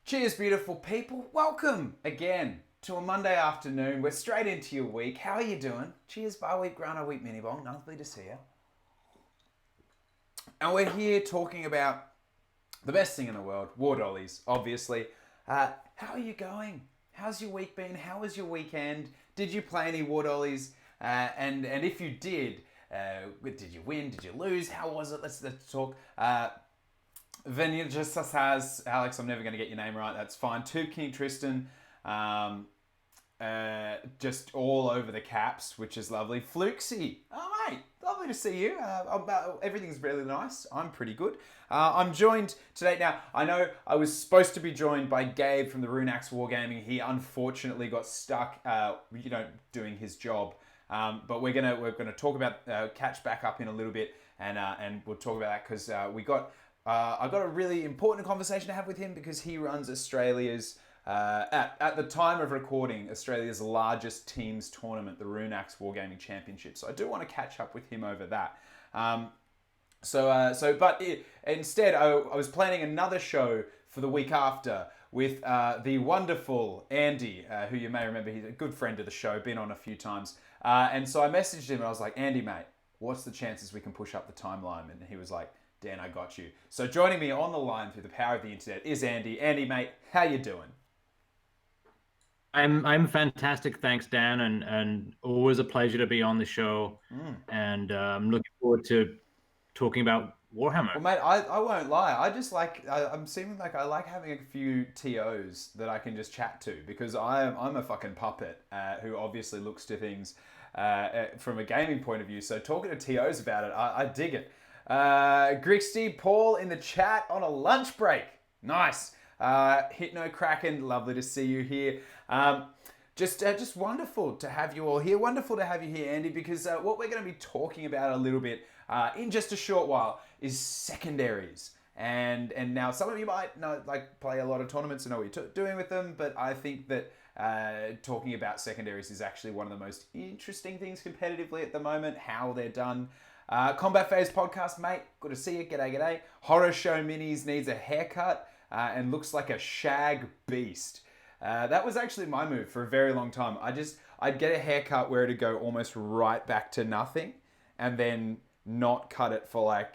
Cheers, beautiful people. Welcome again to a Monday afternoon. We're straight into your week. How are you doing? Cheers, bar week, grana week, mini bong. Lovely to see you. And we're here talking about the best thing in the world, war dollies, obviously. How are you going? How's your week been? How was your weekend? Did you play any war dollies? And if you did you win? Did you lose? How was it? Let's talk. Venya just has Alex. I'm never going to get your name right. That's fine. Tube King Tristan, just all over the caps, which is lovely. Flukesy, oh mate, lovely to see you. Everything's really nice. I'm pretty good. I'm joined today. Now I know I was supposed to be joined by Gabe from the Runax Wargaming. He unfortunately got stuck, doing his job. But we're gonna talk about catch back up in a little bit, and we'll talk about that because I got a really important conversation to have with him because he runs Australia's, at the time of recording, Australia's largest teams tournament, the Runax Wargaming Championship. So I do want to catch up with him over that. Instead, I was planning another show for the week after with the wonderful Andy, who you may remember. He's a good friend of the show, been on a few times. And so I messaged him and I was like, Andy, mate, what's the chances we can push up the timeline? And he was like, Dan, I got you. So joining me on the line through the power of the internet is Andy. Andy, mate, how you doing? I'm fantastic, thanks, Dan, and always a pleasure to be on the show. And I'm looking forward to talking about Well, Warhammer. mate, I won't lie. I'm seeming like I like having a few TOs that I can just chat to because I'm a fucking puppet who obviously looks to things from a gaming point of view. So talking to TOs about it, I dig it. Grixty, Paul in the chat on a lunch break. Nice. Hypno Kraken, lovely to see you here. Just wonderful to have you all here. Wonderful to have you here, Andy, because what we're going to be talking about a little bit in just a short while is secondaries. And now some of you might know, play a lot of tournaments and know what you're doing with them, but I think that talking about secondaries is actually one of the most interesting things competitively at the moment, how they're done. Combat Phase Podcast, mate. Good to see you. G'day, g'day. Horror Show Minis needs a haircut and looks like a shag beast. That was actually my move for a very long time. I'd get a haircut where it'd go almost right back to nothing and then not cut it for like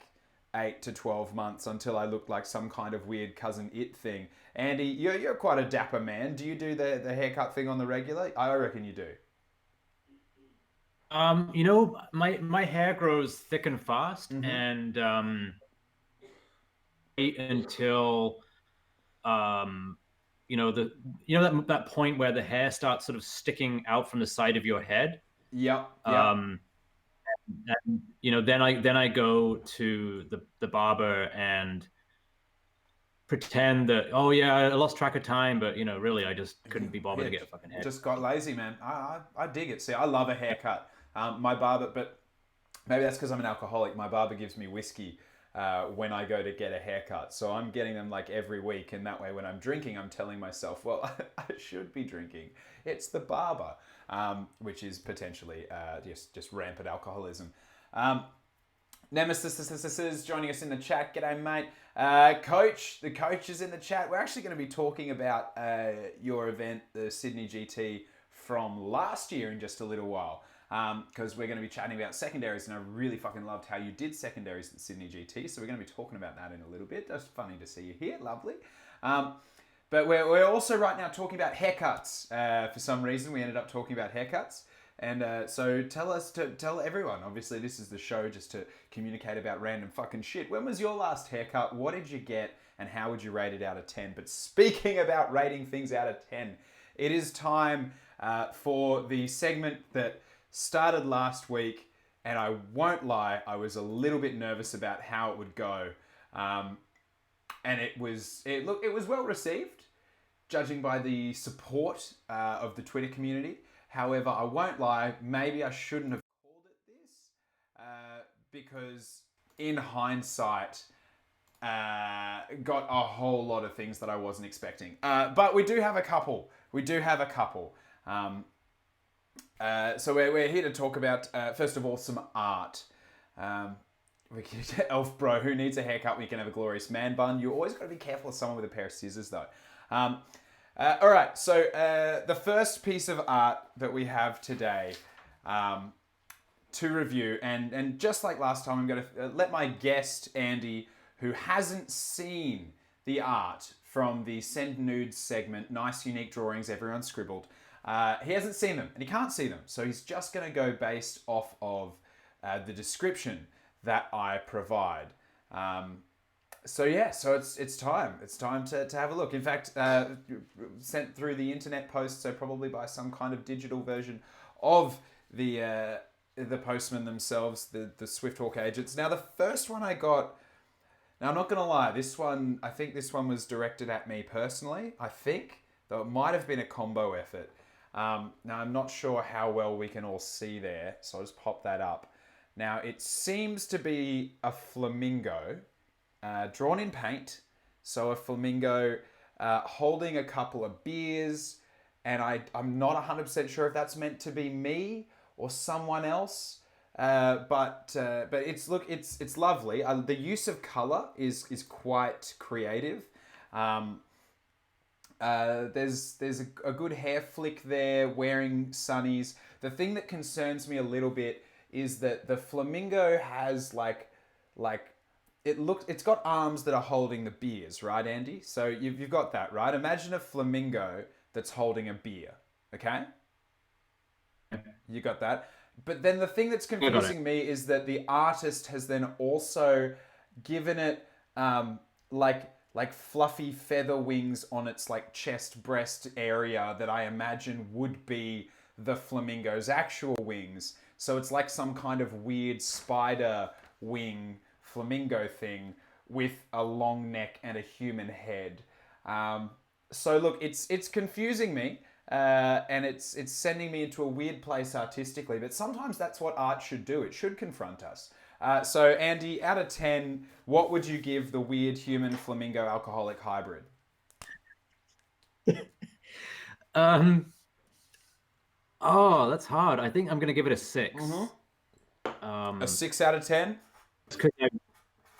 8 to 12 months until I looked like some kind of weird Cousin It thing. Andy, you're quite a dapper man. Do you do the haircut thing on the regular? I reckon you do. My hair grows thick and fast, Mm-hmm. and wait until um, that point where the hair starts sort of sticking out from the side of your head. Yep, yep. Um, and then I go to the barber and pretend that, oh yeah, I lost track of time, but really I just couldn't be bothered Yeah, to get a fucking hair. just got lazy, man. I dig it. See, I love a haircut. My barber, but maybe that's because I'm an alcoholic. My barber gives me whiskey when I go to get a haircut. So I'm getting them like every week. And that way, when I'm drinking, I'm telling myself, well, I should be drinking. It's the barber, which is potentially just rampant alcoholism. Nemesis is joining us in the chat. G'day, mate. Coach, the coach is in the chat. We're actually going to be talking about your event, the Sydney GT from last year in just a little while. Because we're going to be chatting about secondaries, and I really fucking loved how you did secondaries at Sydney GT. So we're going to be talking about that in a little bit. That's funny to see you here. Lovely. But we're also right now talking about haircuts. For some reason, we ended up talking about haircuts. And so tell everyone, obviously this is the show just to communicate about random fucking shit. When was your last haircut? What did you get? And how would you rate it out of 10? But speaking about rating things out of 10, it is time for the segment that started last week. And I won't lie, I was a little bit nervous about how it would go. And it was well received, judging by the support of the Twitter community. However, I won't lie, maybe I shouldn't have called it this because in hindsight, got a whole lot of things that I wasn't expecting. But we do have a couple. So we're here to talk about, first of all, some art. Elf bro, who needs a haircut when you can have a glorious man bun? You always got to be careful of someone with a pair of scissors, though. Um, all right, so the first piece of art that we have today to review, and just like last time, I'm going to let my guest, Andy, who hasn't seen the art from the Send Nudes segment, nice unique drawings everyone scribbled, he hasn't seen them, and he can't see them, so he's just going to go based off of the description that I provide. So yeah, so it's time. It's time to have a look. In fact, sent through the internet post, so probably by some kind of digital version of the postmen themselves, the Swifthawk agents. Now the first one I got. Now I'm not gonna lie, I think this one was directed at me personally. I think, though it might have been a combo effort. Now I'm not sure how well we can all see there, so I'll just pop that up. Now it seems to be a flamingo. Drawn in paint, so a flamingo holding a couple of beers, and I'm not 100% sure if that's meant to be me or someone else, but it's lovely. The use of color is quite creative. There's a good hair flick there, wearing sunnies. The thing that concerns me a little bit is that the flamingo has like it's got arms that are holding the beers, right, Andy? So you've got that, right? Imagine a flamingo that's holding a beer, okay? You got that? But then the thing that's confusing me is that the artist has then also given it like fluffy feather wings on its like chest breast area that I imagine would be the flamingo's actual wings. So it's like some kind of weird spider wing flamingo thing with a long neck and a human head. So look, it's confusing me, and it's sending me into a weird place artistically. But sometimes that's what art should do. It should confront us. So Andy, out of 10, what would you give the weird human flamingo alcoholic hybrid? Oh, that's hard. I think I'm gonna give it a 6. A 6 out of 10?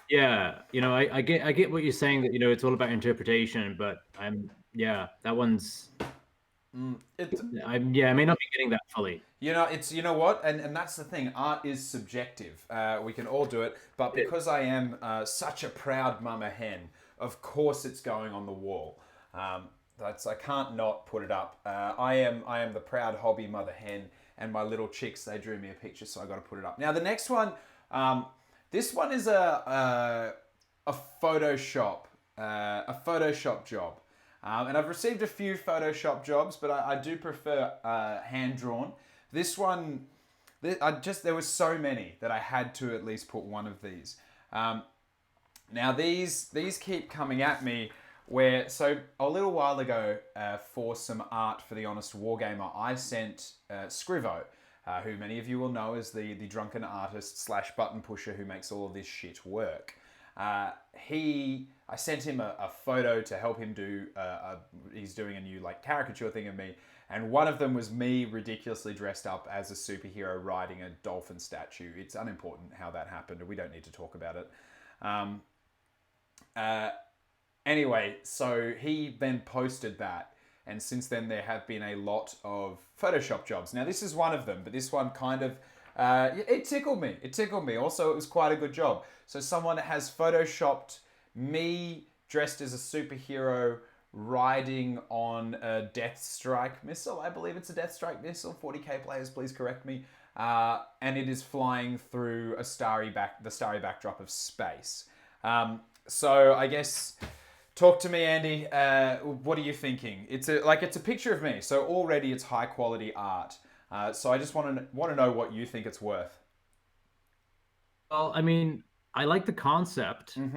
Yeah, I get what you're saying, that it's all about interpretation, but that one's I may not be getting that fully. You know what, and that's the thing. Art is subjective. We can all do it, but because I am such a proud mama hen, of course it's going on the wall. I can't not put it up. I am the proud hobby mother hen, and my little chicks, they drew me a picture, so I got to put it up. Now the next one, this one is a Photoshop job. And I've received a few Photoshop jobs, but I do prefer hand drawn. This one, there was so many that I had to at least put one of these. Now these keep coming at me. So a little while ago, for some art for the Honest Wargamer, I sent Scrivo, who many of you will know as the drunken artist / button pusher who makes all of this shit work. I sent him a photo to help him do. He's doing a new like caricature thing of me, and one of them was me ridiculously dressed up as a superhero riding a dolphin statue. It's unimportant how that happened, and we don't need to talk about it. Anyway, so he then posted that, and since then there have been a lot of Photoshop jobs. Now this is one of them, but this one kind of it tickled me. It tickled me. Also, it was quite a good job. So someone has photoshopped me dressed as a superhero riding on a Death Strike missile. I believe it's a Death Strike missile. 40k players, please correct me. And it is flying through the starry backdrop of space. So I guess, talk to me, Andy. What are you thinking? It's a picture of me. So already it's high quality art. So I just want to know what you think it's worth. Well, I mean, I like the concept. But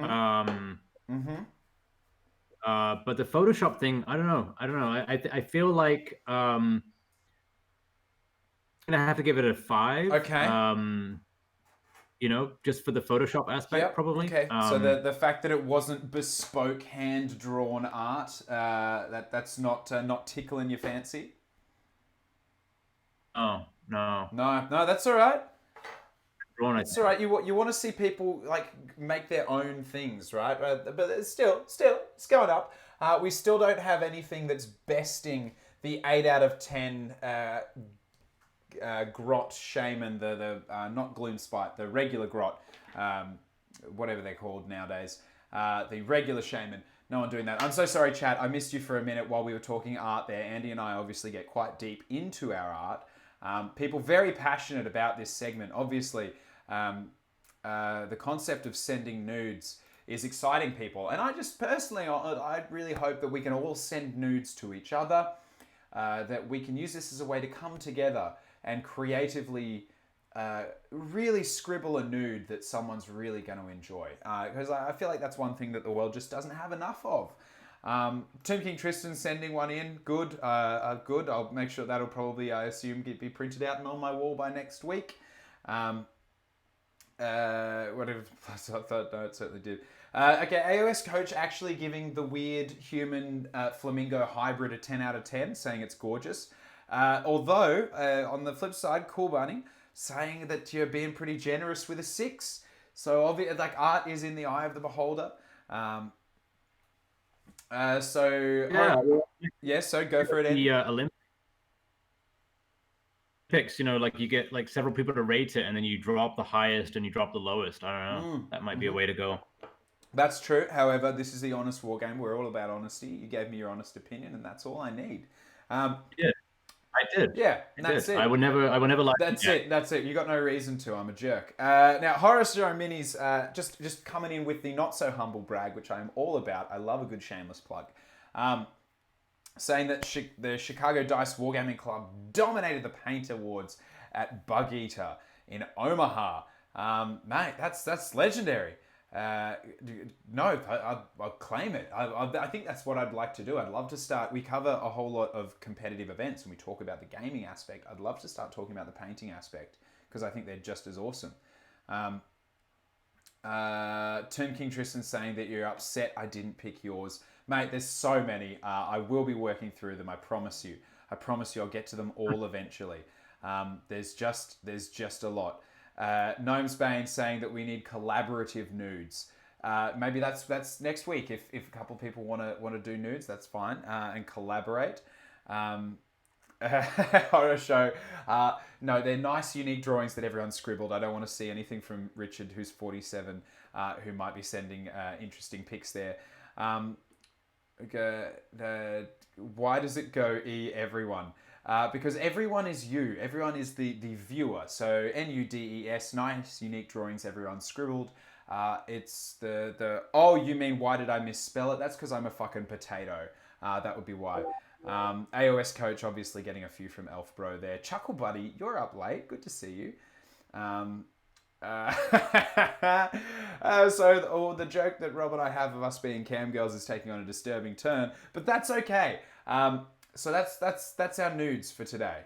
the Photoshop thing, I don't know. I feel like I'm gonna have to give it a 5. Okay. Just for the Photoshop aspect, probably. Okay. So the fact that it wasn't bespoke hand drawn art, that's not tickling your fancy. Oh no. No, that's all right. It's all right. You want to see people like make their own things, right? But it's still it's going up. We still don't have anything that's besting the 8 out of 10 Grot Shaman, the not Gloomspite, the regular Grot, whatever they're called nowadays, the regular Shaman. No one doing that. I'm so sorry, chat. I missed you for a minute while we were talking art there. Andy and I obviously get quite deep into our art. People very passionate about this segment. Obviously, the concept of sending nudes is exciting people. And I just personally, I really hope that we can all send nudes to each other, that we can use this as a way to come together and creatively really scribble a nude that someone's really going to enjoy. Because I feel like that's one thing that the world just doesn't have enough of. Tomb King Tristan sending one in. Good. Good. I'll make sure that'll probably, I assume, be printed out and on my wall by next week. Whatever. I thought, no, it certainly did. Okay, AOS coach actually giving the weird human flamingo hybrid a 10 out of 10, saying it's gorgeous. Although, on the flip side, Cool Bunny saying that you're being pretty generous with a 6. So, obviously, like, art is in the eye of the beholder. So go for it, Ed. The Olympics, like you get like several people to rate it, and then you drop the highest and you drop the lowest. I don't know. That might be a way to go. That's true. However, this is the honest war game. We're all about honesty. You gave me your honest opinion, and that's all I need. Yeah. I did. Yeah, and that's it. I would never lie. That's it. That's it. You got no reason to. I'm a jerk. Now, Horace Joe Minis just coming in with the not so humble brag, which I am all about. I love a good shameless plug. Saying that the Chicago Dice Wargaming Club dominated the Paint Awards at Bug Eater in Omaha. Mate, that's legendary. No, I'll claim it. I think that's what I'd like to do. I'd love to start. We cover a whole lot of competitive events and we talk about the gaming aspect. I'd love to start talking about the painting aspect because I think they're just as awesome. Tomb King Tristan saying that you're upset I didn't pick yours. Mate, there's so many. I will be working through them. I promise you. I'll get to them all eventually. There's just a lot. Gnome's Bane saying that we need collaborative nudes. Maybe that's next week. If a couple of people want to do nudes, that's fine, and collaborate. Horror show. No, they're nice, unique drawings that everyone scribbled. I don't want to see anything from Richard, who's 47, who might be sending interesting pics there. Why does it go everyone? Because everyone is you. Everyone is the viewer. So NUDES, nice, unique drawings everyone scribbled. It's oh, you mean why did I misspell it? That's because I'm a fucking potato. That would be why. AOS coach obviously getting a few from Elf Bro there. Chuckle Buddy, you're up late. Good to see you. So the joke that Rob and I have of us being cam girls is taking on a disturbing turn, but that's okay. So that's our nudes for today.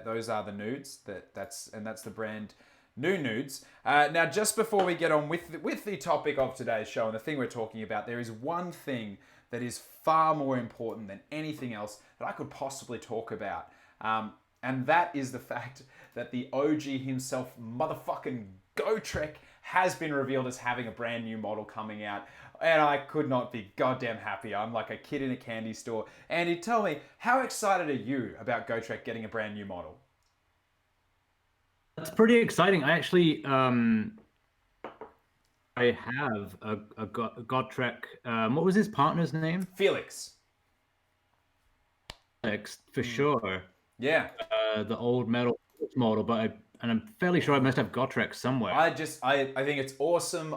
Those are the nudes. That's the brand new nudes. Now, just before we get on with the topic of today's show and the thing we're talking about, there is one thing that is far more important than anything else that I could possibly talk about. And that is the fact that the OG himself, motherfucking Gotrek, has been revealed as having a brand new model coming out. And I could not be goddamn happy. I'm like a kid in a candy store. Andy, tell me, how excited are you about Gotrek getting a brand new model? That's pretty exciting. I actually, I have a Gotrek. What was his partner's name? Felix. Felix, for sure. Yeah. The old metal model, but I'm fairly sure I must have Gotrek somewhere. I think it's awesome.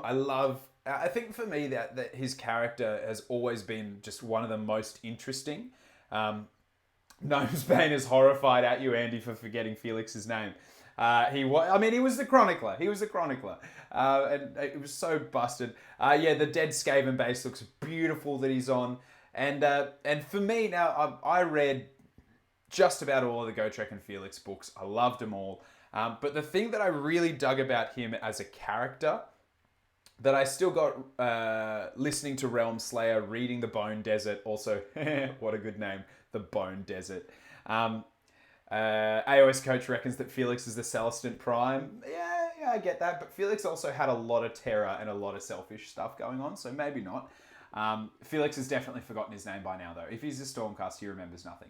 I think for me that his character has always been just one of the most interesting. Gnome's Bane is horrified at you, Andy, for forgetting Felix's name. He was the chronicler. And it was so busted. The Dead Skaven base looks beautiful that he's on. And for me now, I read just about all of the Gotrek and Felix books. I loved them all. But the thing that I really dug about him as a character, that I still got listening to Realm Slayer, reading The Bone Desert. Also, what a good name, The Bone Desert. AOS coach reckons that Felix is the Celestant Prime. Yeah, I get that. But Felix also had a lot of terror and a lot of selfish stuff going on, so maybe not. Felix has definitely forgotten his name by now, though. If he's a Stormcast, he remembers nothing.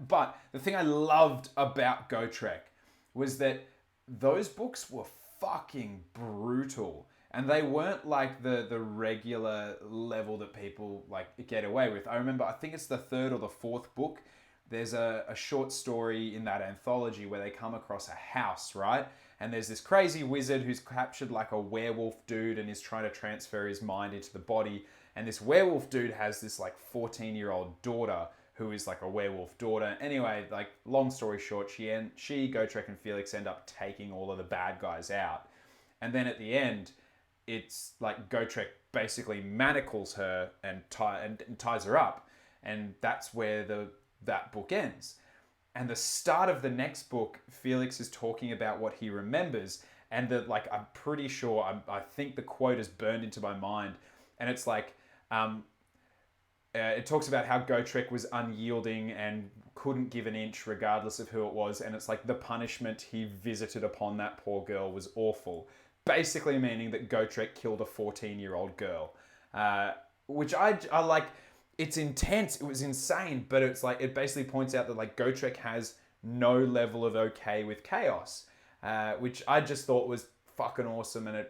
But the thing I loved about Gotrek was that those books were fucking brutal. And they weren't like the regular level that people like get away with. I remember, I think it's the third or the fourth book. There's a short story in that anthology where they come across a house, right? And there's this crazy wizard who's captured like a werewolf dude and is trying to transfer his mind into the body. And this werewolf dude has this like 14-year-old daughter who is like a werewolf daughter. Anyway, like long story short, she, Gotrek, and Felix end up taking all of the bad guys out. And then at the end, it's like Gotrek basically manacles her and ties her up, and that's where that book ends. And the start of the next book, Felix is talking about what he remembers, and I'm pretty sure I think the quote is burned into my mind, and it's like it talks about how Gotrek was unyielding and couldn't give an inch regardless of who it was, and it's like the punishment he visited upon that poor girl was awful. Basically meaning that Gotrek killed a 14-year-old girl, which I like. It's intense. It was insane, but it's like it basically points out that like Gotrek has no level of okay with chaos, which I just thought was fucking awesome, and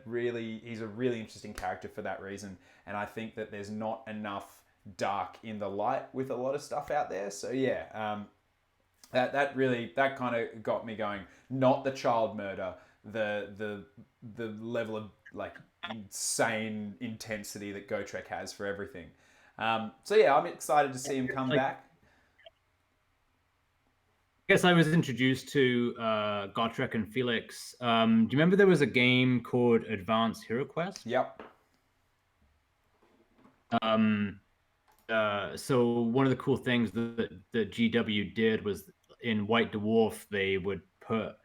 he's a really interesting character for that reason. And I think that there's not enough dark in the light with a lot of stuff out there. So yeah, that kind of got me going. Not the child murder, the level of like insane intensity that Gotrek has for everything. So yeah, I'm excited to see him come back. I guess I was introduced to Gotrek and Felix. Do you remember there was a game called Advanced Hero Quest? Yep. So one of the cool things that GW did was in White Dwarf they would put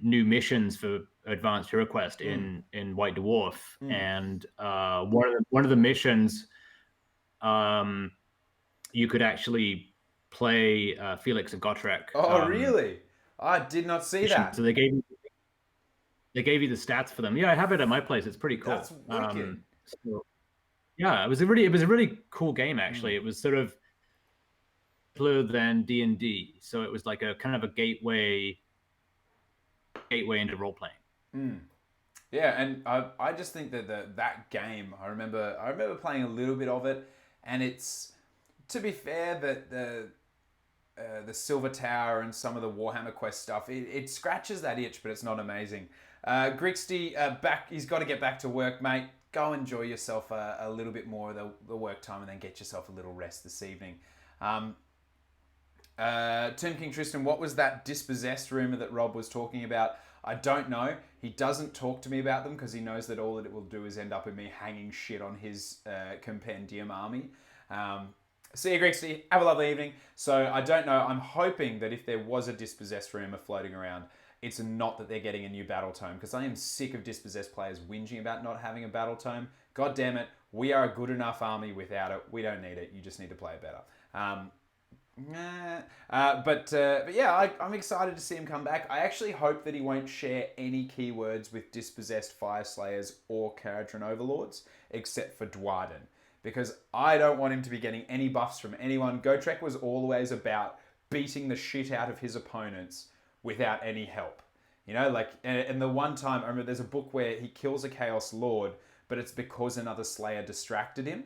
new missions for Advanced Hero Quest in White Dwarf, and one of the missions, you could actually play Felix and Gotrek. Oh, really? I did not see that. So they gave you the stats for them. Yeah, I have it at my place. It's pretty cool. That's wicked. So, yeah, it was a really cool game actually. It was sort of simpler than D&D, so it was like a kind of a gateway into role playing. Yeah, and I just think that that game, I remember playing a little bit of it, and it's, to be fair, that the Silver Tower and some of the Warhammer Quest stuff, it scratches that itch, but it's not amazing. Grixty, he's got to get back to work, mate. Go enjoy yourself a little bit more of the work time, and then get yourself a little rest this evening. Tomb King Tristan, what was that dispossessed rumor that Rob was talking about? I don't know. He doesn't talk to me about them because he knows that all that it will do is end up in me hanging shit on his compendium army. See you, Grixty. Have a lovely evening. So I don't know. I'm hoping that if there was a dispossessed rumor floating around, it's not that they're getting a new battle tome, because I am sick of dispossessed players whinging about not having a battle tome. God damn it. We are a good enough army without it. We don't need it. You just need to play it better. But yeah, I'm excited to see him come back. I actually hope that he won't share any keywords with dispossessed Fire Slayers or Caradron Overlords, except for Dwarden, because I don't want him to be getting any buffs from anyone. Gotrek was always about beating the shit out of his opponents without any help. You know, like, and the one time, I remember there's a book where he kills a Chaos Lord, but it's because another Slayer distracted him,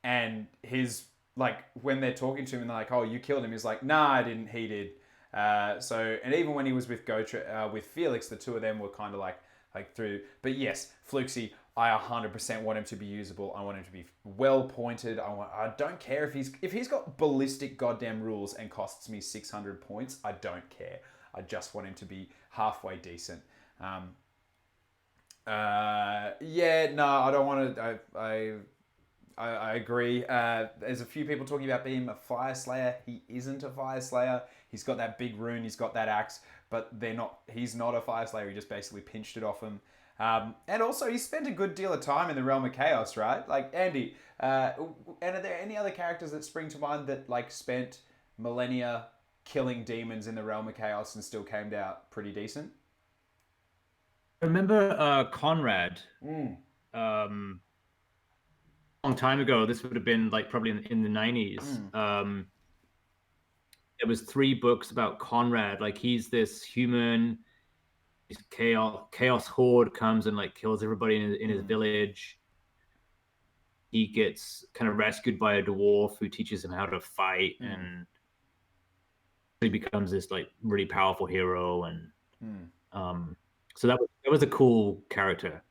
and his, like, when they're talking to him and they're like, oh, you killed him, he's like, nah, I didn't, he did. And even when he was with with Felix, the two of them were kind of like through. But yes, Fluxy, I 100% want him to be usable. I want him to be well pointed. I don't care if he's got ballistic goddamn rules and costs me 600 points. I don't care. I just want him to be halfway decent. Yeah, no, I don't want to. I agree. There's a few people talking about being a Fire Slayer. He isn't a Fire Slayer. He's got that big rune. He's got that axe, but he's not a Fire Slayer. He just basically pinched it off him. And also, he spent a good deal of time in the Realm of Chaos, right? Like, Andy, and are there any other characters that spring to mind that like spent millennia killing demons in the Realm of Chaos and still came out pretty decent? I remember Conrad. long time ago. This would have been like probably in the 90s. There was 3 books about Conrad. Like he's this human. His chaos horde comes and like kills everybody in his village. He gets kind of rescued by a dwarf who teaches him how to fight, and he becomes this like really powerful hero. And so that was a cool character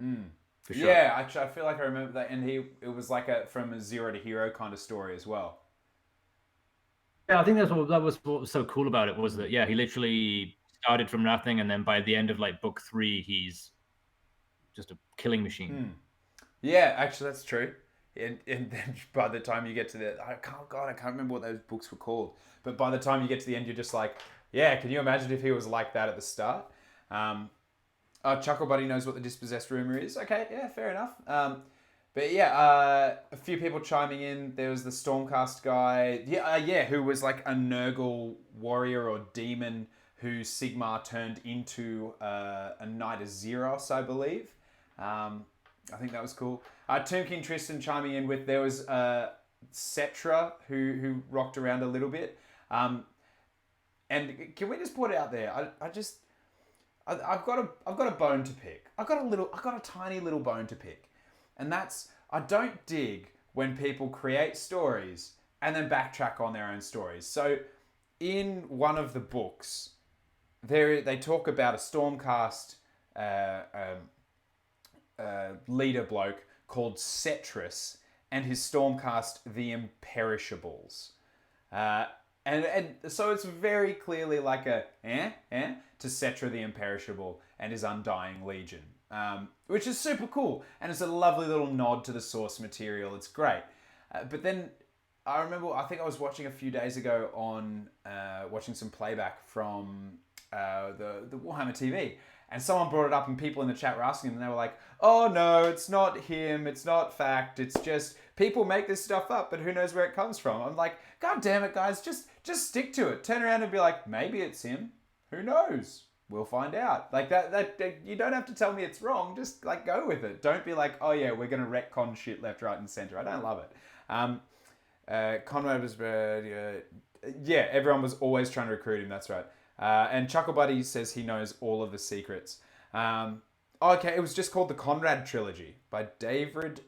for sure. Yeah, I feel like I remember that, and it was like from a zero to hero kind of story as well. Yeah, I think that was what was so cool about it, was that he literally started from nothing, and then by the end of like book 3, he's just a killing machine. Yeah, actually, that's true. And then by the time you get to I can't remember what those books were called. But by the time you get to the end, you're just like, yeah, can you imagine if he was like that at the start? Chuckle Buddy knows what the dispossessed rumor is. Okay, yeah, fair enough. But yeah, a few people chiming in. There was the Stormcast guy, who was like a Nurgle warrior or demon who Sigmar turned into a Knight of Xeros, I believe. I think that was cool. Tomb King Tristan chiming in with there was Cetra who rocked around a little bit. And can we just put it out there? I've got a bone to pick. I've got a tiny little bone to pick. And that's, I don't dig when people create stories and then backtrack on their own stories. So in one of the books, they talk about a Stormcast leader bloke called Cetrus and his Stormcast the Imperishables. And so it's very clearly like a to Cetra the Imperishable and his Undying Legion. Which is super cool, and it's a lovely little nod to the source material. It's great. But then I remember, I think I was watching a few days ago on watching some playback from the Warhammer TV, and someone brought it up, and people in the chat were asking them, and they were like, "Oh no, it's not him. It's not fact. It's just people make this stuff up, but who knows where it comes from?" I'm like, God damn it, guys, just stick to it. Turn around and be like, maybe it's him. Who knows? We'll find out. Like that you don't have to tell me it's wrong. Just like go with it. Don't be like, oh yeah, we're gonna retcon shit left, right, and center. I don't love it. Conrad was everyone was always trying to recruit him. That's right. And Chuckle Buddy says he knows all of the secrets. Okay, it was just called the Conrad Trilogy by David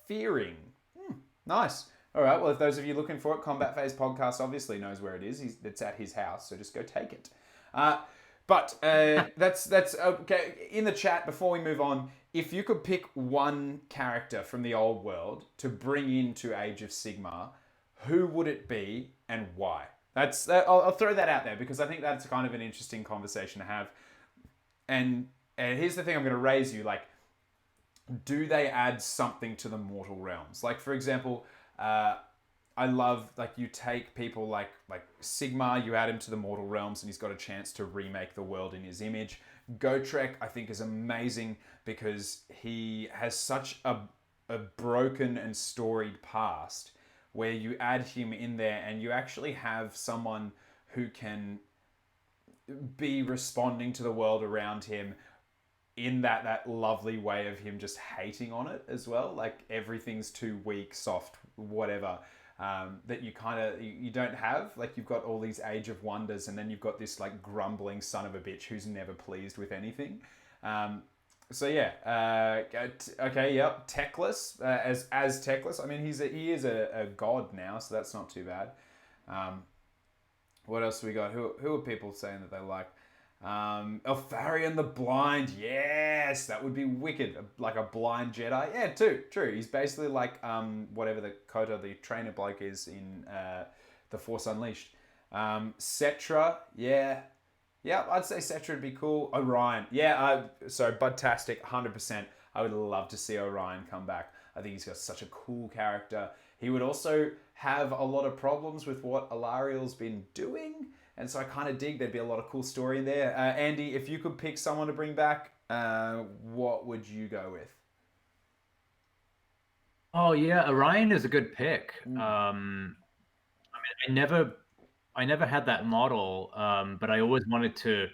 Fearing. Nice. All right. Well, if those of you looking for it, Combat Phase Podcast obviously knows where it is. It's at his house, so just go take it. But that's okay. In the chat, before we move on, if you could pick one character from the old world to bring into Age of Sigmar, who would it be and why? I'll throw that out there because I think that's kind of an interesting conversation to have. And here's the thing I'm going to raise you, like, do they add something to the mortal realms? Like, for example, I love, like, you take people like Sigmar, you add him to the mortal realms and he's got a chance to remake the world in his image. Gotrek, I think, is amazing because he has such a broken and storied past where you add him in there and you actually have someone who can be responding to the world around him in that lovely way of him just hating on it as well. Like everything's too weak, soft, whatever. That you don't have. Like you've got all these Age of Wonders and then you've got this like grumbling son of a bitch who's never pleased with anything. So yeah, okay, yep, Techless, as Techless. I mean, he is a god now, so that's not too bad. What else we got? Who are people saying that they like? Eltharion the Blind, yes, that would be wicked. Like a blind Jedi, yeah, true. He's basically like whatever the Kota, the trainer bloke, is in the Force Unleashed. Cetra, yeah, I'd say Cetra would be cool. Orion, yeah, so Budtastic, 100%. I would love to see Orion come back. I think he's got such a cool character. He would also have a lot of problems with what Alariel's been doing. And so I kind of dig there'd be a lot of cool story in there. Andy, if you could pick someone to bring back, what would you go with? Oh yeah, Orion is a good pick. I mean, I never had that model, but I always wanted to,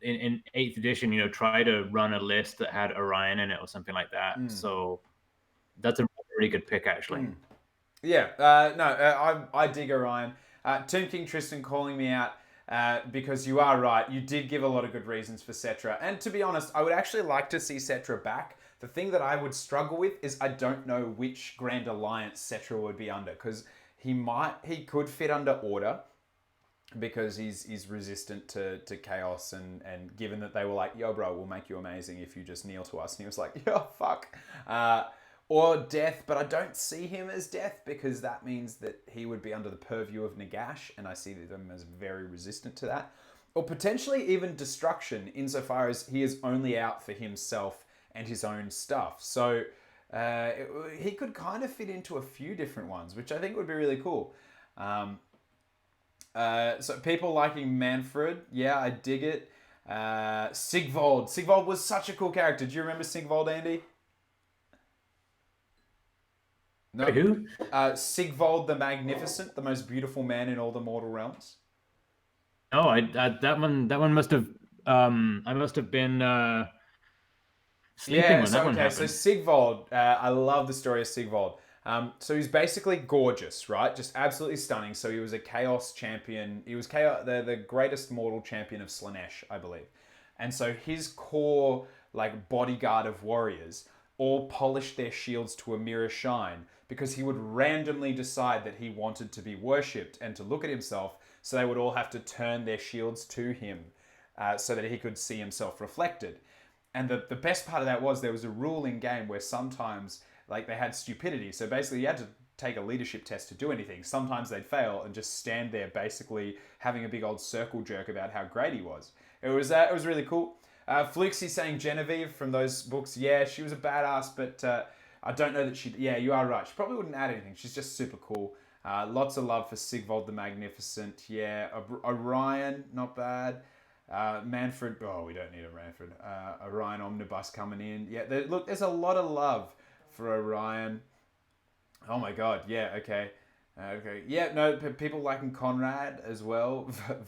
in 8th edition, try to run a list that had Orion in it or something like that. So that's a pretty good pick, actually. Yeah, no, I dig Orion. Tomb King Tristan calling me out because you are right. You did give a lot of good reasons for Cetra. And to be honest, I would actually like to see Cetra back. The thing that I would struggle with is I don't know which Grand Alliance Cetra would be under, because he could fit under Order, because he's resistant to chaos, and given that they were like, yo bro, we'll make you amazing if you just kneel to us, and he was like, yo fuck. Or Death, but I don't see him as Death, because that means that he would be under the purview of Nagash, and I see them as very resistant to that. Or potentially even Destruction, insofar as he is only out for himself and his own stuff. So he could kind of fit into a few different ones, which I think would be really cool. So people liking Manfred, yeah, I dig it. Sigvald. Sigvald was such a cool character. Do you remember Sigvald, Andy? No. Wait, who? Sigvald the Magnificent, the most beautiful man in all the mortal realms. Oh, that one must have I must have been sleeping Yeah, when that so one okay, so happened. Sigvald, I love the story of Sigvald. So he's basically gorgeous, right? Just absolutely stunning. So he was a chaos champion. He was the greatest mortal champion of Slanesh, I believe. And so his core like bodyguard of warriors all polished their shields to a mirror shine, because he would randomly decide that he wanted to be worshipped and to look at himself. So they would all have to turn their shields to him, so that he could see himself reflected. And the best part of that was there was a rule in game where sometimes like they had stupidity. So basically you had to take a leadership test to do anything. Sometimes they'd fail and just stand there basically having a big old circle jerk about how great he was. It was really cool. Flukesy saying Genevieve from those books. Yeah, she was a badass, but I don't know that she... Yeah, you are right. She probably wouldn't add anything. She's just super cool. Lots of love for Sigvald the Magnificent. Yeah, Orion, not bad. Manfred, oh, we don't need a Manfred. Orion Omnibus coming in. Yeah, look, there's a lot of love for Orion. Oh my god, yeah, okay. Okay, yeah, no, people liking Conrad as well.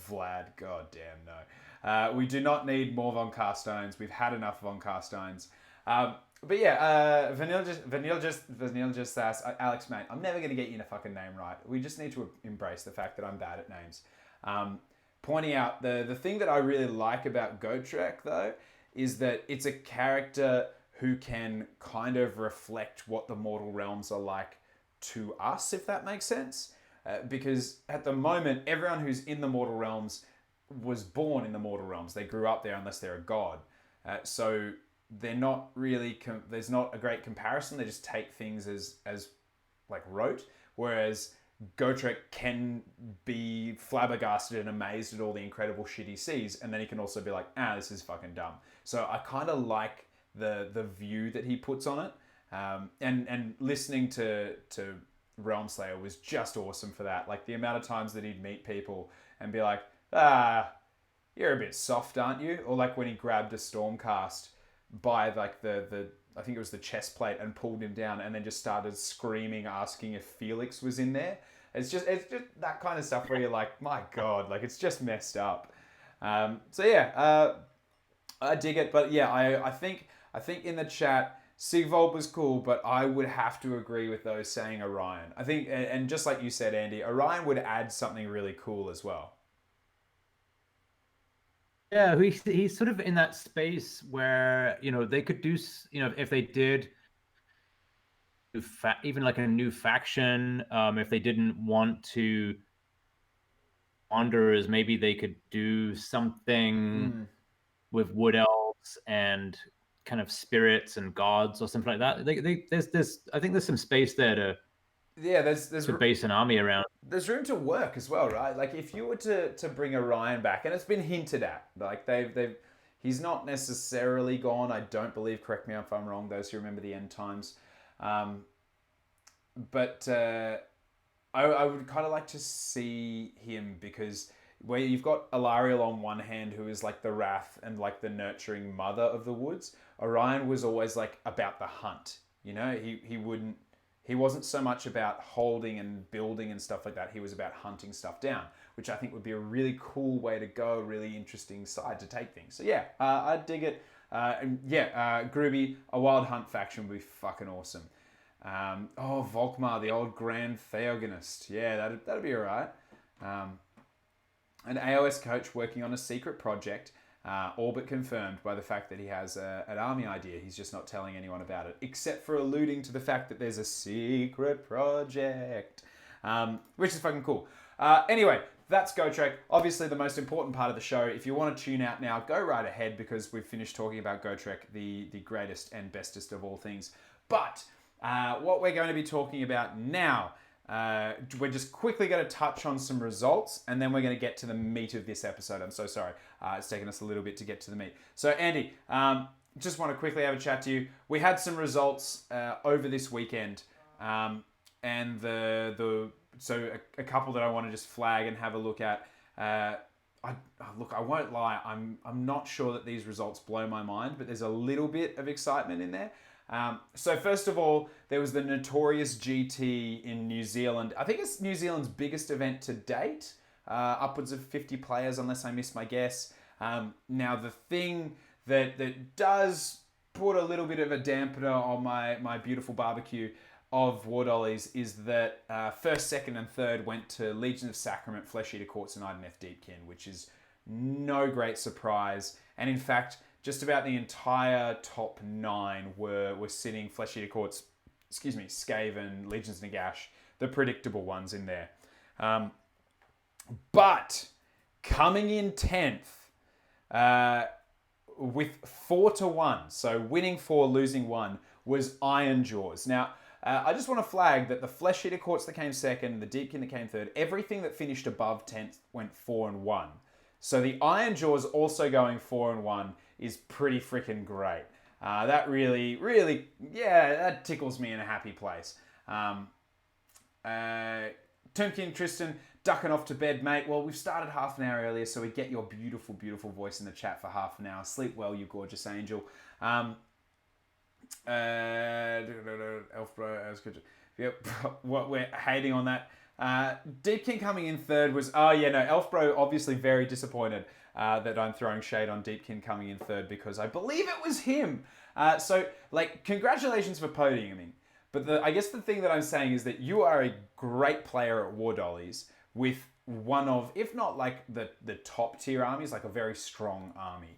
Vlad, god damn, no. We do not need more Von Carsteins. We've had enough Von Carsteins. But yeah, Vanilla just asks, Alex, mate, I'm never going to get you in a fucking name right. We just need to embrace the fact that I'm bad at names. Pointing out the thing that I really like about Gotrek, though, is that it's a character who can kind of reflect what the mortal realms are like to us, if that makes sense. Because at the moment, everyone who's in the mortal realms was born in the mortal realms. They grew up there unless they're a god. So they're not really... there's not a great comparison. They just take things as like rote. Whereas Gotrek can be flabbergasted and amazed at all the incredible shit he sees, and then he can also be like, this is fucking dumb. So I kind of like the view that he puts on it, and listening to Realm Slayer was just awesome for that. Like the amount of times that he'd meet people and be like, you're a bit soft, aren't you? Or like when he grabbed a Stormcast by like the I think it was the chest plate and pulled him down, and then just started screaming, asking if Felix was in there. It's just that kind of stuff where you're like, my god, like it's just messed up. So yeah, I dig it. But yeah, I think in the chat, Sigvald was cool, but I would have to agree with those saying Orion. I think, and just like you said, Andy, Orion would add something really cool as well. Yeah, he's sort of in that space where, they could do, if they did even like a new faction, if they didn't want to wanderers, maybe they could do something with wood elves and kind of spirits and gods or something like that. There's I think there's some space there Yeah, there's to base an army around. there's room to work as well, right? Like if you were to bring Orion back, and it's been hinted at, like they've he's not necessarily gone. I don't believe. Correct me if I'm wrong. Those who remember the end times, but I would kind of like to see him, because where you've got Alariel on one hand, who is like the wrath and like the nurturing mother of the woods. Orion was always like about the hunt. He wasn't so much about holding and building and stuff like that. He was about hunting stuff down, which I think would be a really cool way to go, a really interesting side to take things. So yeah, I dig it. And yeah, Groovy, a Wild Hunt faction would be fucking awesome. Volkmar, the old Grand Theogonist. Yeah, that'd be all right. An AOS coach working on a secret project, all but confirmed by the fact that he has an army idea. He's just not telling anyone about it, except for alluding to the fact that there's a secret project, which is fucking cool. Anyway, that's Gotrek. Obviously, the most important part of the show. If you want to tune out now, go right ahead because we've finished talking about Gotrek, the greatest and bestest of all things. But what we're going to be talking about now, we're just quickly going to touch on some results and then we're going to get to the meat of this episode. I'm so sorry. It's taken us a little bit to get to the meat. So, Andy, just want to quickly have a chat to you. We had some results over this weekend, and so a couple that I want to just flag and have a look at. I won't lie. I'm not sure that these results blow my mind, but there's a little bit of excitement in there. So first of all, there was the Notorious GT in New Zealand. I think it's New Zealand's biggest event to date. Upwards of 50 players, unless I missed my guess. Now, the thing that does put a little bit of a dampener on my beautiful barbecue of War Dollies is that first, second, and third went to Legion of Sacrament, Flesh Eater Courts, and Ideneth Deepkin, which is no great surprise. And in fact, just about the entire top 9 were sitting Flesh Eater Courts, Skaven, Legions Nagash, the predictable ones in there. But coming in 10th, with 4-1, so winning 4, losing 1, was Iron Jaws. Now, I just want to flag that the Flesh Eater Courts that came second, the Deepkin that came third, everything that finished above 10th went 4-1. So the Iron Jaws also going 4-1 is pretty freaking great. That really, that tickles me in a happy place. Tumkin, Tristan, ducking off to bed, mate. Well, we've started half an hour earlier, so we get your beautiful, beautiful voice in the chat for half an hour. Sleep well, you gorgeous angel. Elf bro, as good. Yep, what we're hating on that. Deep King coming in third was, Elf bro obviously very disappointed that I'm throwing shade on Deep King coming in third because I believe it was him. So, congratulations for podiuming. But I guess the thing that I'm saying is that you are a great player at War Dollies with one of, if not the top tier armies, like a very strong army.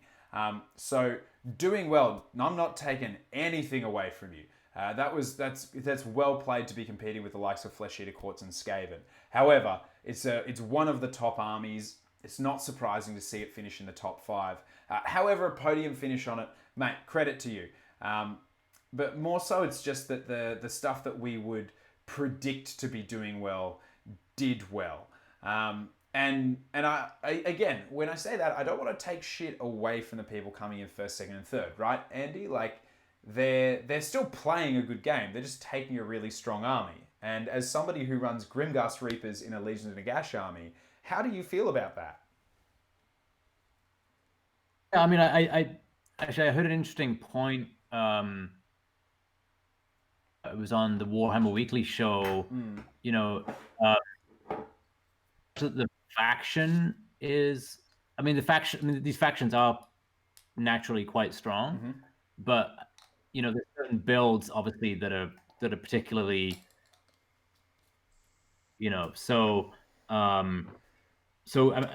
So doing well, I'm not taking anything away from you. That's well played to be competing with the likes of Flesh Eater Courts and Skaven. However, it's one of the top armies. It's not surprising to see it finish in the top 5. However, a podium finish on it, mate, credit to you. But more so, it's just that the stuff that we would predict to be doing well did well. And I again, when I say that, I don't want to take shit away from the people coming in first, second, and third, right, Andy? They're still playing a good game. They're just taking a really strong army. And as somebody who runs Grimghast Reapers in a Legion of Nagash army, how do you feel about that? Yeah, I mean, I actually I heard an interesting point. It was on the Warhammer Weekly show. The faction is, these factions are naturally quite strong, but there's certain builds obviously that are particularly, so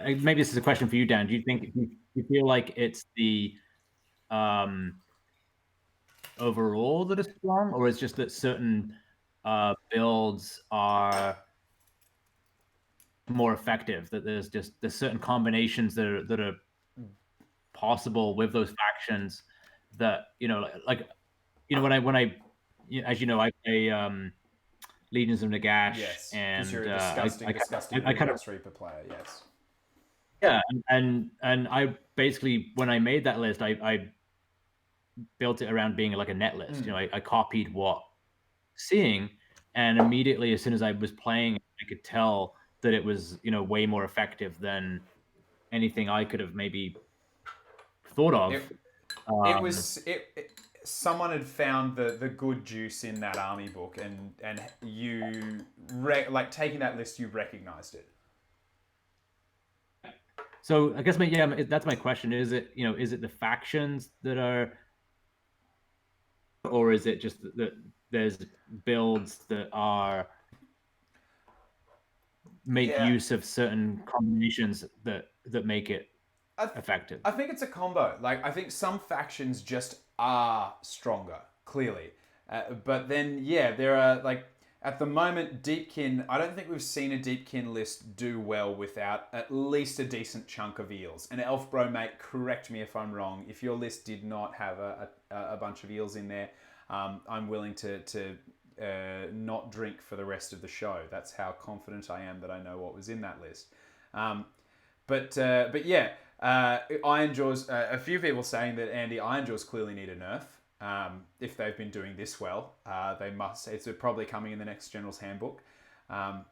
maybe this is a question for you, Dan. Do you feel like it's the overall that is strong, or is just that certain builds are more effective, that there's certain combinations that are possible with those factions that when I as you know, I play Legions of Nagash. Yes, and you're a disgusting I kind of Reaper player. Yes. Yeah, and I basically, when I made that list, I built it around being like a net list. I copied what seeing, and immediately as soon as I was playing, I could tell that it was way more effective than anything I could have maybe thought of. Someone had found the good juice in that army book, and you taking that list, you recognized it. So I guess that's my question. Is it the factions that are, or is it just there's builds that are make Yeah, use of certain combinations that make it I, th- effective. I think it's a combo. Like, I think some factions just are stronger, clearly. But then, yeah, there are, like, at the moment, Deepkin, I don't think we've seen a Deepkin list do well without at least a decent chunk of eels. And Elf Bro, mate, correct me if I'm wrong. If your list did not have a bunch of eels in there, I'm willing to not drink for the rest of the show. That's how confident I am that I know what was in that list. Um, but yeah, Iron Jaws. A few people saying that Andy Iron Jaws clearly need a nerf. If they've been doing this well, they must. It's probably coming in the next General's Handbook. Um,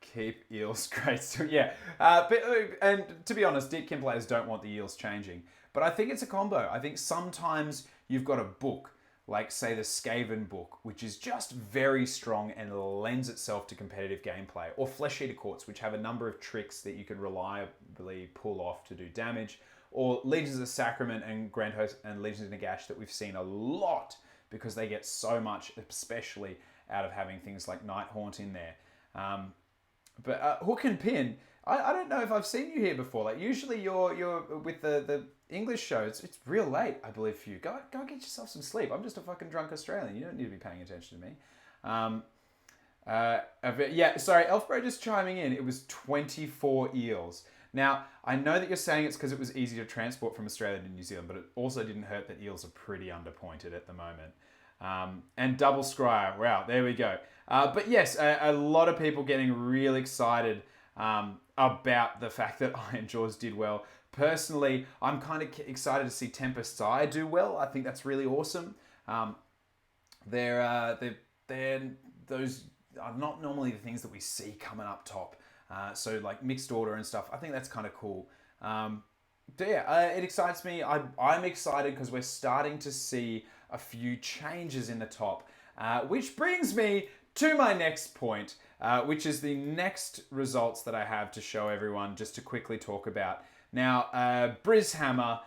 keep eels great. So yeah, and to be honest, Deepkin players don't want the eels changing. But I think it's a combo. I think sometimes you've got a book like say the Skaven book, which is just very strong and lends itself to competitive gameplay, or Flesh Eater Courts, which have a number of tricks that you can reliably pull off to do damage, or Legions of Sacrament and Grand Host and Legions of Nagash that we've seen a lot because they get so much, especially out of having things like Night Haunt in there. But Hook and Pin, I don't know if I've seen you here before. Like usually you're with the English shows. It's real late, I believe, for you. Go get yourself some sleep. I'm just a fucking drunk Australian. You don't need to be paying attention to me. Yeah, sorry, Elfbro just chiming in. It was 24 eels. Now, I know that you're saying it's because it was easy to transport from Australia to New Zealand, but it also didn't hurt that eels are pretty underpointed at the moment. And double scryer, wow, there we go. But yes, a lot of people getting really excited about the fact that Iron Jaws did well. Personally, I'm kind of excited to see Tempest's Eye do well. I think that's really awesome. They're those are not normally the things that we see coming up top. So like mixed order and stuff. I think that's kind of cool. But yeah, it excites me. I'm excited because we're starting to see a few changes in the top, which brings me to my next point, which is the next results that I have to show everyone just to quickly talk about. Now, Brishammer,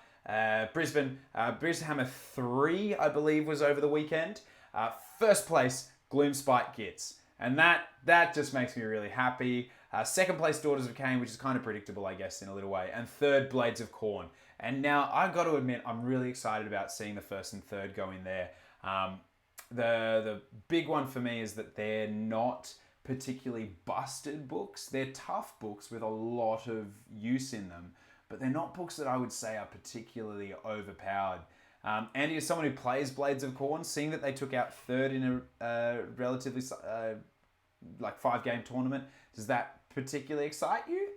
Brisbane, Brishammer 3, I believe, was over the weekend. First place, Gloomspite Gits. And that just makes me really happy. Second place, Daughters of Cain, which is kind of predictable, I guess, in a little way. And third, Blades of Corn. And now, I've got to admit, I'm really excited about seeing the first and third go in there. The big one for me is that they're not particularly busted books. They're tough books with a lot of use in them, but they're not books that I would say are particularly overpowered. Andy, as someone who plays Blades of Corn, seeing that they took out third in a relatively like 5-game tournament, does that particularly excite you?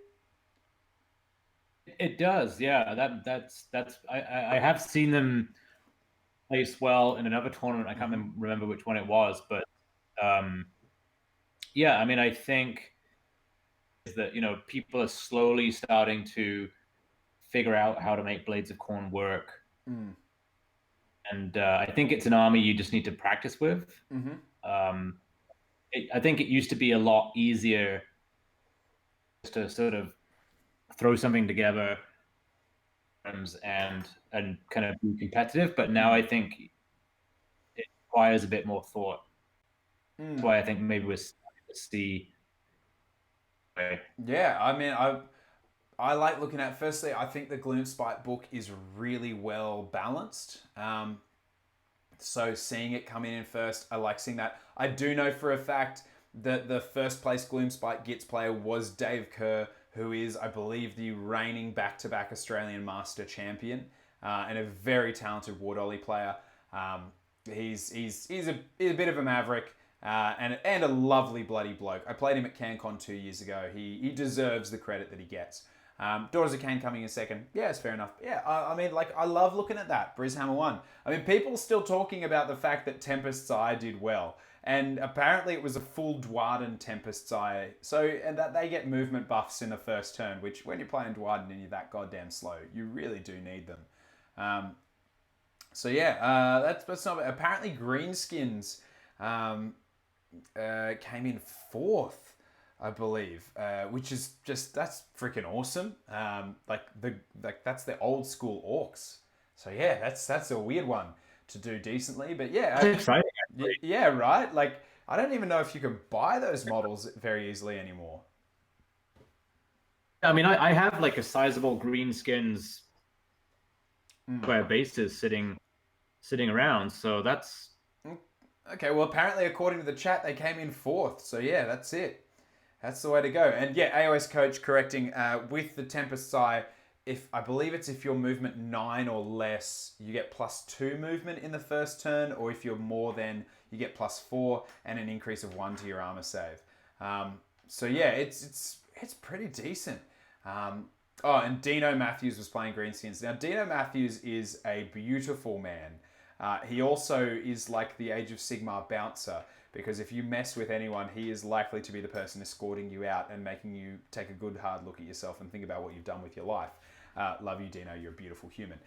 It does, yeah. That's I have seen them place well in another tournament. I can't remember which one it was, but yeah, I mean, I think that people are slowly starting to figure out how to make Blades of Corn work, and I think it's an army you just need to practice with. I think it used to be a lot easier to sort of throw something together and kind of be competitive, but now I think it requires a bit more thought. That's why I think maybe we're starting to see. Yeah, I mean, I like looking at. Firstly, I think the Gloomspite book is really well balanced. So seeing it come in first, I like seeing that. I do know for a fact that the first place Gloomspite Gits player was Dave Kerr, who is, I believe, the reigning back-to-back Australian Master Champion and a very talented War Dolly player. He's a bit of a maverick and a lovely bloody bloke. I played him at CanCon 2 years ago. He deserves the credit that he gets. Daughters of Cain coming in second. Yeah, it's fair enough. Yeah, I mean, like, I love looking at that. Brishammer 1. I mean, people still talking about the fact that Tempest's Eye did well. And apparently it was a full Dwarden Tempest's Eye. So, and that they get movement buffs in the first turn, which when you're playing Dwarden and you're that goddamn slow, you really do need them. So yeah, that's not... Apparently Greenskins came in fourth, I believe, which is just, that's freaking awesome. Like that's the old school orcs. So yeah, that's a weird one to do decently. But That's exciting. yeah, right. Like I don't even know if you can buy those models very easily anymore. I mean, I have like a sizable green skins Mm. square bases sitting around, so that's Okay, well, apparently, according to the chat, they came in fourth. So, yeah, that's it. That's the way to go. And yeah, AOS coach correcting with the Tempest Eye. If I believe it's if you're movement 9 or less, you get +2 movement in the first turn, or if you're more than, you get +4 and an increase of 1 to your armor save. So yeah, it's pretty decent. Oh, and Dino Matthews was playing Greenskins. Now, Dino Matthews is a beautiful man. He also is like the Age of Sigmar bouncer, because if you mess with anyone, he is likely to be the person escorting you out and making you take a good hard look at yourself and think about what you've done with your life. Love you, Dino. You're a beautiful human.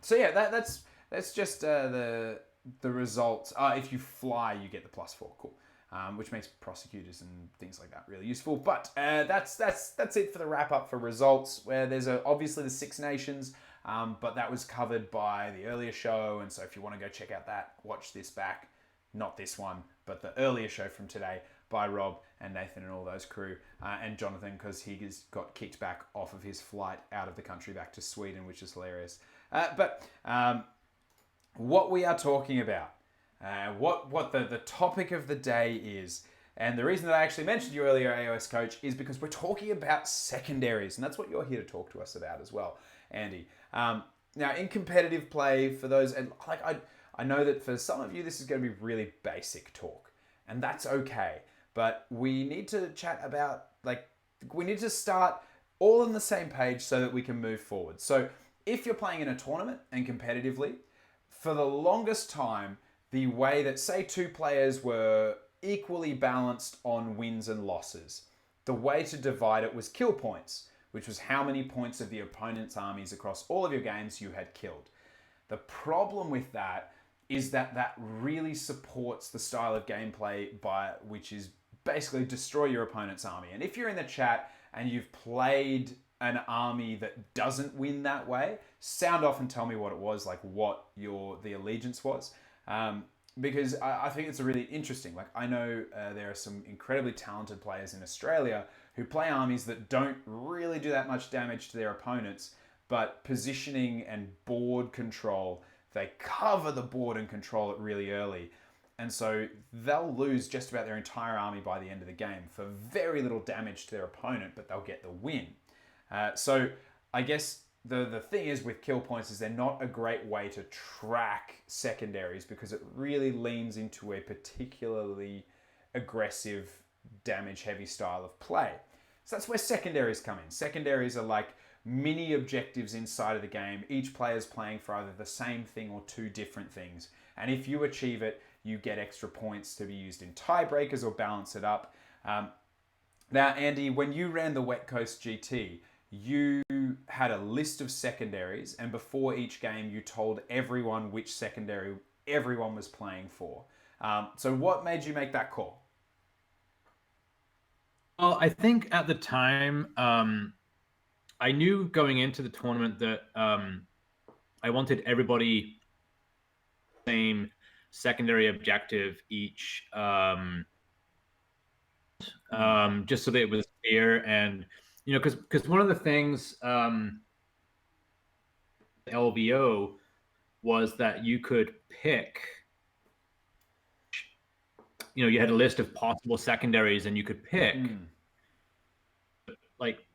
So yeah, that's just the result. If you fly, you get the +4. Cool. Which makes prosecutors and things like that really useful. But that's it for the wrap up for results. Where there's obviously the Six Nations, but that was covered by the earlier show, and so if you want to go check out that, watch this back, not this one, but the earlier show from today by Rob and Nathan and all those crew, and Jonathan, because he got kicked back off of his flight out of the country back to Sweden, which is hilarious. But what we are talking about. What the topic of the day is, and the reason that I actually mentioned you earlier, AOS Coach, is because we're talking about secondaries, and that's what you're here to talk to us about as well, Andy. Now, in competitive play, for those, and like I know that for some of you this is going to be really basic talk, and that's okay. But we need to chat about, like, we need to start all on the same page so that we can move forward. So if you're playing in a tournament and competitively, for the longest time, the way that, say, two players were equally balanced on wins and losses, the way to divide it was kill points, which was how many points of the opponent's armies across all of your games you had killed. The problem with that is that that really supports the style of gameplay which is basically destroy your opponent's army. And if you're in the chat and you've played an army that doesn't win that way, sound off and tell me what it was, like what the allegiance was. Because I think it's a really interesting. Like, I know there are some incredibly talented players in Australia who play armies that don't really do that much damage to their opponents, but positioning and board control, they cover the board and control it really early. And so they'll lose just about their entire army by the end of the game for very little damage to their opponent, but they'll get the win. So I guess the thing is with kill points is they're not a great way to track secondaries, because it really leans into a particularly aggressive, damage-heavy style of play. So that's where secondaries come in. Secondaries are like mini objectives inside of the game. Each player is playing for either the same thing or two different things. And if you achieve it, you get extra points to be used in tiebreakers or balance it up. Now, Andy, when you ran the Wet Coast GT, you had a list of secondaries, and before each game you told everyone which secondary everyone was playing for. So what made you make that call? Well, I think at the time, I knew going into the tournament that I wanted everybody same secondary objective each, just so that it was clear. And because one of the things LVO was that you could pick. You had a list of possible secondaries, and you could pick, like,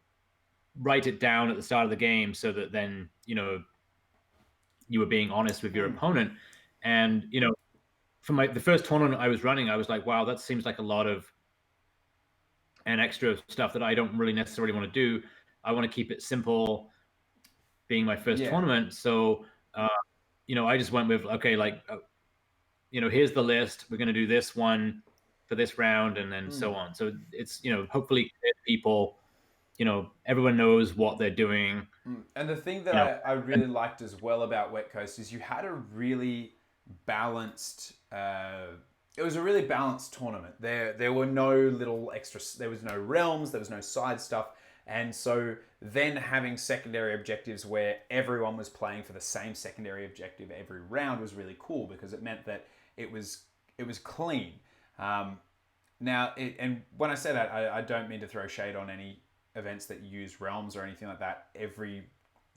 write it down at the start of the game, so that then you were being honest with your opponent. And for the first tournament I was running, I was like, wow, that seems like a lot of and extra stuff that I don't really necessarily want to do. I want to keep it simple, being my first tournament. So I just went with, okay, like here's the list, we're going to do this one for this round, and then so on. So it's hopefully people, everyone knows what they're doing. And the thing that I really liked as well about Wet Coast is you had a really balanced it was a really balanced tournament. There were no little extra, there was no realms, there was no side stuff. And so then having secondary objectives where everyone was playing for the same secondary objective every round was really cool because it meant that it was clean. And when I say that, I don't mean to throw shade on any events that use realms or anything like that. Every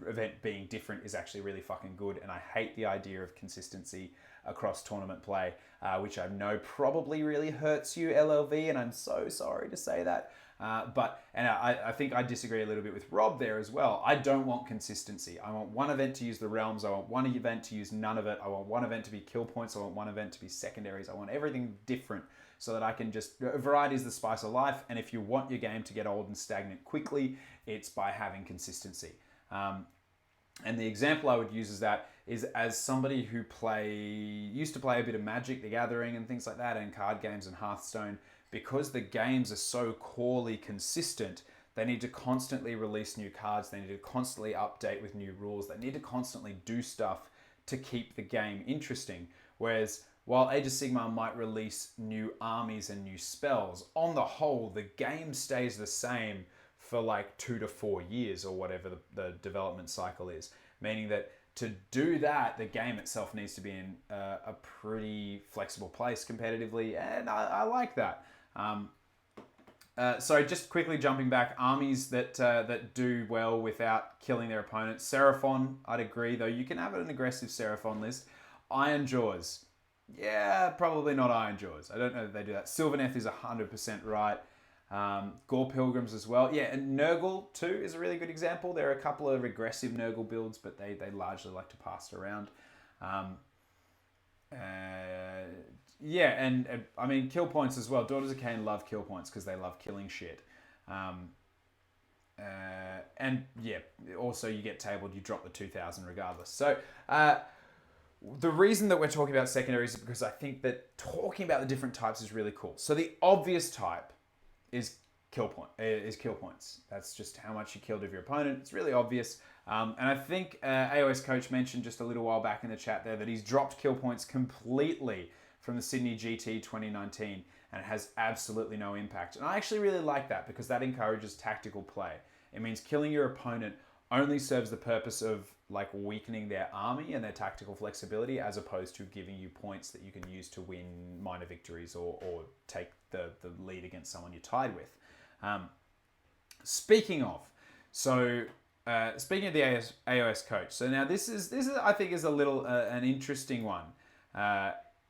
event being different is actually really fucking good, and I hate the idea of consistency across tournament play, which I know probably really hurts you, LLV, and I'm so sorry to say that. But I think I disagree a little bit with Rob there as well. I don't want consistency. I want one event to use the realms. I want one event to use none of it. I want one event to be kill points. I want one event to be secondaries. I want everything different so that I can just... Variety is the spice of life, and if you want your game to get old and stagnant quickly, it's by having consistency. And the example I would use is as somebody who used to play a bit of Magic the Gathering and things like that, and card games and Hearthstone, because the games are so corely consistent, they need to constantly release new cards, they need to constantly update with new rules, they need to constantly do stuff to keep the game interesting. Whereas while Age of Sigmar might release new armies and new spells, on the whole, the game stays the same for like 2 to 4 years or whatever the development cycle is. Meaning that to do that, the game itself needs to be in a pretty flexible place competitively, and I like that. So just quickly jumping back, armies that do well without killing their opponents. Seraphon, I'd agree, though you can have an aggressive Seraphon list. Iron Jaws, yeah, probably not Iron Jaws. I don't know that they do that. Sylvaneth is 100% right. Gore Pilgrims as well. Yeah, and Nurgle too is a really good example. There are a couple of aggressive Nurgle builds, but they largely like to pass it around. Yeah, and I mean, kill points as well. Daughters of Cain love kill points because they love killing shit. And yeah, also you get tabled, you drop the 2000 regardless. So the reason that we're talking about secondaries is because I think that talking about the different types is really cool. So the obvious type is kill points. That's just how much you killed of your opponent. It's really obvious. And I think AOS Coach mentioned just a little while back in the chat there that he's dropped kill points completely from the Sydney GT 2019, and it has absolutely no impact. And I actually really like that because that encourages tactical play. It means killing your opponent only serves the purpose of like weakening their army and their tactical flexibility, as opposed to giving you points that you can use to win minor victories or take the lead against someone you're tied with. Speaking of the AOS Coach, so now this is I think is a little an interesting one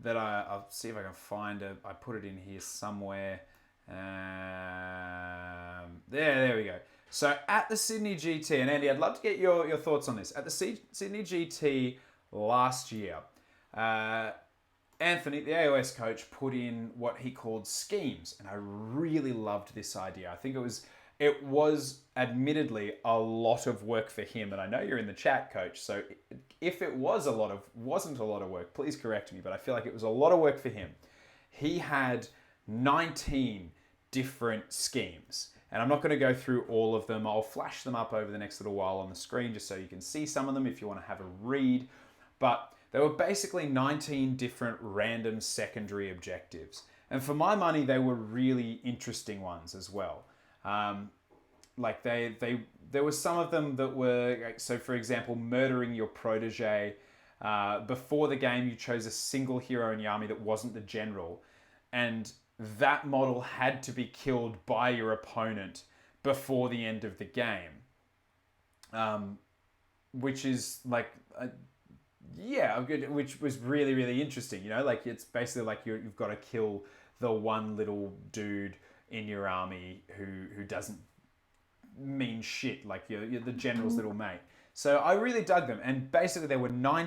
that I'll see if I can find it. I put it in here somewhere. There we go. So at the Sydney GT, and Andy, I'd love to get your thoughts on this. At the Sydney GT last year, Anthony, the AOS coach, put in what he called schemes, and I really loved this idea. I think it was admittedly a lot of work for him, and I know you're in the chat, coach, so if it wasn't a lot of work, please correct me, but I feel like it was a lot of work for him. He had 19 different schemes. And I'm not going to go through all of them. I'll flash them up over the next little while on the screen just so you can see some of them if you want to have a read. But there were basically 19 different random secondary objectives. And for my money, they were really interesting ones as well. Like there were some of them that were, so for example, murdering your protege. Before the game, you chose a single hero in your army that wasn't the general. And that model had to be killed by your opponent before the end of the game. Which is like, which was really, really interesting. You know, like it's basically like you've got to kill the one little dude in your army who doesn't mean shit, like you're the general's little mate. So I really dug them. And basically there were a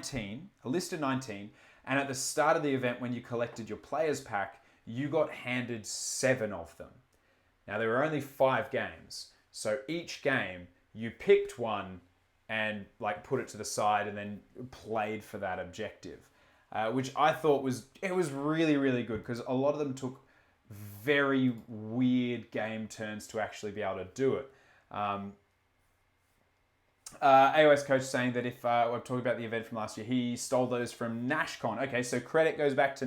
list of 19. And at the start of the event, when you collected your players pack, you got handed 7 of them. Now, there were only 5 games. So each game, you picked one and like put it to the side and then played for that objective. Which I thought was really, really good because a lot of them took very weird game turns to actually be able to do it. AOS coach saying that if I'm talking about the event from last year, he stole those from NashCon. Okay, so credit goes back to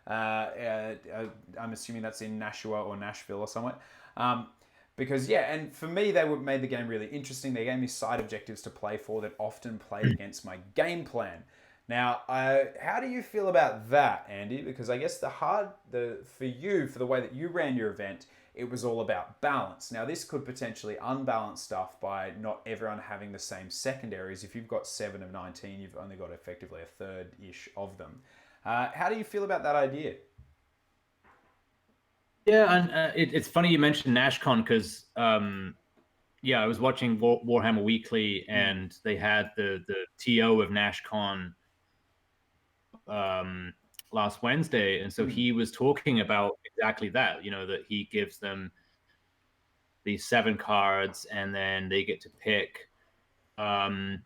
I'm assuming that's in Nashua or Nashville or somewhere. But Because yeah, and for me, they made the game really interesting. They gave me side objectives to play for that often played against my game plan. Now, how do you feel about that, Andy? Because I guess for you, for the way that you ran your event, it was all about balance. Now, this could potentially unbalance stuff by not everyone having the same secondaries. If you've got 7 of 19, you've only got effectively a third-ish of them. How do you feel about that idea? Yeah, and it's funny you mentioned NashCon because yeah, I was watching Warhammer Weekly, and they had the TO of NashCon um, last Wednesday, and so he was talking about exactly that. That he gives them these 7 cards, and then they get to pick. And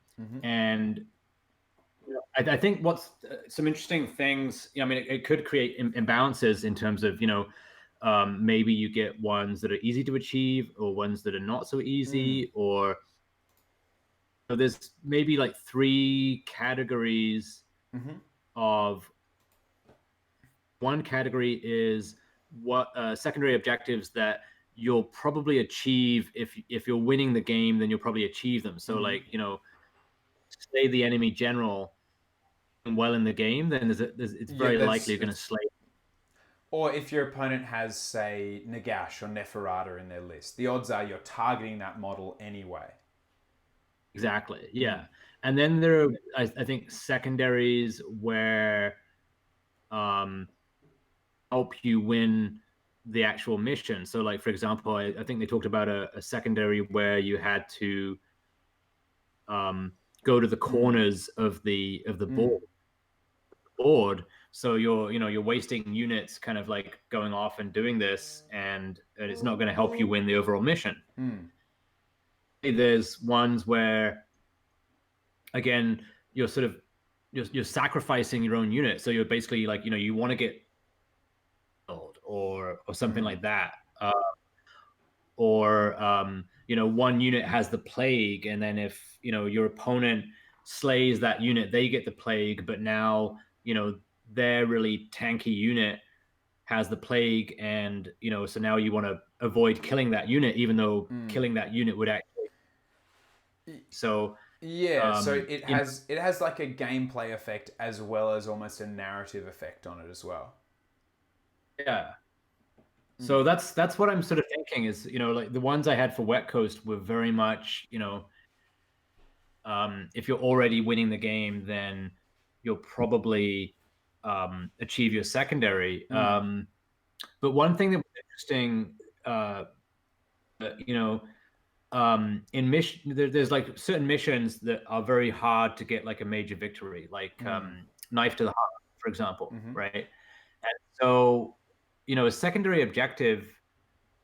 I think what's some interesting things. I mean, it could create imbalances in terms of maybe you get ones that are easy to achieve, or ones that are not so easy, or there's maybe like 3 categories of. One category is what secondary objectives that you'll probably achieve if you're winning the game, then you'll probably achieve them. So like slay the enemy general well in the game, then it's Yeah, very likely you're going to slay. Or if your opponent has, say, Nagash or Neferata in their list, the odds are you're targeting that model anyway. Exactly. Yeah. And then there are, I think, secondaries where help you win the actual mission. So, like for example, I think they talked about a secondary where you had to go to the corners of the board. So you're wasting units, kind of like going off and doing this, and it's not going to help you win the overall mission. There's ones where, again, you're sort of you're sacrificing your own unit. So you're basically like you want to get killed or something like that. Or one unit has the plague, and then if your opponent slays that unit, they get the plague, but now their really tanky unit has the plague, and so now you want to avoid killing that unit, even though killing that unit would actually. So yeah, so it has like a gameplay effect as well as almost a narrative effect on it as well. Yeah. So that's what I'm sort of thinking is, like the ones I had for Wet Coast were very much, if you're already winning the game, then you'll probably achieve your secondary. But one thing that was interesting, in mission, there's like certain missions that are very hard to get like a major victory, like Knife to the Heart, for example, right? And so, a secondary objective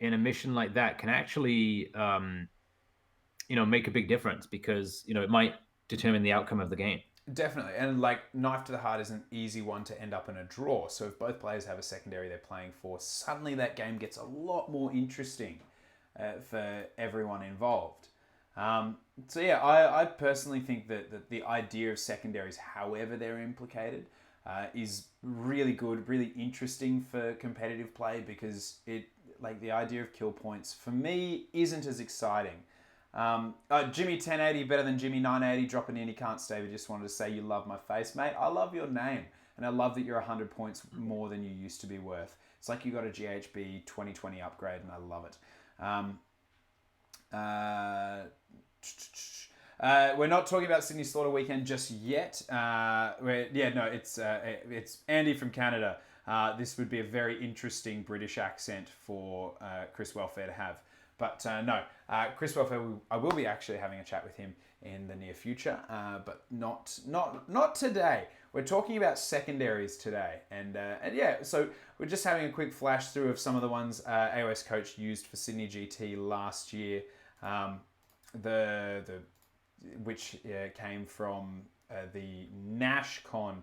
in a mission like that can actually make a big difference, because it might determine the outcome of the game. Definitely. And like Knife to the Heart is an easy one to end up in a draw. So if both players have a secondary they're playing for, suddenly that game gets a lot more interesting for everyone involved. So yeah, I personally think that the idea of secondaries, however they're implicated, is really good, really interesting for competitive play, because it, like, the idea of kill points for me isn't as exciting. Jimmy 1080 better than Jimmy 980 dropping in. He can't stay, but just wanted to say you love my face, mate. I love your name, and I love that you're 100 points more than you used to be worth. It's like you got a GHB 2020 upgrade, and I love it. We're not talking about Sydney Slaughter Weekend just yet. It's Andy from Canada. This would be a very interesting British accent for Chris Welfare to have. But no, Chris Welfare, I will be actually having a chat with him in the near future, but not today. We're talking about secondaries today, and yeah, so we're just having a quick flash through of some of the ones AOS Coach used for Sydney GT last year. Which came from the NashCon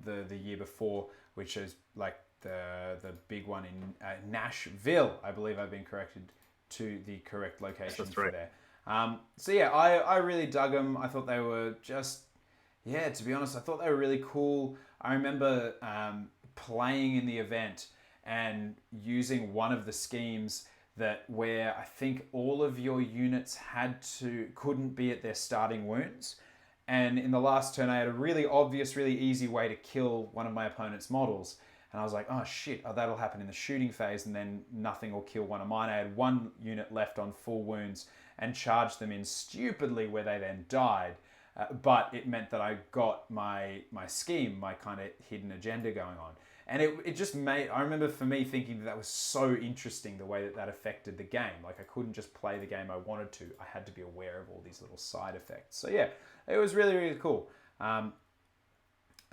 the year before, which is like the big one in Nashville. I believe I've been corrected to the correct location for there. So yeah, I really dug them. I thought they were just, yeah, to be honest, I thought they were really cool. I remember playing in the event and using one of the schemes that where I think all of your units couldn't be at their starting wounds. And in the last turn, I had a really obvious, really easy way to kill one of my opponent's models. And I was like, oh shit, that'll happen in the shooting phase, and then nothing will kill one of mine. I had one unit left on full wounds and charged them in stupidly, where they then died. But it meant that I got my scheme, my kind of hidden agenda going on. And it just made, I remember for me thinking that was so interesting, the way that affected the game. Like, I couldn't just play the game I wanted to. I had to be aware of all these little side effects. So yeah, it was really, really cool.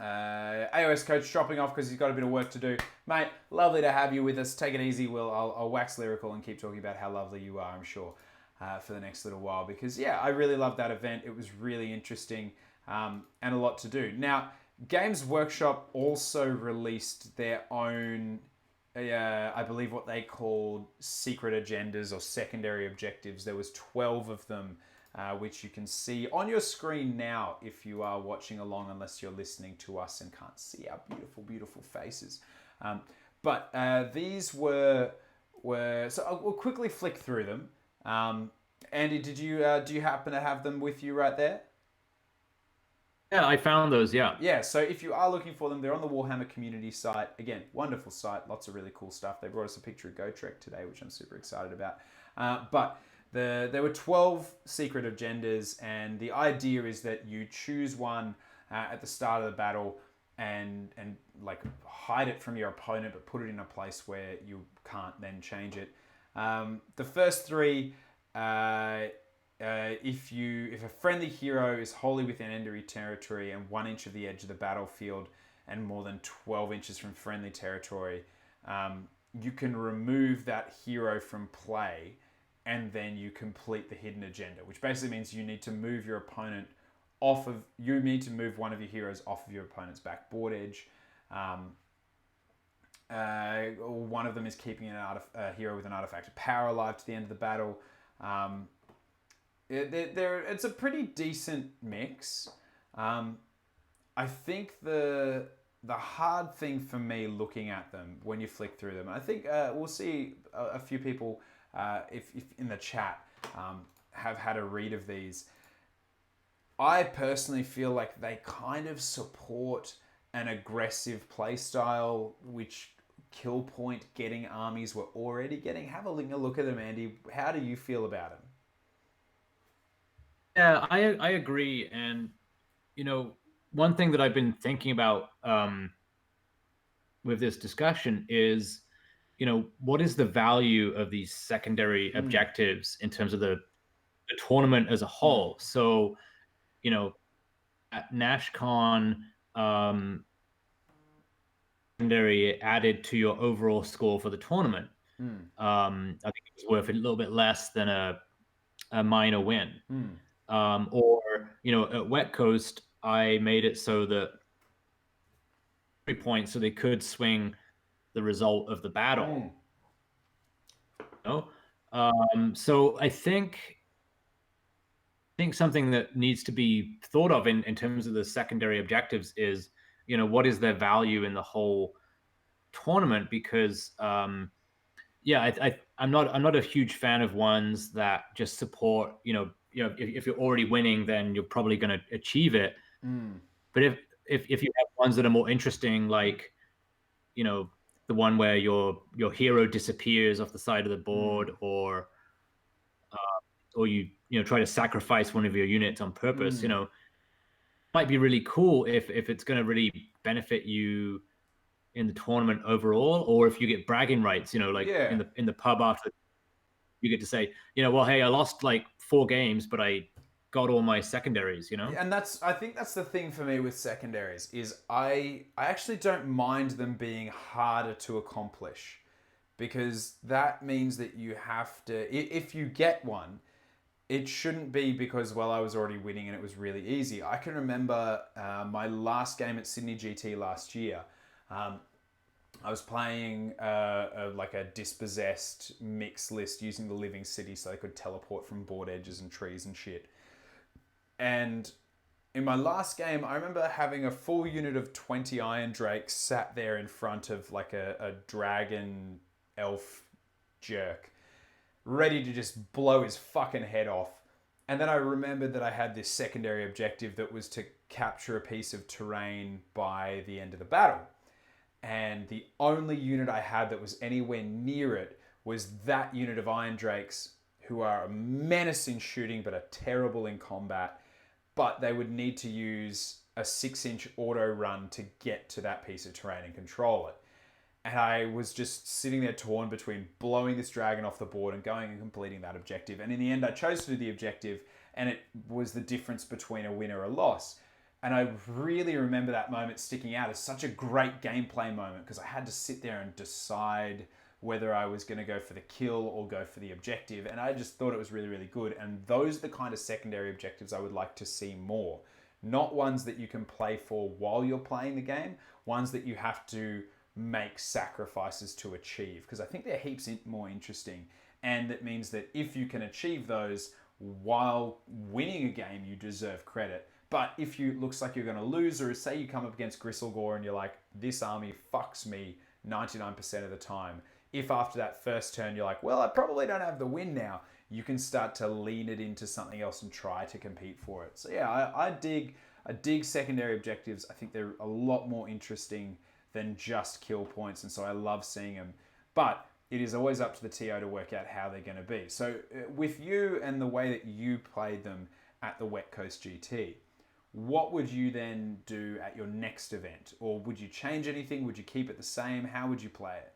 AOS coach dropping off because he's got a bit of work to do. Mate, lovely to have you with us. Take it easy. I'll wax lyrical and keep talking about how lovely you are, I'm sure, for the next little while. Because yeah, I really loved that event. It was really interesting and a lot to do. Now, Games Workshop also released their own, I believe what they called secret agendas or secondary objectives. There was 12 of them, which you can see on your screen now if you are watching along, unless you're listening to us and can't see our beautiful, beautiful faces. But these were so we'll quickly flick through them. Andy, do you happen to have them with you right there? Yeah, I found those. Yeah. Yeah, so if you are looking for them, they're on the Warhammer community site. Again, wonderful site, lots of really cool stuff. They brought us a picture of Gotrek today, which I'm super excited about. But there were 12 secret agendas, and the idea is that you choose one at the start of the battle and like hide it from your opponent, but put it in a place where you can't then change it. The first three. If a friendly hero is wholly within enemy territory and 1 inch of the edge of the battlefield and more than 12 inches from friendly territory, you can remove that hero from play, and then you complete the hidden agenda, which basically means you need to move your opponent you need to move one of your heroes off of your opponent's backboard edge. One of them is keeping a hero with an artifact of power alive to the end of the battle. It's a pretty decent mix. I think the hard thing for me looking at them when you flick through them, I think we'll see a few people if in the chat have had a read of these. I personally feel like they kind of support an aggressive playstyle, which kill point getting armies were already getting. Have a look at them, Andy. How do you feel about them? Yeah, I agree. And, one thing that I've been thinking about with this discussion is, what is the value of these secondary objectives in terms of the tournament as a whole? So, at NashCon, secondary added to your overall score for the tournament. I think it was worth a little bit less than a minor win. Or, at Wet Coast, I made it so that 3 points so they could swing the result of the battle. So I think something that needs to be thought of in terms of the secondary objectives is, what is their value in the whole tournament? Because I'm not a huge fan of ones that just support, if you're already winning, then you're probably going to achieve it. But if you have ones that are more interesting, like, the one where your hero disappears off the side of the board, or you try to sacrifice one of your units on purpose, might be really cool if it's going to really benefit you in the tournament overall, or if you get bragging rights, like in the pub after, you get to say, well, hey, I lost like 4 games, but I got all my secondaries, And I think that's the thing for me with secondaries is I actually don't mind them being harder to accomplish, because that means that you have to, if you get one, it shouldn't be because, well, I was already winning and it was really easy. I can remember my last game at Sydney GT last year. I was playing like a dispossessed mixed list using the Living City so they could teleport from board edges and trees and shit. And in my last game, I remember having a full unit of 20 Iron Drakes sat there in front of like a dragon elf jerk. ready to just blow his fucking head off. And then I remembered that I had this secondary objective that was to capture a piece of terrain by the end of the battle. And the only unit I had that was anywhere near it was that unit of Iron Drakes, who are a menace in shooting but are terrible in combat. But they would need to use a 6-inch auto run to get to that piece of terrain and control it. And I was just sitting there torn between blowing this dragon off the board and going and completing that objective. And in the end, I chose to do the objective, and it was the difference between a win or a loss. And I really remember that moment sticking out as such a great gameplay moment, because I had to sit there and decide whether I was going to go for the kill or go for the objective. And I just thought it was really, really good. And those are the kind of secondary objectives I would like to see more. Not ones that you can play for while you're playing the game, ones that you have to make sacrifices to achieve, because I think they're heaps more interesting. And that means that if you can achieve those while winning a game, you deserve credit. But if you looks like you're going to lose, or say you come up against Gristlegore and you're like, this army fucks me 99% of the time. If after that first turn you're like, well, I probably don't have the win now, you can start to lean it into something else and try to compete for it. So yeah, I dig secondary objectives. I think they're a lot more interesting than just kill points, and so I love seeing them. But it is always up to the TO to work out how they're going to be. So with you and the way that you played them at the Wet Coast GT, what would you then do at your next event? Or would you change anything? Would you keep it the same? How would you play it?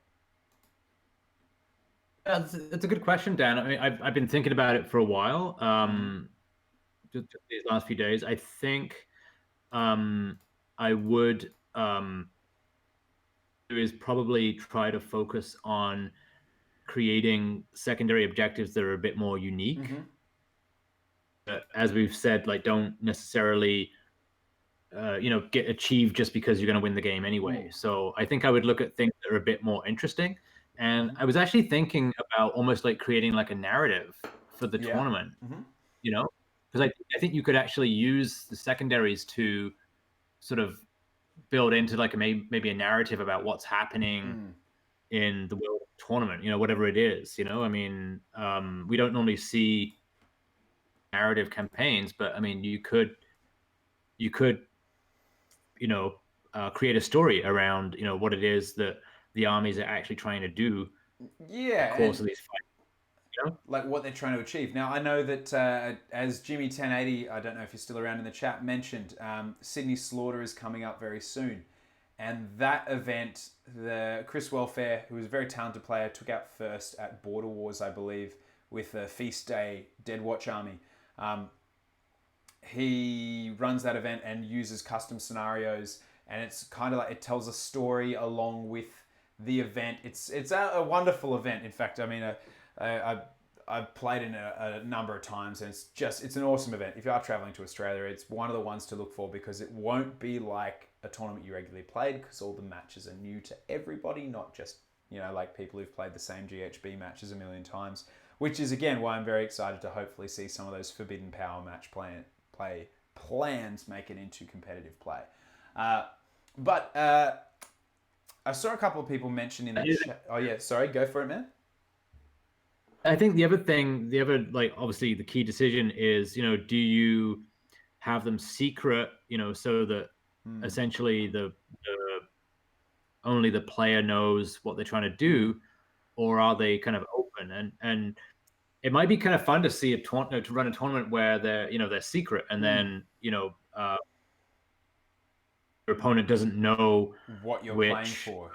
It's a good question, Dan. I mean, I've been thinking about it for a while. Just these last few days, I think I would is probably try to focus on creating secondary objectives that are a bit more unique. As we've said, like, don't necessarily get achieved just because you're going to win the game anyway. So I think I would look at things that are a bit more interesting. And I was actually thinking about almost like creating like a narrative for the tournament, because I think you could actually use the secondaries to sort of build into like maybe a narrative about what's happening in the world tournament, whatever it is. I mean, we don't normally see narrative campaigns, but I mean, you could create a story around what it is that the armies are actually trying to do in the course of these fights. Like what they're trying to achieve. Now, I know that as Jimmy 1080, I don't know if you're still around in the chat, mentioned, Sydney Slaughter is coming up very soon. And that event, the Chris Welfare, who was a very talented player, took out first at Border Wars, I believe, with the Feast Day Dead Watch army. He runs that event and uses custom scenarios, and it's kind of like it tells a story along with the event. It's a wonderful event. In fact, I mean, I've played in a number of times, and it's an awesome event. If you are traveling to Australia, it's one of the ones to look for, because it won't be like a tournament you regularly played, because all the matches are new to everybody, not just like people who've played the same GHB matches a million times. Which is again why I'm very excited to hopefully see some of those Forbidden Power match play plans make it into competitive play. But I saw a couple of people mention in the chat. Oh yeah, sorry, go for it, man. I think the other like obviously the key decision is do you have them secret so that essentially the only the player knows what they're trying to do, or are they kind of open? And it might be kind of fun to see to run a tournament where they're secret, and then your opponent doesn't know what you're playing for.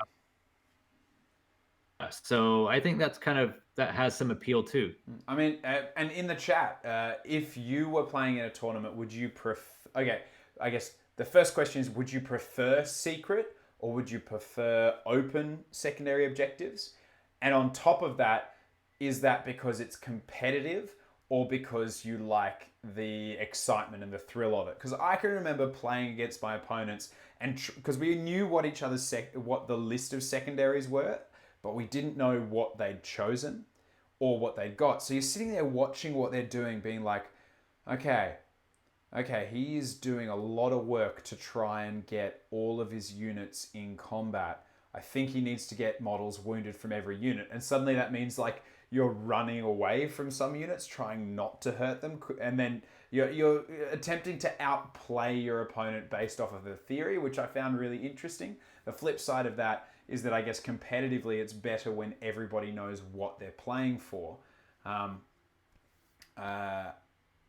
So I think that has some appeal too. I mean, and in the chat, if you were playing in a tournament, would you prefer? Okay, I guess the first question is: would you prefer secret, or would you prefer open secondary objectives? And on top of that, is that because it's competitive, or because you like the excitement and the thrill of it? Because I can remember playing against my opponents, and because we knew what each other's what the list of secondaries were, but we didn't know what they'd chosen or what they'd got. So you're sitting there watching what they're doing, being like, okay, he is doing a lot of work to try and get all of his units in combat. I think he needs to get models wounded from every unit. And suddenly that means like you're running away from some units, trying not to hurt them, and then you're attempting to outplay your opponent based off of the theory, which I found really interesting. The flip side of that is that I guess competitively it's better when everybody knows what they're playing for. Um,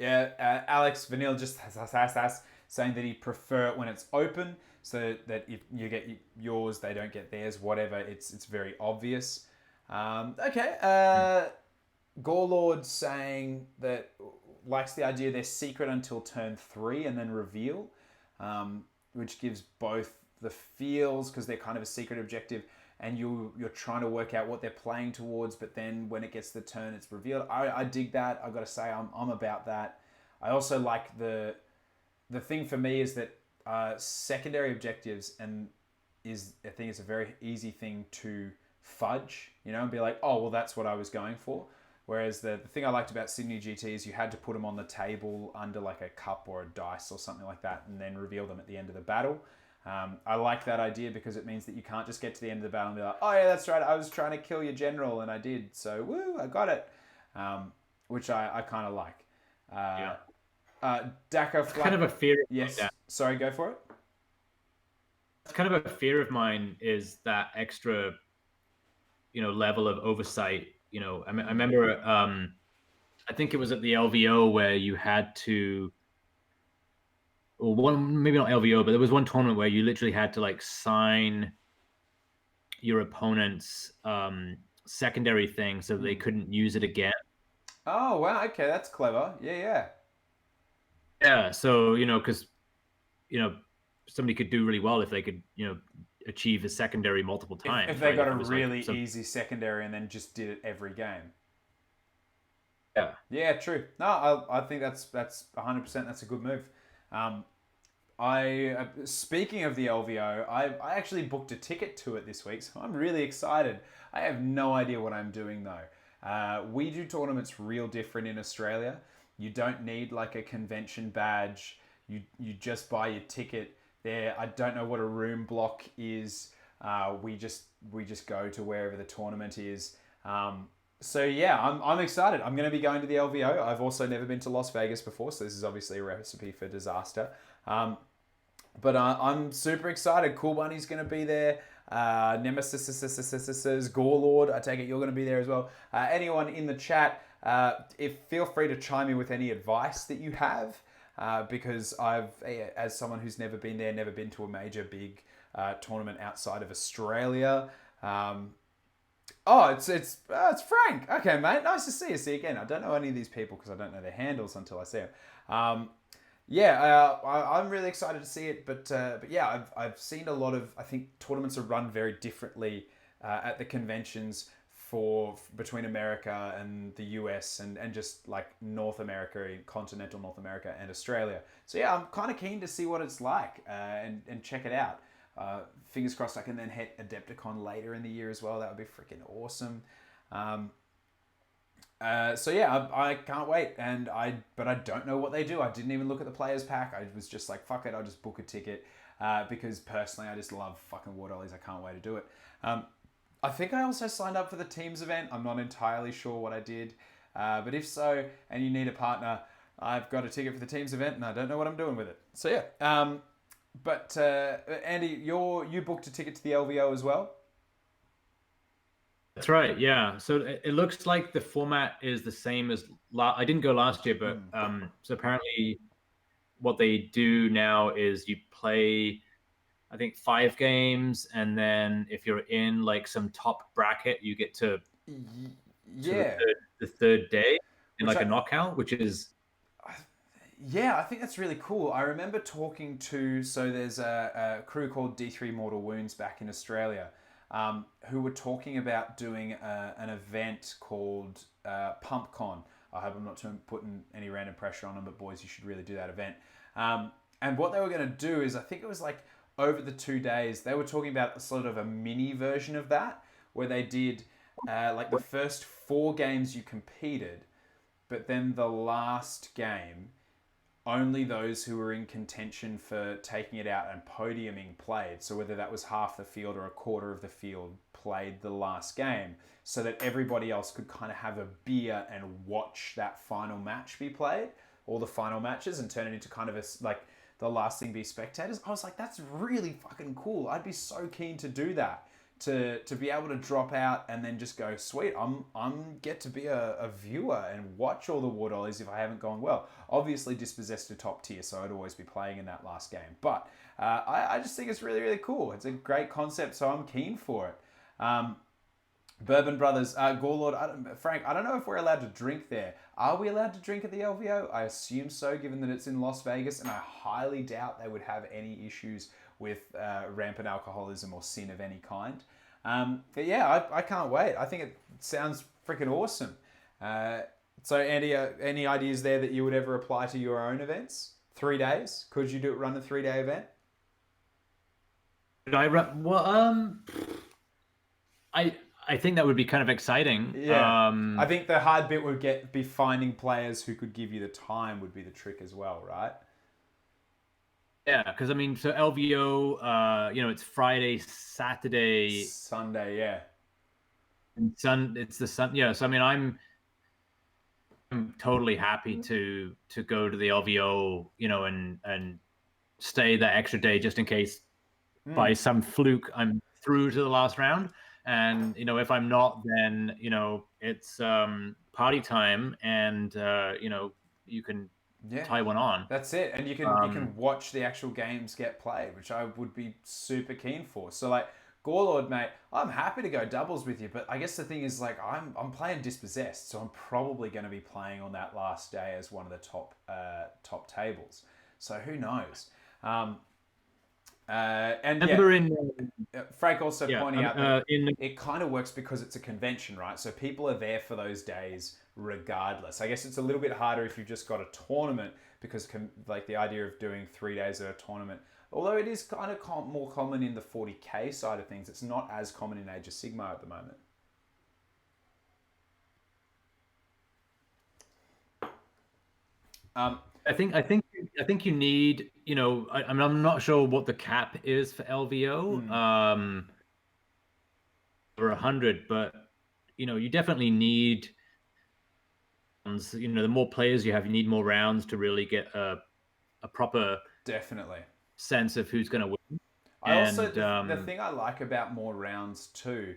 Alex Vanille just has saying that he'd prefer it when it's open, so that if you get yours, they don't get theirs. Whatever, it's very obvious. Okay. Gorelord saying that likes the idea they're secret until turn 3 and then reveal, which gives both the feels because they're kind of a secret objective, and you're trying to work out what they're playing towards, but then when it gets the turn, it's revealed. I dig that. I've got to say, I'm about that. I also like the thing for me is that secondary objectives I think it's a very easy thing to fudge, and be like, oh, well, that's what I was going for. Whereas the thing I liked about Sydney GT is you had to put them on the table under like a cup or a dice or something like that, and then reveal them at the end of the battle. I like that idea because it means that you can't just get to the end of the battle and be like, oh yeah, that's right, I was trying to kill your general and I did, so woo, I got it. Which I kind of like. Daka It's kind of a fear. Yes. Sorry, go for it. It's kind of a fear of mine is that extra, level of oversight. I remember, I think it was at the LVO where you had to, or one, maybe not LVO, but there was one tournament where you literally had to like sign your opponent's secondary thing so they couldn't use it again. Oh, wow. Okay, that's clever. Yeah. Yeah, so, because, somebody could do really well if they could, achieve a secondary multiple times. If they got a really easy secondary and then just did it every game. Yeah. Yeah, true. No, I think that's 100%. That's a good move. Speaking of the LVO, I actually booked a ticket to it this week, so I'm really excited. I have no idea what I'm doing though. We do tournaments real different in Australia. You don't need like a convention badge. You just buy your ticket there. I don't know what a room block is. We just go to wherever the tournament is. So yeah, I'm excited. I'm going to be going to the LVO. I've also never been to Las Vegas before, so this is obviously a recipe for disaster. But I'm super excited. Cool Bunny's going to be there. Nemesis, Gorelord, I take it you're going to be there as well. Anyone in the chat, feel free to chime in with any advice that you have, because as someone who's never been there, never been to a major big tournament outside of Australia. It's Frank. Okay, mate. Nice to see you. See you again. I don't know any of these people because I don't know their handles until I see them. I'm really excited to see it. But yeah, I've seen a lot of. I think tournaments are run very differently at the conventions between America and the US and just like North America, continental North America and Australia. So yeah, I'm kind of keen to see what it's like and check it out. Fingers crossed I can then hit Adepticon later in the year as well. That would be freaking awesome. So yeah, I can't wait. But I don't know what they do. I didn't even look at the players pack. I was just like, fuck it, I'll just book a ticket. Because personally, I just love fucking War Dollies. I can't wait to do it. I think I also signed up for the Teams event. I'm not entirely sure what I did. But if so, and you need a partner, I've got a ticket for the Teams event and I don't know what I'm doing with it. So yeah. But Andy, you booked a ticket to the LVO as well? That's right, yeah. So it looks like the format is the same as I didn't go last year, but so apparently what they do now is you play, I think, 5 games, and then if you're in like some top bracket, you get to the third day in like a knockout, which is. Yeah, I think that's really cool. I remember talking to, so there's a crew called D3 Mortal Wounds back in Australia, who were talking about doing an event called PumpCon. I hope I'm not putting any random pressure on them, but boys, you should really do that event. And what they were going to do is, I think it was like over the 2 days, they were talking about sort of a mini version of that, where they did like the first 4 games you competed, but then the last game, only those who were in contention for taking it out and podiuming played. So whether that was half the field or a quarter of the field played the last game, so that everybody else could kind of have a beer and watch that final match be played, all the final matches, and turn it into kind of a like the last thing be spectators. I was like, that's really fucking cool. I'd be so keen to do that. To be able to drop out and then just go, sweet, I'm get to be a viewer and watch all the War Dollies if I haven't gone well. Obviously dispossessed to top tier, so I'd always be playing in that last game. But I just think it's really, really cool. It's a great concept, so I'm keen for it. Bourbon Brothers, Gorlord, Frank, I don't know if we're allowed to drink there. Are we allowed to drink at the LVO? I assume so, given that it's in Las Vegas, and I highly doubt they would have any issues with rampant alcoholism or sin of any kind. But yeah, I can't wait. I think it sounds freaking awesome. So Andy, any ideas there that you would ever apply to your own events? 3 days? Could you run a 3-day event? Did I run? Well, I think that would be kind of exciting. Yeah. I think the hard bit would be finding players who could give you the time would be the trick as well, right? Yeah, because I mean, so LVO, it's Friday, Saturday, Sunday, yeah, and it's the sun. Yeah, so I mean, I'm totally happy to go to the LVO, and stay that extra day just in case by some fluke I'm through to the last round. And if I'm not, then it's party time, and you can tie one on. That's it, and you can watch the actual games get played, which I would be super keen for. So like Gorlord, mate, I'm happy to go doubles with you, but I guess the thing is like I'm playing dispossessed, so I'm probably going to be playing on that last day as one of the top tables. So who knows? And Frank also pointing out that it kind of works because it's a convention, right? So people are there for those days regardless. I guess it's a little bit harder if you've just got a tournament, because like the idea of doing 3 days at a tournament, although it is kind of more common in the 40k side of things, it's not as common in Age of Sigmar at the moment. I think you need, I'm not sure what the cap is for LVO, for 100, but you definitely need, the more players you have, you need more rounds to really get a proper definitely sense of who's going to win. The thing I like about more rounds too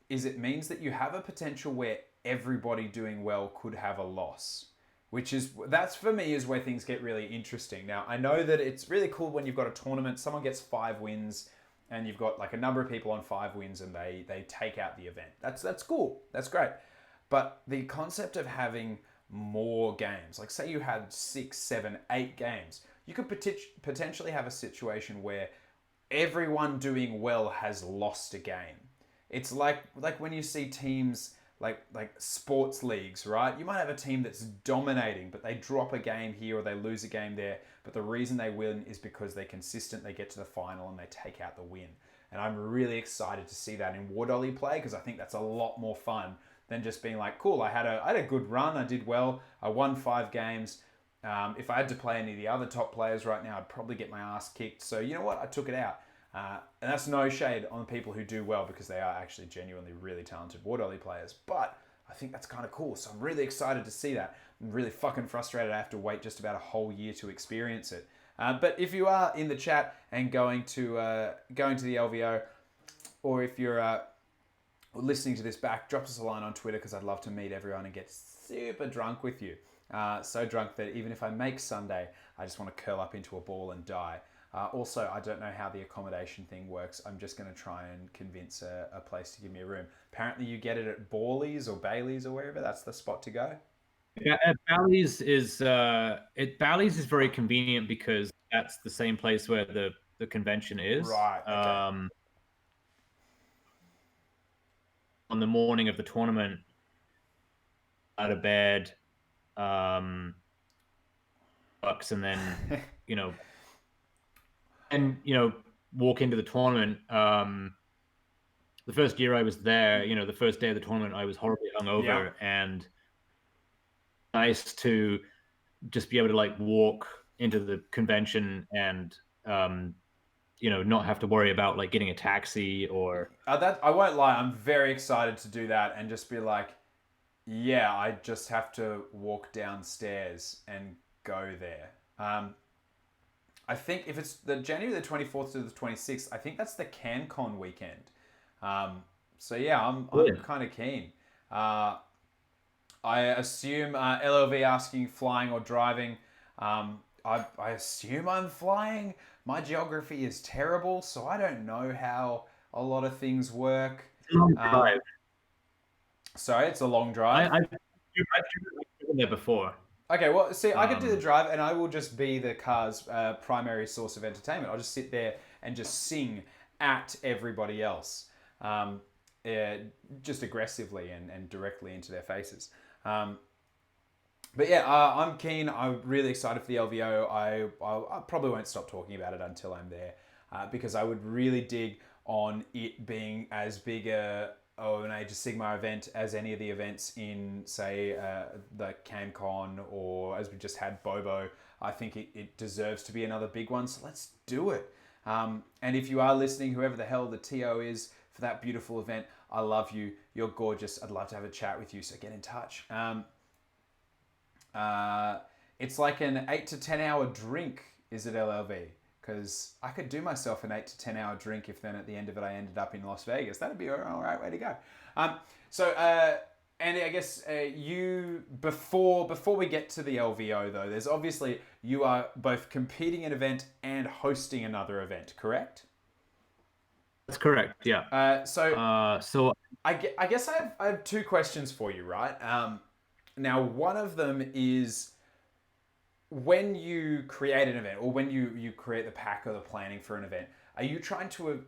is it means that you have a potential where everybody doing well could have a loss. That's for me is where things get really interesting. Now, I know that it's really cool when you've got a tournament, someone gets 5 wins, and you've got like a number of people on 5 wins, and they take out the event. That's cool. That's great. But the concept of having more games, like say you had 6, 7, 8 games, you could potentially have a situation where everyone doing well has lost a game. It's like when you see teams like sports leagues, right? You might have a team that's dominating, but they drop a game here or they lose a game there. But the reason they win is because they're consistent, they get to the final and they take out the win. And I'm really excited to see that in War Dolly play, because I think that's a lot more fun than just being like, cool, I had a good run, I did well, I won 5 games. If I had to play any of the other top players right now, I'd probably get my ass kicked. So you know what? I took it out. And that's no shade on people who do well, because they are actually genuinely really talented War Dolly players. But I think that's kind of cool. So I'm really excited to see that. I'm really fucking frustrated I have to wait just about a whole year to experience it. But if you are in the chat and going to the LVO, or if you're listening to this back, drop us a line on Twitter, because I'd love to meet everyone and get super drunk with you. So drunk that even if I make Sunday, I just want to curl up into a ball and die. Also, I don't know how the accommodation thing works. I'm just going to try and convince a place to give me a room. Apparently you get it at Borley's or Bailey's or wherever. That's the spot to go. Yeah, Bally's is very convenient, because that's the same place where the convention is. Right. Okay. On the morning of the tournament, out of bed, bucks, and then and walk into the tournament. The first year I was there, the first day of the tournament, I was horribly hungover, and nice to just be able to like walk into the convention and not have to worry about like getting a taxi or That I won't lie, I'm very excited to do that and just be like, yeah, I just have to walk downstairs and go there. I think if it's the January the 24th to the 26th, I think that's the CanCon weekend. So yeah, I'm good. kind of keen. Uh, I assume LLV asking flying or driving. I assume I'm flying. My geography is terrible, so I don't know how a lot of things work. It's a long Um, drive. sorry, it's a long drive. I've driven there before. Okay, well, see, I could do the Um, drive, and I will just be the car's primary source of entertainment. I'll just sit there and just sing at everybody else, um, uh, just aggressively and directly into their faces. Um, but yeah, I'm keen. I'm really excited for the LVO. I probably won't stop talking about it until I'm there, because I would really dig on it being as big an Age of Sigmar event as any of the events in, say, the CanCon, or as we just had Bobo. I think it deserves to be another big one. So let's do it. And if you are listening, whoever the hell the TO is for that beautiful event, I love you. You're gorgeous. I'd love to have a chat with you. So get in touch. Uh, it's like an 8 to 10 hour drink, is it LLV? Because I could do myself an 8 to 10 hour drink if then at the end of it I ended up in Las Vegas. That'd be an all right way to go. So Andy, I guess you before we get to the LVO though, there's obviously you are both competing an event and hosting another event, correct? that's correct. Yeah. So So I guess I have two questions for you, right? Now, one of them is when you create an event or when you create the pack or the planning for an event, are you trying to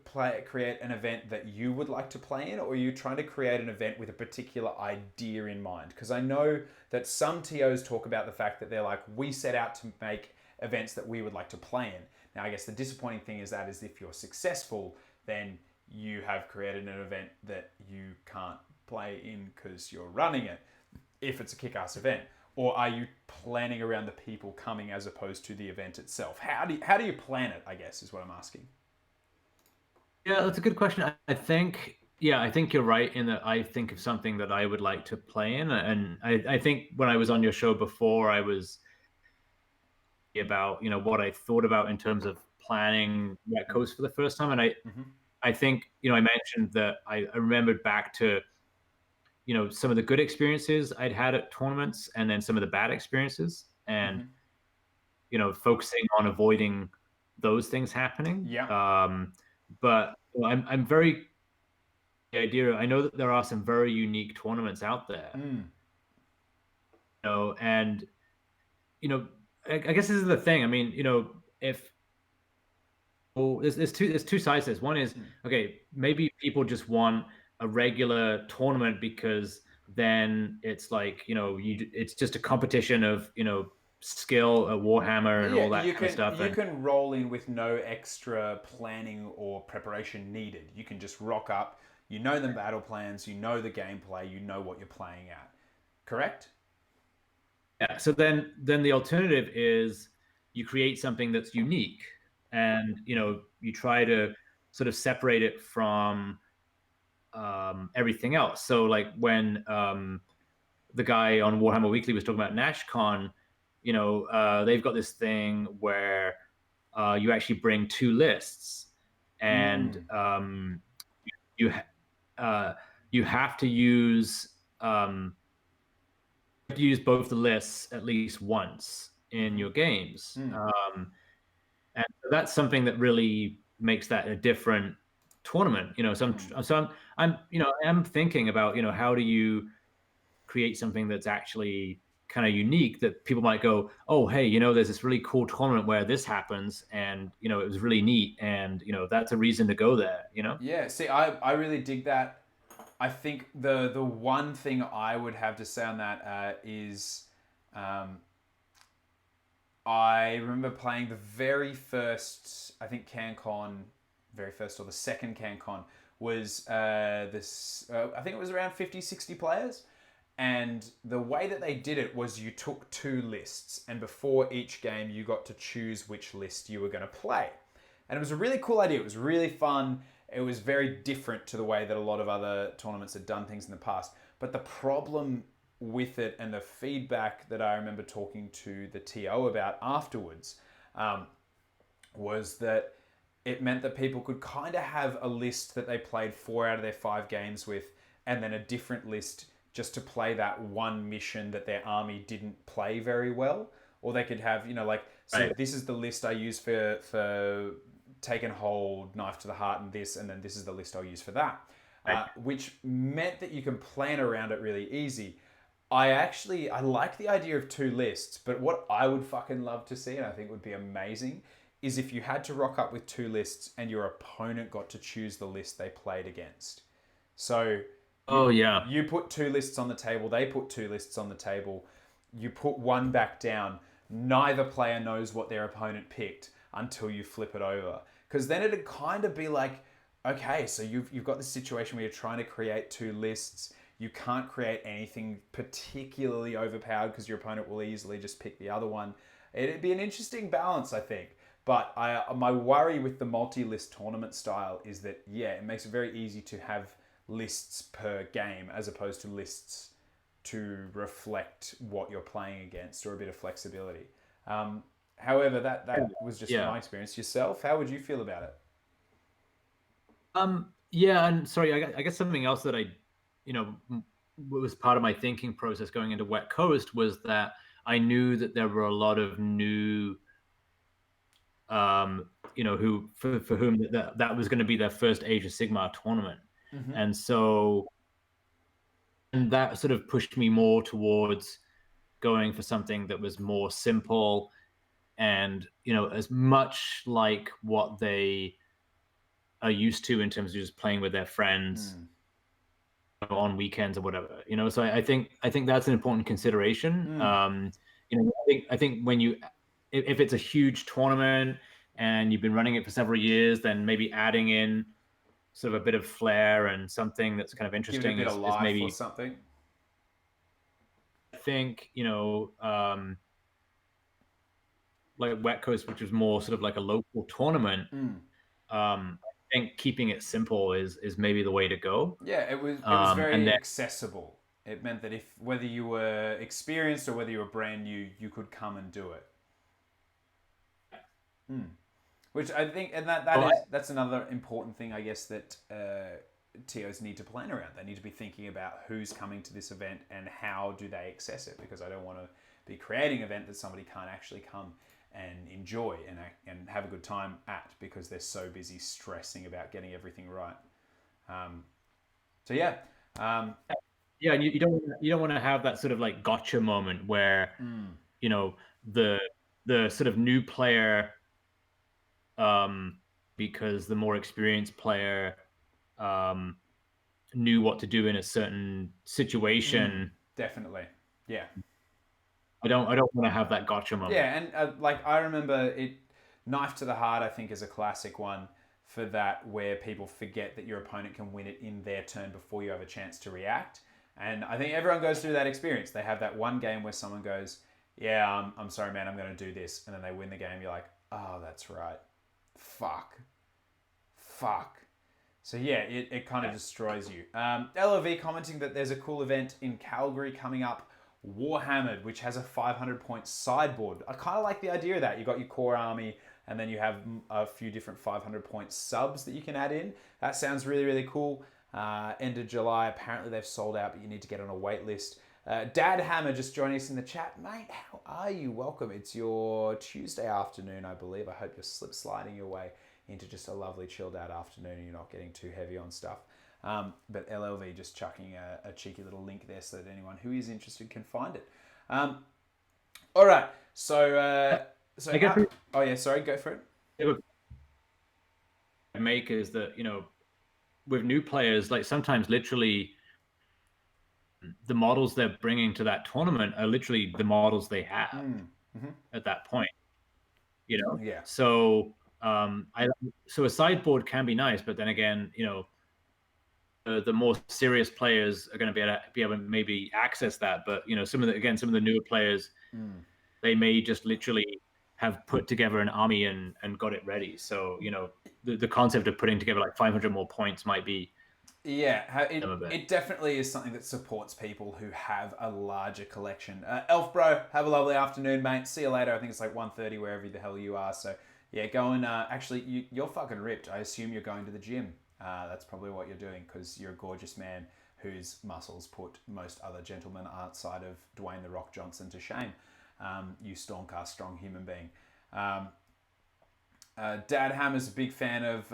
create an event that you would like to play in, or are you trying to create an event with a particular idea in mind? Because I know that some TOs talk about the fact that they're like, we set out to make events that we would like to play in. Now, I guess the disappointing thing is that is if you're successful, then you have created an event that you can't play in because you're running it, if it's a kick-ass event. Or are you planning around the people coming as opposed to the event itself? How do you plan it, I guess, is what I'm asking. yeah, that's a good question. I think you're right in that I think of something that I would like to play in, and I think when I was on your show before, I was about what I thought about in terms of planning West Coast for the first time, and Mm-hmm. I think I mentioned that I remembered back to some of the good experiences I'd had at tournaments, and then some of the bad experiences, and Mm-hmm. focusing on avoiding those things happening. Yeah. But I'm very the idea. I know that there are some very unique tournaments out there, Mm. and I guess this is the thing. I mean, if well, there's two sides to this. One is Mm. okay, maybe people just want a regular tournament because then it's like it's just a competition of skill at Warhammer and Yeah, all that kind of stuff. you And can roll in with no extra planning or preparation needed. You can just rock up. You know the battle plans. You know the gameplay. You know what you're playing at. Correct? yeah, so then the alternative is you create something that's unique, and you try to sort of separate it from everything else. So like when the guy on Warhammer Weekly was talking about NashCon, they've got this thing where you actually bring two lists, and Mm. you uh, you have to um, use both the lists at least once in Mm-hmm. your games, Mm. and so that's something that really makes that a different tournament. Mm. I'm thinking about how do you create something that's actually kind of unique that people might go, oh, hey, there's this really cool tournament where this happens, and it was really neat, and that's a reason to go there. Yeah. See, I really dig that. I think the one thing I would have to say on that is, um, I remember playing the very first, I think CanCon, very first or the second CanCon was this. I think it was around 50, 60 players, And the way that they did it was you took two lists, and before each game, you got to choose which list you were going to play. And it was a really cool idea. It was really fun. It was very different to the way that a lot of other tournaments had done things in the past. But the problem with it and the feedback that I remember talking to the TO about afterwards was that it meant that people could kind of have a list that they played 4 out of their 5 games with, and then a different list just to play that one mission that their army didn't play very well. Or they could have, like, so Right. this is the list I use for take and hold, knife to the heart, and this, and then this is the list I'll use for that. Right. Which meant that you can plan around it really easy. I like the idea of two lists, but what I would fucking love to see, and I think would be amazing, is if you had to rock up with two lists and your opponent got to choose the list they played against. So Oh yeah. you put two lists on the table, they put two lists on the table, you put one back down, neither player knows what their opponent picked until you flip it over. Because then it'd kind of be like, okay, so you've got this situation where you're trying to create two lists. You can't create anything particularly overpowered because your opponent will easily just pick the other one. It'd be an interesting balance, I think. But my worry with the multi-list tournament style is that, yeah, it makes it very easy to have lists per game as opposed to lists to reflect what you're playing against, or a bit of flexibility. However, that was just Yeah. my experience. Yourself, how would you feel about it? Yeah, and sorry, I guess something else that was part of my thinking process going into Wet Coast was that I knew that there were a lot of new, who for whom that was going to be their first Age of Sigmar tournament, Mm-hmm. and so and that sort of pushed me more towards going for something that was more simple and as much like what they are used to in terms of just playing with their friends Mm. on weekends or whatever. So I think that's an important consideration. Mm. I think when you if it's a huge tournament and you've been running it for several years, then maybe adding in sort of a bit of flair and something that's kind of Give it a interesting bit of is life or maybe, something. I think, like Wet Coast, which was more sort of like a local tournament. Mm. I think keeping it simple is maybe the way to go. Yeah, it was And very then accessible. It meant that if whether you were experienced or whether you were brand new, you could come and do it. Mm. Which I think, and well, that's another important thing, I guess, that TOs need to plan around. They need to be thinking about who's coming to this event and how do they access it. Because I don't want to be creating an event that somebody can't actually come and enjoy and have a good time at, because they're so busy stressing about getting everything right. Um, so yeah, um, yeah, and you don't want to have that sort of like gotcha moment where mm, you know the the sort of new player, um because the more experienced player um knew what to do in a certain situation. definitely, yeah. I don't want to have that gotcha moment. Yeah, and like I remember it, Knife to the Heart, I think, is a classic one for that, where people forget that your opponent can win it in their turn before you have a chance to react. And I think everyone goes through that experience. They have that one game where someone goes, "Yeah, I'm sorry, man, I'm going to do this," and then they win the game. You're like, "Oh, that's right. Fuck, fuck." So yeah, it kind of destroys you. LOV commenting that there's a cool event in Calgary coming up, Warhammered, which has a 500 point sideboard. I kind of like the idea of that. You've got your core army, and then you have a few different 500 point subs that you can add in. That sounds really, really cool. End of July, apparently they've sold out, but you need to get on a wait list. Dad Hammer just joining us in the chat. Mate, how are you? Welcome. It's your Tuesday afternoon, I believe. I hope you're slip sliding your way into just a lovely chilled out afternoon and you're not getting too heavy on stuff. But LLV just chucking a cheeky little link there so that anyone who is interested can find it. All right. I guess Oh yeah, sorry, go for it. it would make is that with new players, like sometimes literally the models they're bringing to that tournament are literally the models they have Mm-hmm. at that point. Yeah. So I so a sideboard can be nice, but then again, the more serious players are going to be able to maybe access that. But some of the newer players, Mm. they may just literally have put together an army and got it ready. So the concept of putting together like 500 more points might be Yeah, them a it, bit. it definitely is something that supports people who have a larger collection. Elf Bro, have a lovely afternoon, mate. See you later. I think it's like 1:30 wherever the hell you are. So, yeah, go and actually, you're fucking ripped. I assume you're going to the gym. That's probably what you're doing because you're a gorgeous man whose muscles put most other gentlemen outside of Dwayne The Rock Johnson to shame. You Stormcast strong human being. Um, Dad Hammer's a big fan of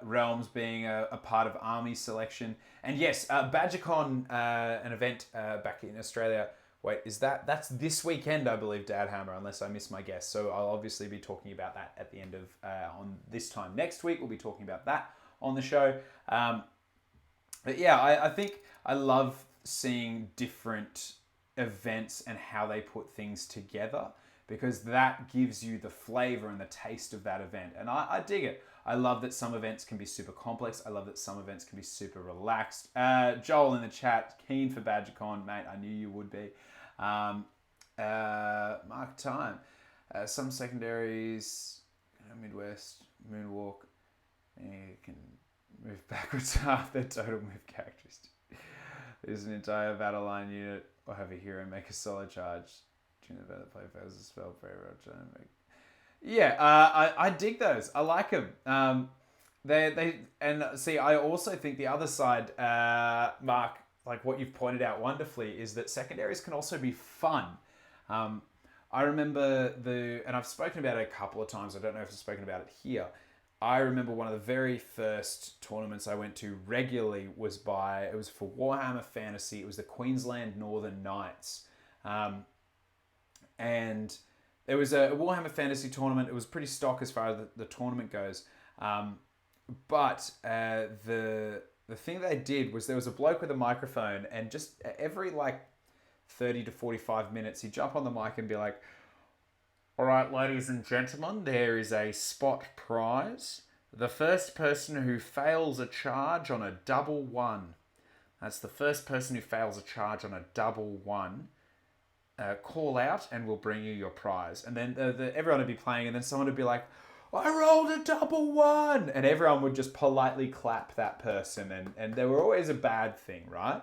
Realms being a part of Army selection. And yes, BadgerCon, an event back in Australia. Wait, that's this weekend, I believe, Dad Hammer, unless I miss my guess. So I'll obviously be talking about that at the end of, on this time next week. We'll be talking about that on the show. But yeah, I think I love seeing different events and how they put things together because that gives you the flavor and the taste of that event. And I dig it. I love that some events can be super complex. I love that some events can be super relaxed. Joel in the chat, keen for BadgerCon, mate. I knew you would be. Mark Time. Some secondaries, Midwest, Moonwalk, you can move backwards half their total move characteristics. There's an entire battle line unit or have a hero make a solid charge. Tune the play fails a spell very well. Yeah, I dig those. I like them. They and see. I also think the other side, Mark, like what you've pointed out wonderfully, is that secondaries can also be fun. I remember and I've spoken about it a couple of times. I don't know if I've spoken about it here. I remember one of the very first tournaments I went to regularly was it was for Warhammer Fantasy. It was the Queensland Northern Knights. And there was a Warhammer Fantasy tournament. It was pretty stock as far as the tournament goes. But the thing they did was there was a bloke with a microphone and just every like 30 to 45 minutes, he'd jump on the mic and be like, all right, ladies and gentlemen, there is a spot prize. The first person who fails a charge on a double one. That's the first person who fails a charge on a double one. Call out and we'll bring you your prize. And then everyone would be playing and then someone would be like, I rolled a double one. And everyone would just politely clap that person. And they were always a bad thing, right?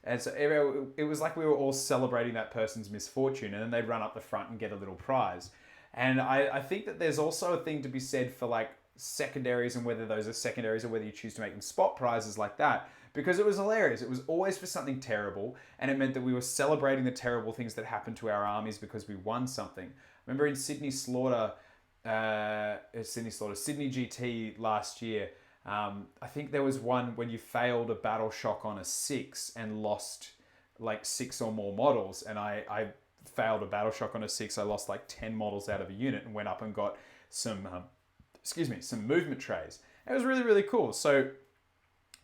And so it was like we were all celebrating that person's misfortune, and then they'd run up the front and get a little prize. And I think that there's also a thing to be said for like secondaries and whether those are secondaries or whether you choose to make them spot prizes like that, because it was hilarious. It was always for something terrible, and it meant that we were celebrating the terrible things that happened to our armies because we won something. Remember in Sydney GT last year, I think there was one when you failed a battle shock on a 6 and lost like 6 or more models, and I failed a battle shock on a 6. I lost like 10 models out of a unit and went up and got some movement trays. It was really, really cool. So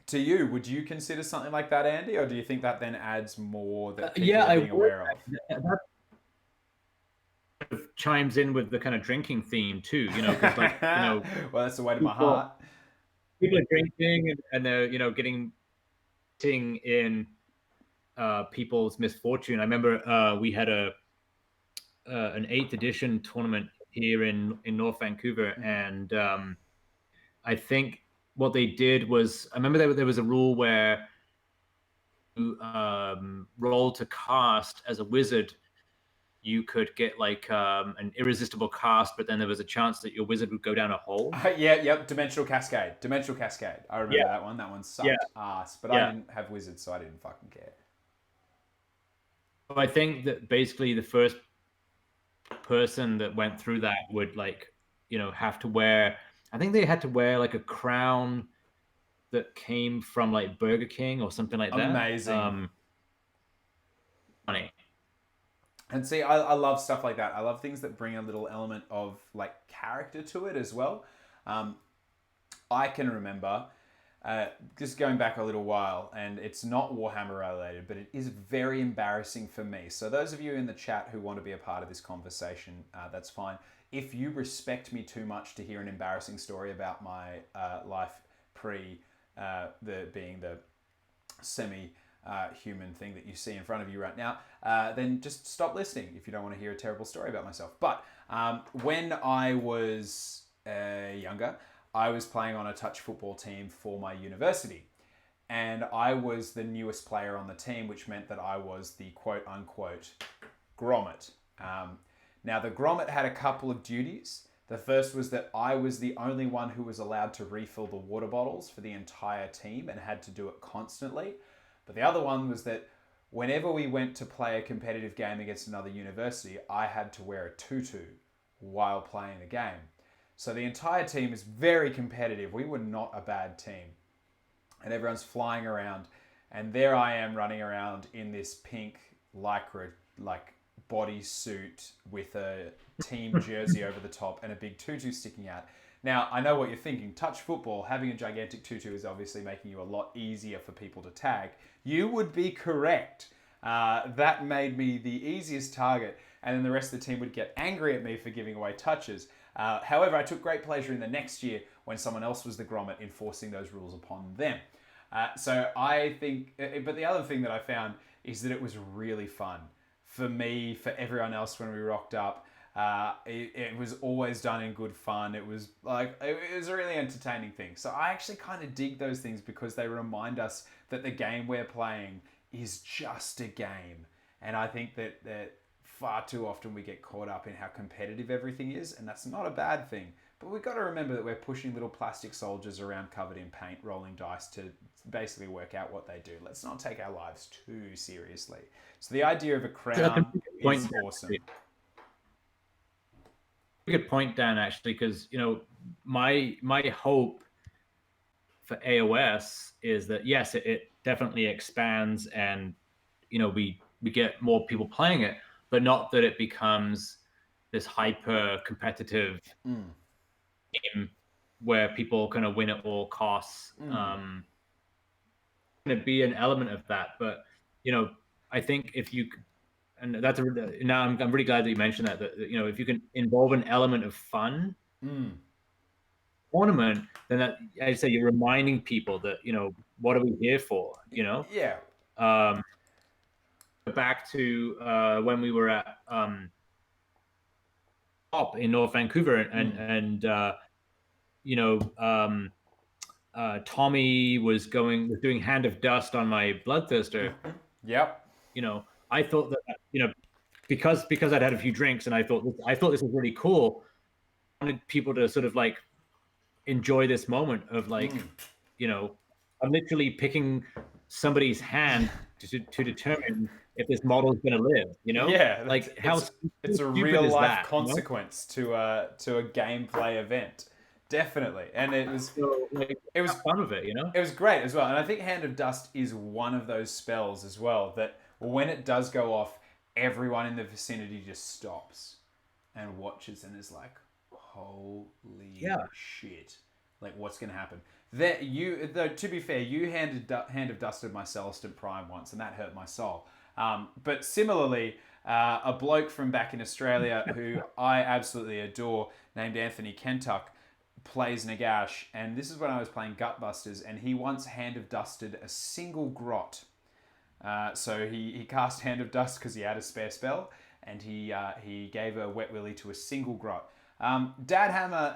to you, would you consider something like that, Andy, or do you think that then adds more that people are being aware of? That chimes in with the kind of drinking theme too, because well, that's the way to my heart. People are drinking and they're getting in people's misfortune. I remember we had an 8th edition tournament here in North Vancouver, and I think what they did was, I remember there was a rule where you roll to cast as a wizard. You could get like an irresistible cast, but then there was a chance that your wizard would go down a hole. Yep. Dimensional Cascade. I remember that one. That one sucked ass, but I didn't have wizards, so I didn't fucking care. I think that basically the first person that went through that would have to wear, I think they had to wear like a crown that came from like Burger King or something like that. Amazing. Funny. And see, I love stuff like that. I love things that bring a little element of like character to it as well. I can remember just going back a little while, and it's not Warhammer related, but it is very embarrassing for me. So those of you in the chat who want to be a part of this conversation, that's fine. If you respect me too much to hear an embarrassing story about my life pre being the semi human thing that you see in front of you right now, then just stop listening if you don't want to hear a terrible story about myself. But when I was younger, I was playing on a touch football team for my university. And I was the newest player on the team, which meant that I was the quote unquote grommet. Now, the grommet had a couple of duties. The first was that I was the only one who was allowed to refill the water bottles for the entire team and had to do it constantly. But the other one was that whenever we went to play a competitive game against another university, I had to wear a tutu while playing the game. So the entire team is very competitive. We were not a bad team. And everyone's flying around. And there I am running around in this pink lycra, like, bodysuit with a team jersey over the top and a big tutu sticking out. Now, I know what you're thinking. Touch football, having a gigantic tutu is obviously making you a lot easier for people to tag. You would be correct. That made me the easiest target, and then the rest of the team would get angry at me for giving away touches. However, I took great pleasure in the next year when someone else was the grommet enforcing those rules upon them. So I think, but the other thing that I found is that it was really fun. For me, for everyone else when we rocked up, it was always done in good fun. It was like, it was a really entertaining thing. So I actually kind of dig those things because they remind us that the game we're playing is just a game. And I think that far too often we get caught up in how competitive everything is, and that's not a bad thing. But we've got to remember that we're pushing little plastic soldiers around covered in paint, rolling dice to basically work out what they do. Let's not take our lives too seriously. So the idea of a crown is awesome. Good point, Dan, actually, because my hope for AOS is that yes, it definitely expands, and we get more people playing it, but not that it becomes this hyper competitive game where people kind of win at all costs. Going to be an element of that, but I think if you, and that's now I'm really glad that you mentioned that if you can involve an element of fun tournament, then that, as I say, you're reminding people that what are we here for? Yeah. Back to when we were at Pop in North Vancouver, and Tommy was doing Hand of Dust on my Bloodthirster. Yep. I thought that because I'd had a few drinks and I thought this was really cool. I wanted people to sort of like enjoy this moment of like, I'm literally picking somebody's hand to determine if this model is going to live. Yeah, like how it's a real life consequence to a gameplay event. Definitely, and it was fun of it. It was great as well, and I think Hand of Dust is one of those spells as well that when it does go off, everyone in the vicinity just stops and watches and is like, "Holy shit! Like, what's going to happen?" Though to be fair, you Hand of Dusted my Celestant Prime once, and that hurt my soul. But similarly, a bloke from back in Australia who I absolutely adore, named Anthony Kentuck, plays Nagash, and this is when I was playing Gutbusters, and he once Hand of Dusted a single grot. So he cast Hand of Dust because he had a spare spell, and he gave a Wet Willy to a single grot. Dad Hammer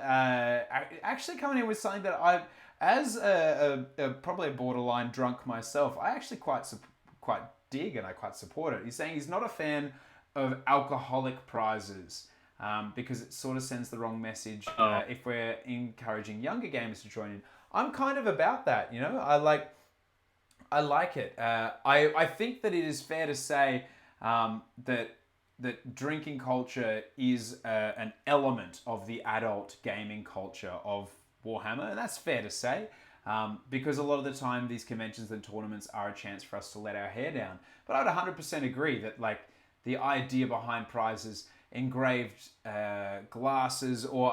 actually coming in with something that I, as probably a borderline drunk myself, I actually quite dig and I quite support it. He's saying he's not a fan of alcoholic prizes. Because it sort of sends the wrong message if we're encouraging younger gamers to join in. I'm kind of about that, I like it. I think that it is fair to say that drinking culture is an element of the adult gaming culture of Warhammer, and that's fair to say. Because a lot of the time these conventions and tournaments are a chance for us to let our hair down. But I'd 100% agree that like the idea behind prizes, engraved glasses, or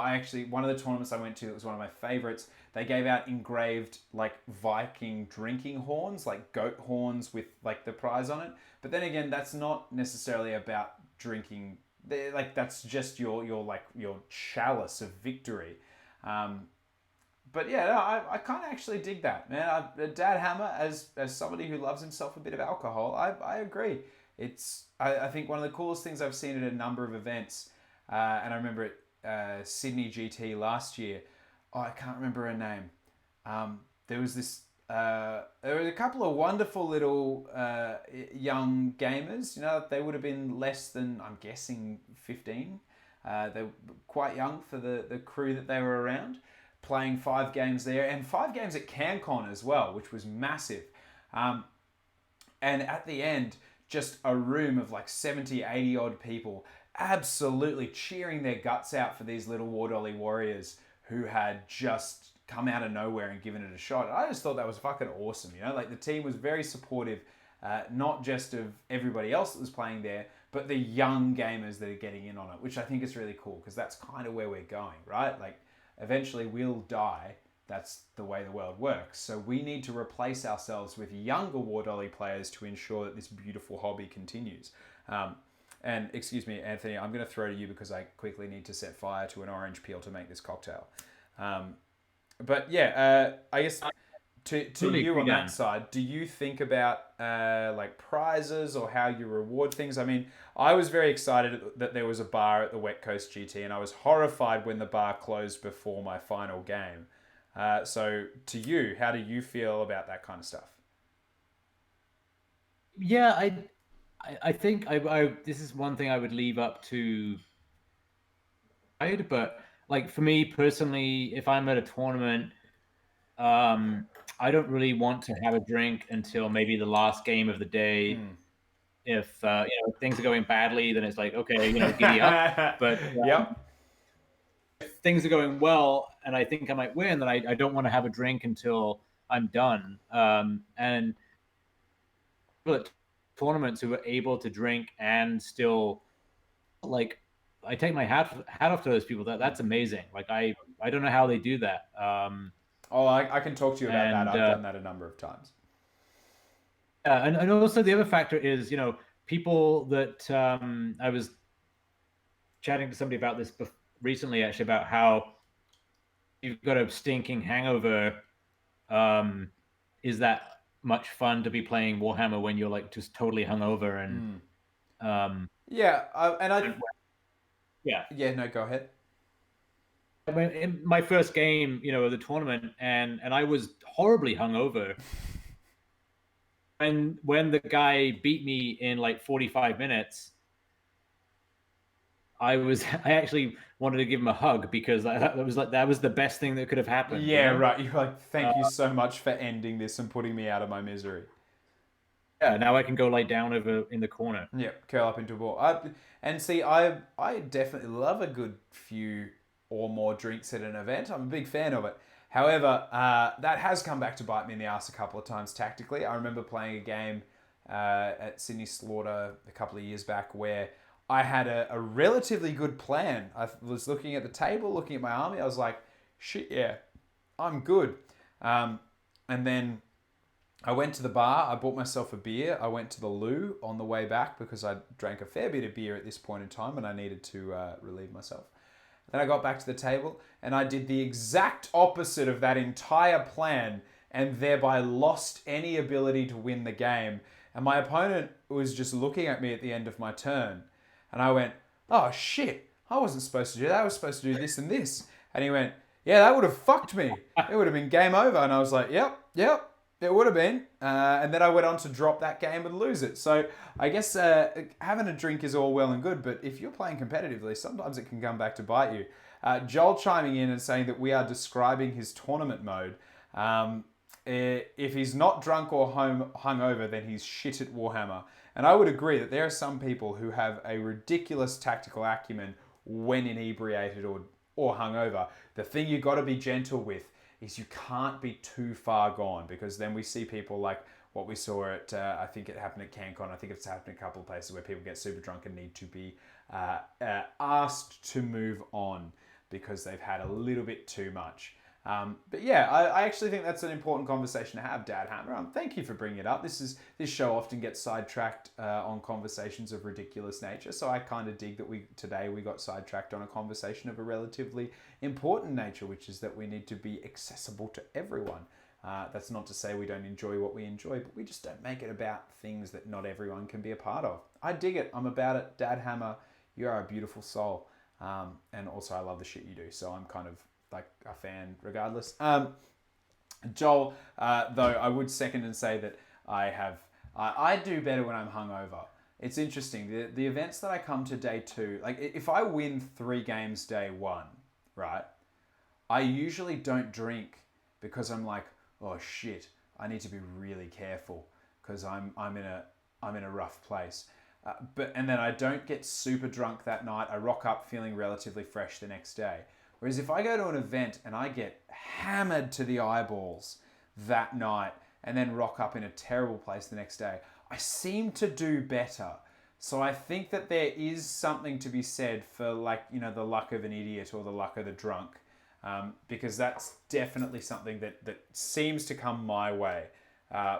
one of the tournaments I went to, it was one of my favorites, they gave out engraved like Viking drinking horns, like goat horns with like the prize on it. But then again, that's not necessarily about drinking. Like that's just your chalice of victory. But yeah, no, I kind of actually dig that, man. Dad Hammer, as somebody who loves himself a bit of alcohol, I agree. I think one of the coolest things I've seen at a number of events, and I remember at Sydney GT last year. Oh, I can't remember her name. There was this. There were a couple of wonderful little young gamers. You know, they would have been less than, I'm guessing, 15. They were quite young for the crew that they were around, playing 5 games there and 5 games at CanCon as well, which was massive. Um, and at the end, just a room of like 70, 80 odd people absolutely cheering their guts out for these little War Dolly warriors who had just come out of nowhere and given it a shot. I just thought that was fucking awesome. You know, like the team was very supportive, not just of everybody else that was playing there, but the young gamers that are getting in on it, which I think is really cool because that's kind of where we're going, right? Like eventually we'll die. That's the way the world works. So we need to replace ourselves with younger War Dolly players to ensure that this beautiful hobby continues. And excuse me, Anthony, I'm going to throw to you because I quickly need to set fire to an orange peel to make this cocktail. But yeah, I guess to Really you agree, on that Dan. side, do you think about like prizes or how you reward things? I mean, I was very excited that there was a bar at the West Coast GT, and I was horrified when the bar closed before my final game. So to you, how do you feel about that kind of stuff? Yeah, I think this is one thing I would leave up to guide, but like for me personally, if I'm at a tournament, um, I don't really want to have a drink until maybe the last game of the day. Mm. If if things are going badly, then it's like, okay, giddy up. But Yep. if things are going well and I think I might win, then I don't want to have a drink until I'm done. And at tournaments who are able to drink and still, like, I take my hat off to those people. That's amazing. Like I don't know how they do that. Oh, I can talk to you about that. And I've done that a number of times. Yeah, and also the other factor is, people that I was chatting to somebody about this recently, actually, about how you've got a stinking hangover. Um, is that much fun to be playing Warhammer when you're like just totally hungover and Mm. um, Yeah, and I. and- yeah. Yeah, no, go ahead. I mean, in my first game, of the tournament, and I was horribly hungover. When the guy beat me in like 45 minutes, I actually wanted to give him a hug because that was the best thing that could have happened, Yeah, right. You're like, thank you so much for ending this and putting me out of my misery. Yeah, now I can go lay down over in the corner. Yeah, curl up into a ball. And see, I definitely love a good few or more drinks at an event. I'm a big fan of it. However, that has come back to bite me in the ass a couple of times tactically. I remember playing a game at Sydney Slaughter a couple of years back where I had a relatively good plan. I was looking at the table, looking at my army. I was like, shit, yeah, I'm good. And then I went to the bar. I bought myself a beer. I went to the loo on the way back because I drank a fair bit of beer at this point in time and I needed to relieve myself. Then I got back to the table and I did the exact opposite of that entire plan and thereby lost any ability to win the game. And my opponent was just looking at me at the end of my turn. And I went, oh shit, I wasn't supposed to do that. I was supposed to do this and this. And he went, yeah, that would have fucked me. It would have been game over. And I was like, yep, yep. It would have been. And then I went on to drop that game and lose it. So I guess having a drink is all well and good, but if you're playing competitively, sometimes it can come back to bite you. Joel chiming in and saying that we are describing his tournament mode. If he's not drunk or hungover, then he's shit at Warhammer. And I would agree that there are some people who have a ridiculous tactical acumen when inebriated or hungover. The thing you got to be gentle with is you can't be too far gone because then we see people like what we saw at, I think it happened at CanCon. I think it's happened a couple of places where people get super drunk and need to be asked to move on because they've had a little bit too much. But yeah, I actually think that's an important conversation to have, Dad Hammer. Thank you for bringing it up. This show often gets sidetracked on conversations of ridiculous nature, so I kind of dig that today we got sidetracked on a conversation of a relatively important nature, which is that we need to be accessible to everyone. That's not to say we don't enjoy what we enjoy, but we just don't make it about things that not everyone can be a part of. I dig it. I'm about it. Dad Hammer, you are a beautiful soul. And also I love the shit you do, so I'm kind of like a fan regardless. Joel, though, I would second and say that I do better when I'm hungover. It's interesting. The events that I come to day 2, like if I win 3 games day 1, right, I usually don't drink because I'm like, oh shit, I need to be really careful because I'm in a rough place. And then I don't get super drunk that night. I rock up feeling relatively fresh the next day. Whereas if I go to an event and I get hammered to the eyeballs that night and then rock up in a terrible place the next day, I seem to do better. So I think that there is something to be said for, like, you know, the luck of an idiot or the luck of the drunk. Because that's definitely something that seems to come my way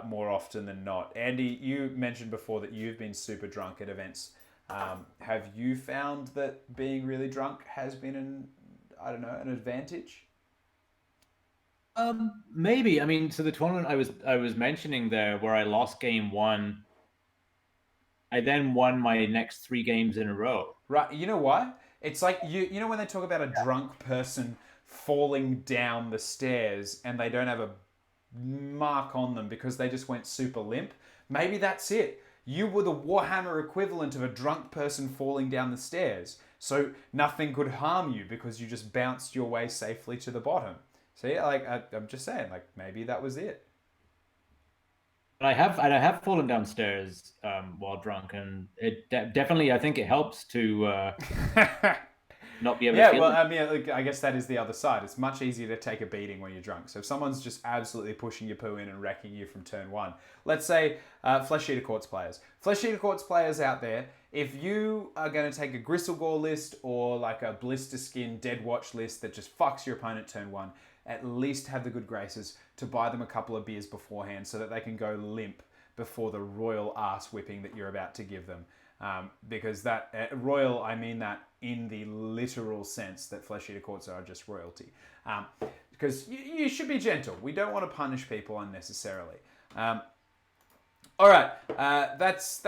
more often than not. Andy, you mentioned before that you've been super drunk at events. Have you found that being really drunk has been an advantage? Maybe. I mean, so the tournament I was mentioning there, where I lost game 1, I then won my next 3 games in a row. Right. You know why? It's like you know when they talk about a drunk person falling down the stairs and they don't have a mark on them because they just went super limp. Maybe that's it. You were the Warhammer equivalent of a drunk person falling down the stairs. So nothing could harm you because you just bounced your way safely to the bottom. So yeah, like I'm just saying, like maybe that was it. And I have fallen downstairs while drunk, and it definitely, I think it helps to not be able to Yeah, feel well, it. I mean, like, I guess that is the other side. It's much easier to take a beating when you're drunk. So if someone's just absolutely pushing your poo in and wrecking you from turn 1, let's say Flesh Eater Courts players. Flesh Eater Courts players out there, if you are going to take a Gristlegore list or like a Blister Skin Dead Watch list that just fucks your opponent turn 1, at least have the good graces to buy them a couple of beers beforehand so that they can go limp before the royal ass whipping that you're about to give them. Because that royal, I mean that in the literal sense that Flesh Eater Courts are just royalty. Because you should be gentle. We don't want to punish people unnecessarily. All right, that's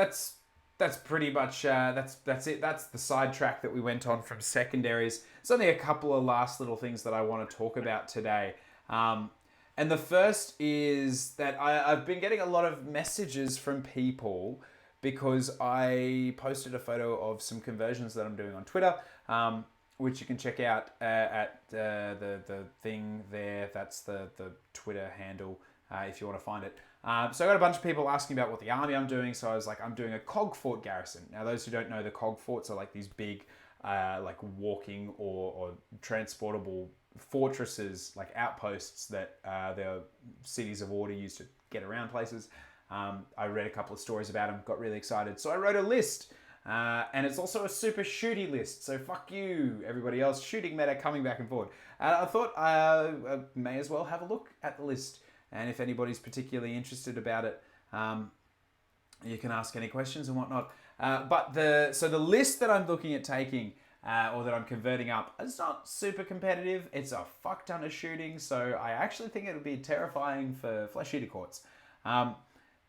pretty much that's it. That's the sidetrack that we went on from Secondaries. There's only a couple of last little things that I want to talk about today. And the first is that I've been getting a lot of messages from people because I posted a photo of some conversions that I'm doing on Twitter, which you can check out at the thing there. That's the Twitter handle if you want to find it. So I got a bunch of people asking about what the army I'm doing. So I was like, I'm doing a cog fort garrison. Now, those who don't know, the cog forts are like these big, like walking or transportable fortresses, like outposts that the cities of order used to get around places. I read a couple of stories about them, got really excited. So I wrote a list. And it's also a super shooty list. So fuck you, everybody else. Shooting meta coming back and forward. And I thought I may as well have a look at the list. And if anybody's particularly interested about it, you can ask any questions and whatnot. So the list that I'm looking at taking, or that I'm converting up, it's not super competitive. It's a fuck ton of shooting. So I actually think it'll be terrifying for Flesh Eater Courts.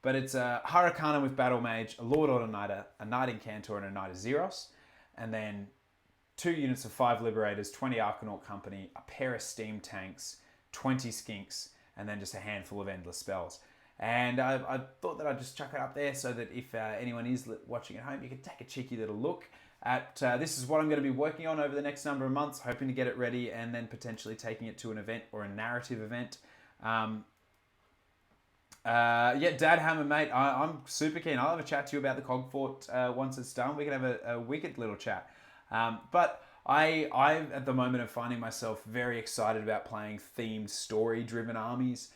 But it's a Hurricane with Battle Mage, a Lord Autoknighter, a Knight Incantor, and a Knight of Zeros. And then 2 units of 5 Liberators, 20 Arcanaut Company, a pair of Steam Tanks, 20 Skinks, and then just a handful of Endless Spells. And I thought that I'd just chuck it up there so that if anyone is watching at home, you can take a cheeky little look at this is what I'm going to be working on over the next number of months, hoping to get it ready and then potentially taking it to an event or a narrative event. Yeah, Dad Hammer, mate, I'm super keen. I'll have a chat to you about the Cog Fort once it's done. We can have a wicked little chat. But I at the moment am finding myself very excited about playing themed story-driven armies.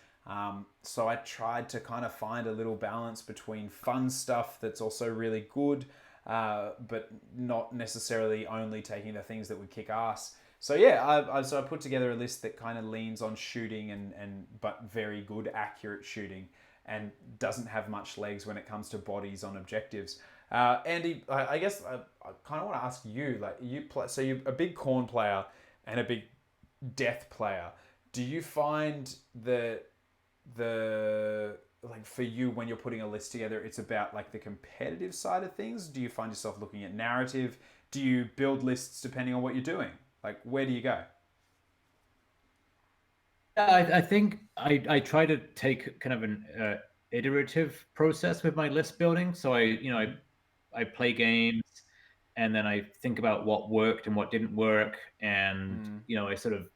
So I tried to kind of find a little balance between fun stuff that's also really good, but not necessarily only taking the things that would kick ass. So yeah, I put together a list that kind of leans on shooting and but very good accurate shooting, and doesn't have much legs when it comes to bodies on objectives. Andy, I guess I kind of want to ask you, like so you're a big corn player and a big death player. Do you find that the like for you when you're putting a list together, it's about like the competitive side of things? Do you find yourself looking at narrative? Do you build lists depending on what you're doing? Like, where do you go? Yeah, I think I try to take kind of an iterative process with my list building. So I play games, and then I think about what worked and what didn't work, and I sort of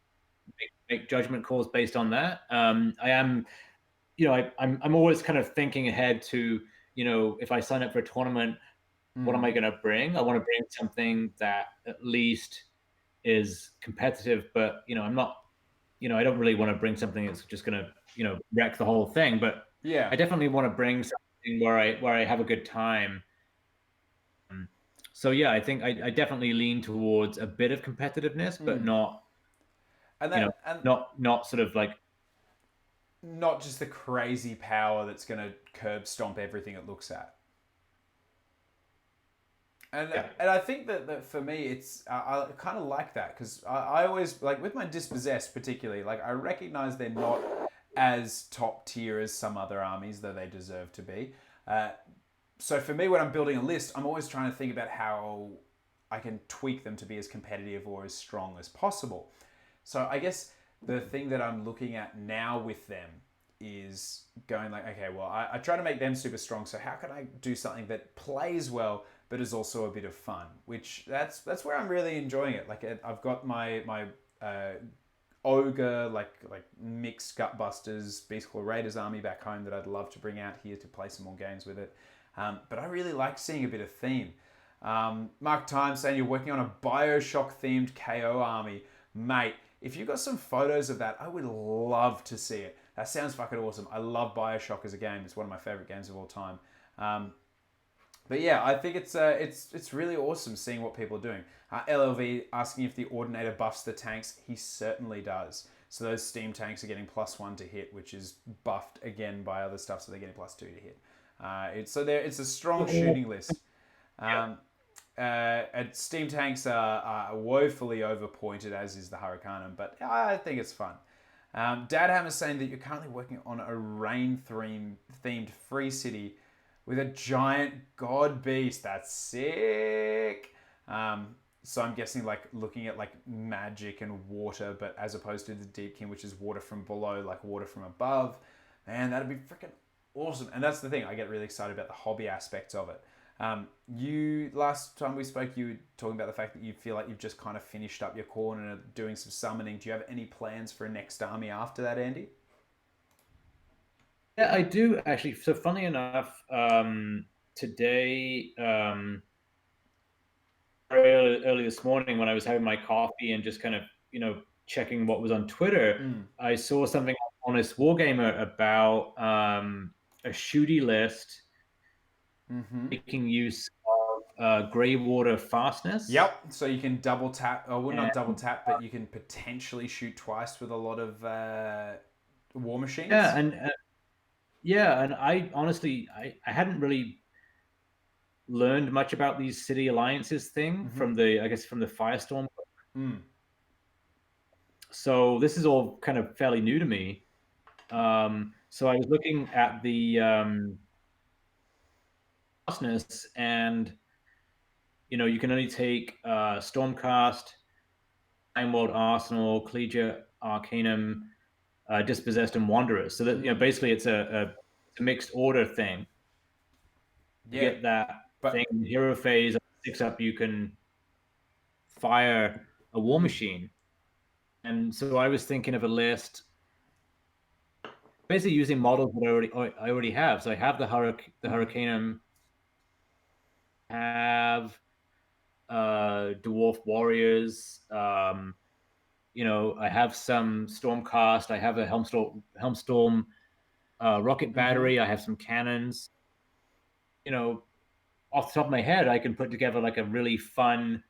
make judgment calls based on that. I am, I'm always kind of thinking ahead to, if I sign up for a tournament, what am I going to bring? I want to bring something that at least is competitive, but I'm not, I don't really want to bring something that's just going to, wreck the whole thing. But Yeah. I definitely want to bring something where I have a good time. So yeah, I think I definitely lean towards a bit of competitiveness, but not, And that and not sort of like, not just the crazy power that's going to curb stomp everything it looks at. yeah, And I think that for me, it's I kind of like that because I always like with my dispossessed particularly, like I recognize they're not as top tier as some other armies, though they deserve to be. Uh, so for me, when I'm building a list, I'm always trying to think about how I can tweak them to be as competitive or as strong as possible. So I guess the thing that I'm looking at now with them is going like, okay, well, I try to make them super strong. So how can I do something that plays well, but is also a bit of fun? Which that's where I'm really enjoying it. Like I've got my ogre like mixed gutbusters beast claw raiders army back home that I'd love to bring out here to play some more games with it. But I really like seeing a bit of theme. Mark Time saying you're working on a Bioshock themed KO army. Mate, if you've got some photos of that, I would love to see it. That sounds fucking awesome. I love Bioshock as a game. It's one of my favorite games of all time. But yeah, I think it's really awesome seeing what people are doing. LLV asking if the Ordinator buffs the tanks. He certainly does. So those steam tanks are getting +1 to hit, which is buffed again by other stuff, so they're getting +2 to hit. It's a strong shooting list. And steam tanks are woefully overpointed, as is the Hurricanum, but I think it's fun. Dad Hammer's saying that you're currently working on a rain themed free city with a giant god beast. That's sick. So I'm guessing like looking at like magic and water, but as opposed to the Deepkin, which is water from below, like water from above. Man, that'd be freaking awesome. And that's the thing. I get really excited about the hobby aspects of it. You last time we spoke, you were talking about the fact that you feel like you've just kind of finished up your corn and are doing some summoning. Do you have any plans for a next army after that, Andy? yeah, I do actually. So funny enough, today, early this morning when I was having my coffee and just kind of checking what was on Twitter, I saw something on Honest Wargamer about a shooty list making use of gray water fastness. Yep. So you can double tap, or well, not double And, tap, but you can potentially shoot twice with a lot of war yeah, machines. and I honestly I hadn't really learned much about these city alliances thing from the Firestorm. So this is all kind of fairly new to me. So I was looking at the fastness, and you can only take Stormcast, Time World Arsenal, Collegiate Arcanum, Dispossessed, and Wanderers. So that basically it's a mixed order thing. You Yeah. get that But thing in hero phase. 6 up, you can fire a war machine. And so I was thinking of a list, basically using models that I already have. So I have the Hurricanum, have Dwarf Warriors. I have some Stormcast. I have a Helmstorm rocket battery. I have some cannons. You know, off the top of my head, I can put together like a really fun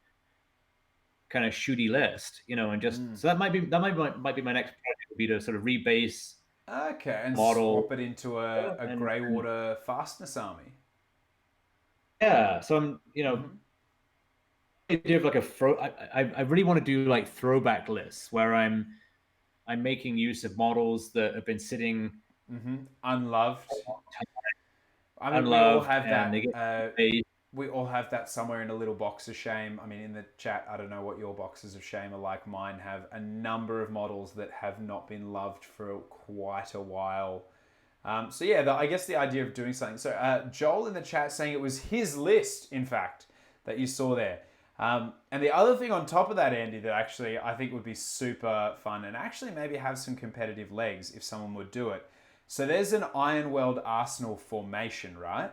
kind of shooty list, and just so that might be my next project, would be to sort of rebase Okay, and swap model. it into a grey And water fastness army. yeah, so I'm Mm-hmm. idea of like a throw. I really want to do like throwback lists where I'm making use of models that have been sitting Mm-hmm. Unloved. I mean, we all unloved have and they that. get a We all have that somewhere in a little box of shame. I mean, in the chat, I don't know what your boxes of shame are like. Mine have a number of models that have not been loved for quite a while. So yeah, I guess the idea of doing something. So Joel in the chat saying it was his list, in fact, that you saw there. And the other thing on top of that, Andy, that actually I think would be super fun and actually maybe have some competitive legs if someone would do it. So there's an Ironweld Arsenal formation, right?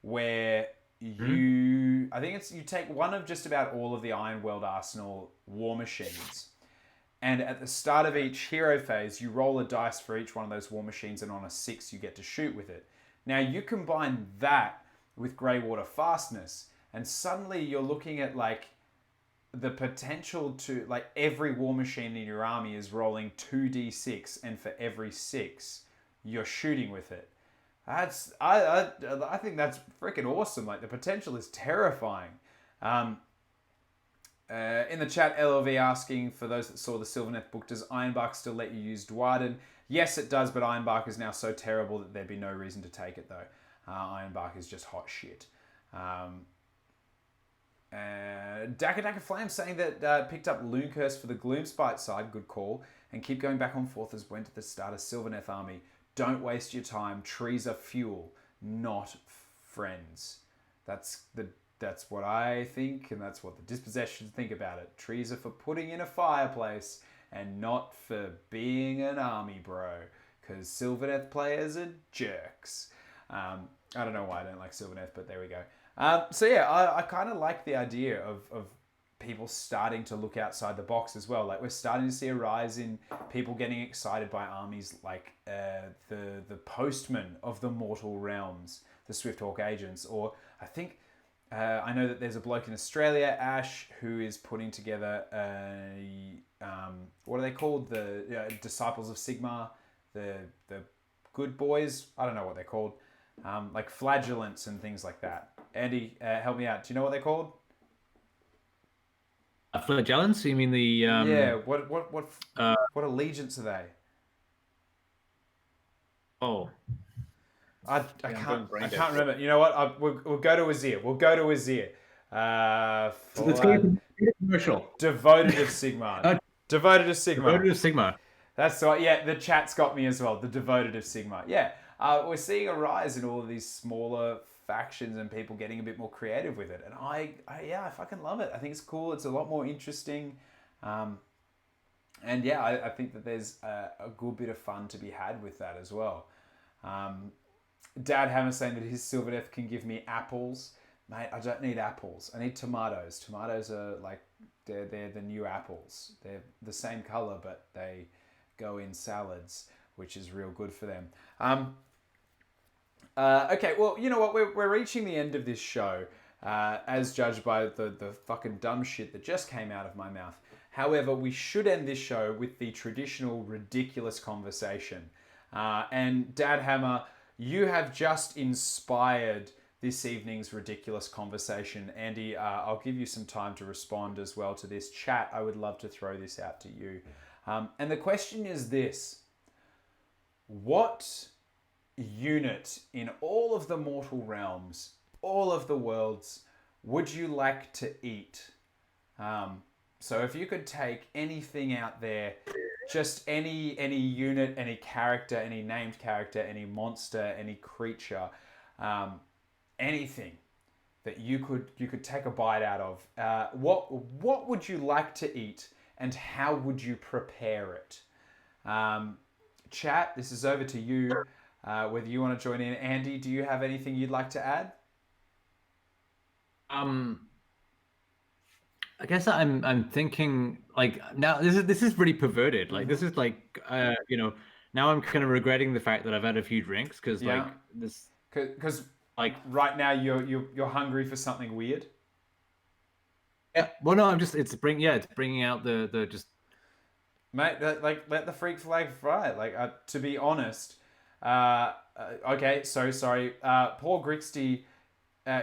Where hmm? I think it's you take one of just about all of the Ironweld Arsenal war machines, and at the start of each hero phase, you roll a dice for each one of those war machines, and on a 6, you get to shoot with it. Now, you combine that with Grey Water Fastness, and suddenly you're looking at like the potential to like every war machine in your army is rolling 2d6, and for every 6, you're shooting with it. That's I think that's freaking awesome. Like the potential is terrifying. Um, in the chat, LLV asking for those that saw the Sylvaneth book, does Ironbark still let you use Dwarden? Yes, it does, but Ironbark is now so terrible that there'd be no reason to take it, though. Ironbark is just hot shit. Daka Daka Flame saying that picked up Loon Curse for the Gloomspite side, good call, and keep going back and forth as went to the start of Sylvaneth army. Don't waste your time. Trees are fuel, not friends. That's the that's what I think, and that's what the dispossessions think about it. Trees are for putting in a fireplace and not for being an army bro, because Sylvaneth players are jerks. I don't know why I don't like Sylvaneth, but there we go. So yeah, I kind of like the idea of people starting to look outside the box as well. Like we're starting to see a rise in people getting excited by armies like the Postmen of the Mortal Realms, the Swifthawk Agents, or I think I know that there's a bloke in Australia, Ash, who is putting together what are they called? The Disciples of Sigmar, the good boys. I don't know what they're called. Like flagellants and things like that. Andy, help me out. Do you know what they're called? Flagellants. You mean the Yeah. uh What allegiance are they? oh I yeah, I'm can't going brain I dead can't here. remember. You know what? We'll go to Azir. We'll go to Azir. Let's Flag go to commercial. Devoted of Sigmar. Devoted of Sigmar. Devoted of Sigma. That's right. Yeah, the chat's got me as well. The Devoted of Sigmar. Yeah, we're seeing a rise in all of these smaller factions and people getting a bit more creative with it. And I fucking love it. I think it's cool. It's a lot more interesting. Um, and yeah, I think that there's a good bit of fun to be had with that as well. Um, Dad Hammer saying that his Sylvaneth can give me apples. Mate, I don't need apples. I need tomatoes. Tomatoes are like they're the new apples. They're the same color, but they go in salads, which is real good for them. Okay, well, you know what? We're reaching the end of this show, as judged by the fucking dumb shit that just came out of my mouth. However, we should end this show with the traditional ridiculous conversation. And Dad Hammer, you have just inspired this evening's ridiculous conversation. Andy, I'll give you some time to respond as well to this chat. I would love to throw this out to you. And the question is this: what unit in all of the mortal realms, all of the worlds, would you like to eat? So if you could take anything out there, just any unit, any character, any named character, any monster, any creature, anything that you could take a bite out of, what would you like to eat, and how would you prepare it? Chat, this is over to you. Whether you want to join in, Andy, do you have anything you'd like to add? I guess I'm thinking like now this is really perverted. Like this is like now I'm kind of regretting the fact that I've had a few drinks because Yeah, like this because like right now you're hungry for something weird. yeah. Well, no, I'm just it's bringing out the just Mate, like let the freak flag fly. Like to be honest, okay, so sorry. Paul Grixty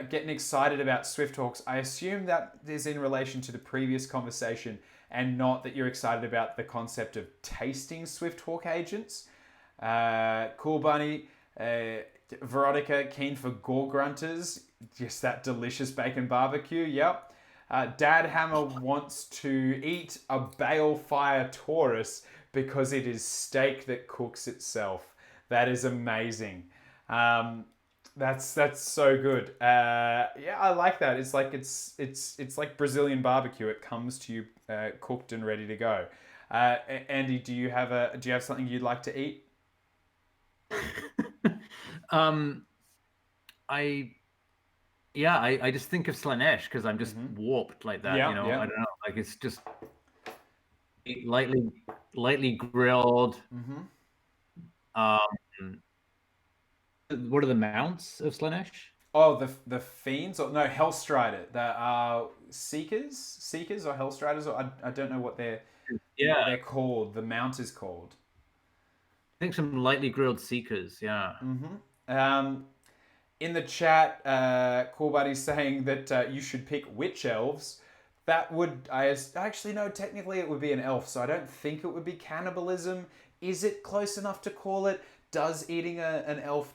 getting excited about Swift Hawks. I assume that is in relation to the previous conversation and not that you're excited about the concept of tasting Swift Hawk agents. Cool Bunny, Veronica, keen for gore grunters. Just that delicious bacon barbecue. Yep. Dad Hammer wants to eat a balefire Taurus because it is steak that cooks itself. That is amazing. That's so good. Yeah, I like that. It's like it's like Brazilian barbecue. It comes to you cooked and ready to go. Andy, do you have something you'd like to eat? um I I just think of Slanesh because I'm just warped like that, Yeah, I yeah. don't know, like it's just lightly lightly grilled. Um, what are the mounts of Slanesh? Oh, the fiends or no Hellstrider. The seekers or Hellstriders or I don't know Yeah, what they're called. The mount is called. I think some lightly grilled seekers. Yeah. Um, in the chat, Cool Buddy's saying that you should pick witch elves. That would actually no. Technically, it would be an elf, so I don't think it would be cannibalism. Is it close enough to call it? Does eating an elf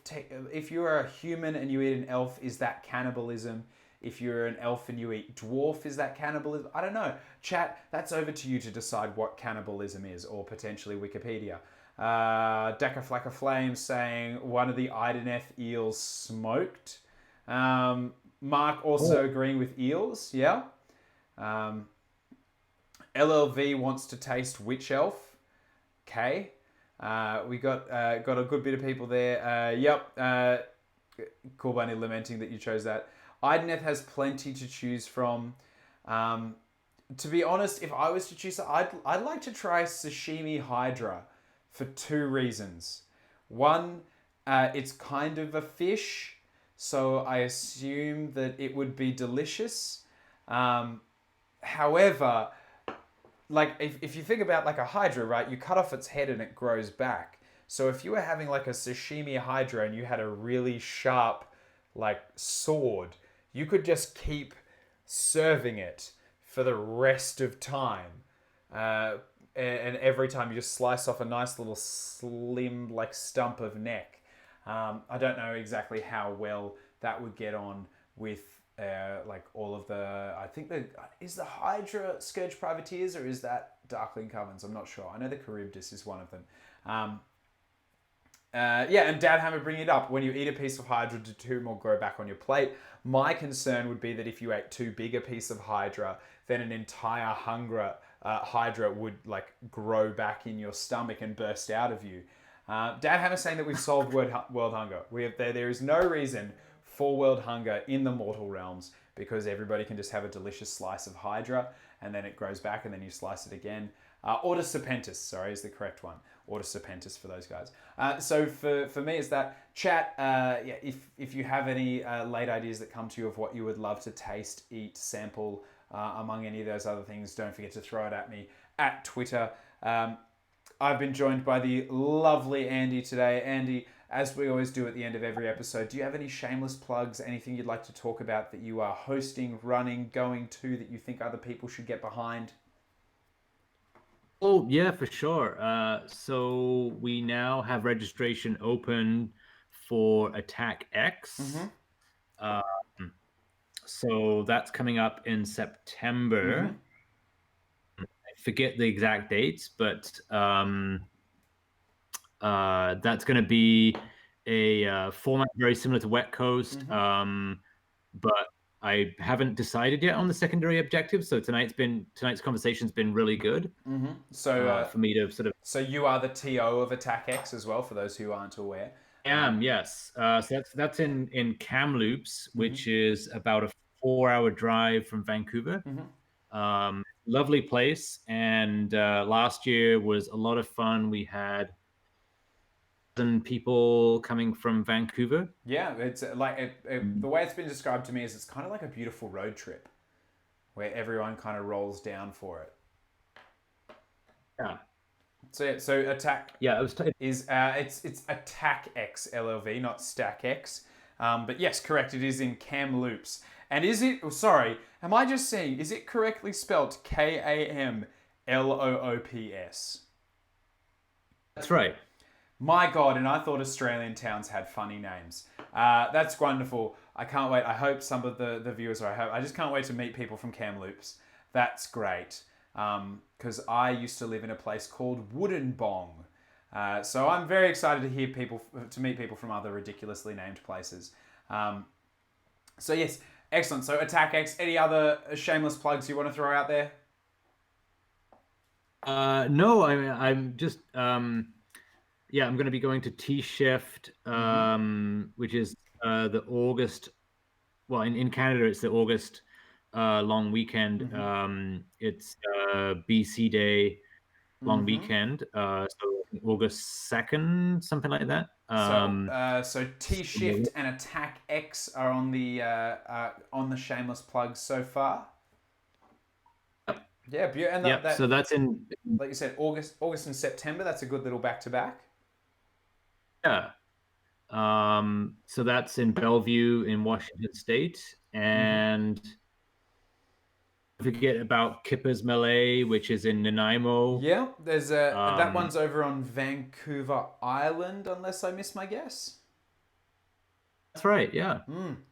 if you're a human and you eat an elf, is that cannibalism? If you're an elf and you eat dwarf, is that cannibalism? I don't know. Chat, that's over to you to decide what cannibalism is, or potentially Wikipedia. Deca Flacker Flame saying one of the Ideneth eels smoked. Mark also agreeing with eels, yeah. LLV wants to taste witch elf. Okay. We got a good bit of people there. Yep. Cool Bunny lamenting that you chose that. Ideneth has plenty to choose from. To be honest, if I was to choose, I'd like to try sashimi hydra for two reasons. One, it's kind of a fish, so I assume that it would be delicious. However, like if you think about like a hydra, right? You cut off its head and it grows back. So if you were having like a sashimi hydra and you had a really sharp like sword, you could just keep serving it for the rest of time. And every time you just slice off a nice little slim like stump of neck. I don't know exactly how well that would get on with like all of the. I think is the Hydra Scourge Privateers or is that Darkling Covens? I'm not sure. I know the Charybdis is one of them. Yeah, and Dad Hammer bringing it up. When you eat a piece of Hydra, do two more grow back on your plate? My concern would be that if you ate too big a piece of Hydra, then an entire Hydra would like grow back in your stomach and burst out of you. Dad Hammer saying that we've solved world hunger. There is no reason for world hunger in the mortal realms because everybody can just have a delicious slice of Hydra and then it grows back and then you slice it again. Order Serpentis, sorry, is the correct one. Order Serpentis for those guys. So for me, it's that chat. Yeah, if you have any late ideas that come to you of what you would love to taste, eat, sample, among any of those other things, don't forget to throw it at me at Twitter. I've been joined by the lovely Andy today. Andy, as we always do at the end of every episode, do you have any shameless plugs, anything you'd like to talk about that you are hosting, running, going to, that you think other people should get behind? Oh yeah, for sure. So we now have registration open for Attack X. So that's coming up in September. I forget the exact dates, but that's going to be a format very similar to Wet Coast. But I haven't decided yet on the secondary objective. So tonight's conversation's been really good So for me to sort of. So you are the TO of Attack X as well, for those who aren't aware. Yes. So that's in Kamloops, which is about a 4-hour drive from Vancouver. Lovely place, and last year was a lot of fun. We had and people coming from Vancouver. Yeah, it's like the way it's been described to me is it's kind of like a beautiful road trip where everyone kind of rolls down for it. Yeah, So yeah, so attack yeah. It was. is it's attack X LLV, not stack X. But yes, correct. It is in Kamloops. And is it? Oh, sorry, am I just seeing? Is it correctly spelt KAMLOOPS? That's right. My God, and I thought Australian towns had funny names. That's wonderful. I can't wait. I hope some of the viewers are. I just can't wait to meet people from Kamloops. That's great. Because I used to live in a place called Wooden Bong. So I'm very excited to meet people from other ridiculously named places. So yes, excellent. So Attack X. Any other shameless plugs you want to throw out there? No, I'm just yeah, I'm going to be going to T Shift, which is the August. Well, in Canada, it's the August long weekend. It's BC Day long weekend, so August 2nd, something like that. So T Shift and Attack X are on the shameless plugs so far. Yeah, and Yep. So that's in. like you said, August and September. That's a good little back to back. Yeah. So that's in Bellevue in Washington State, and forget about Kippers Melee, which is in Nanaimo. Yeah, there's that Um, one's over on Vancouver Island, unless I miss my guess. that's right. Yeah.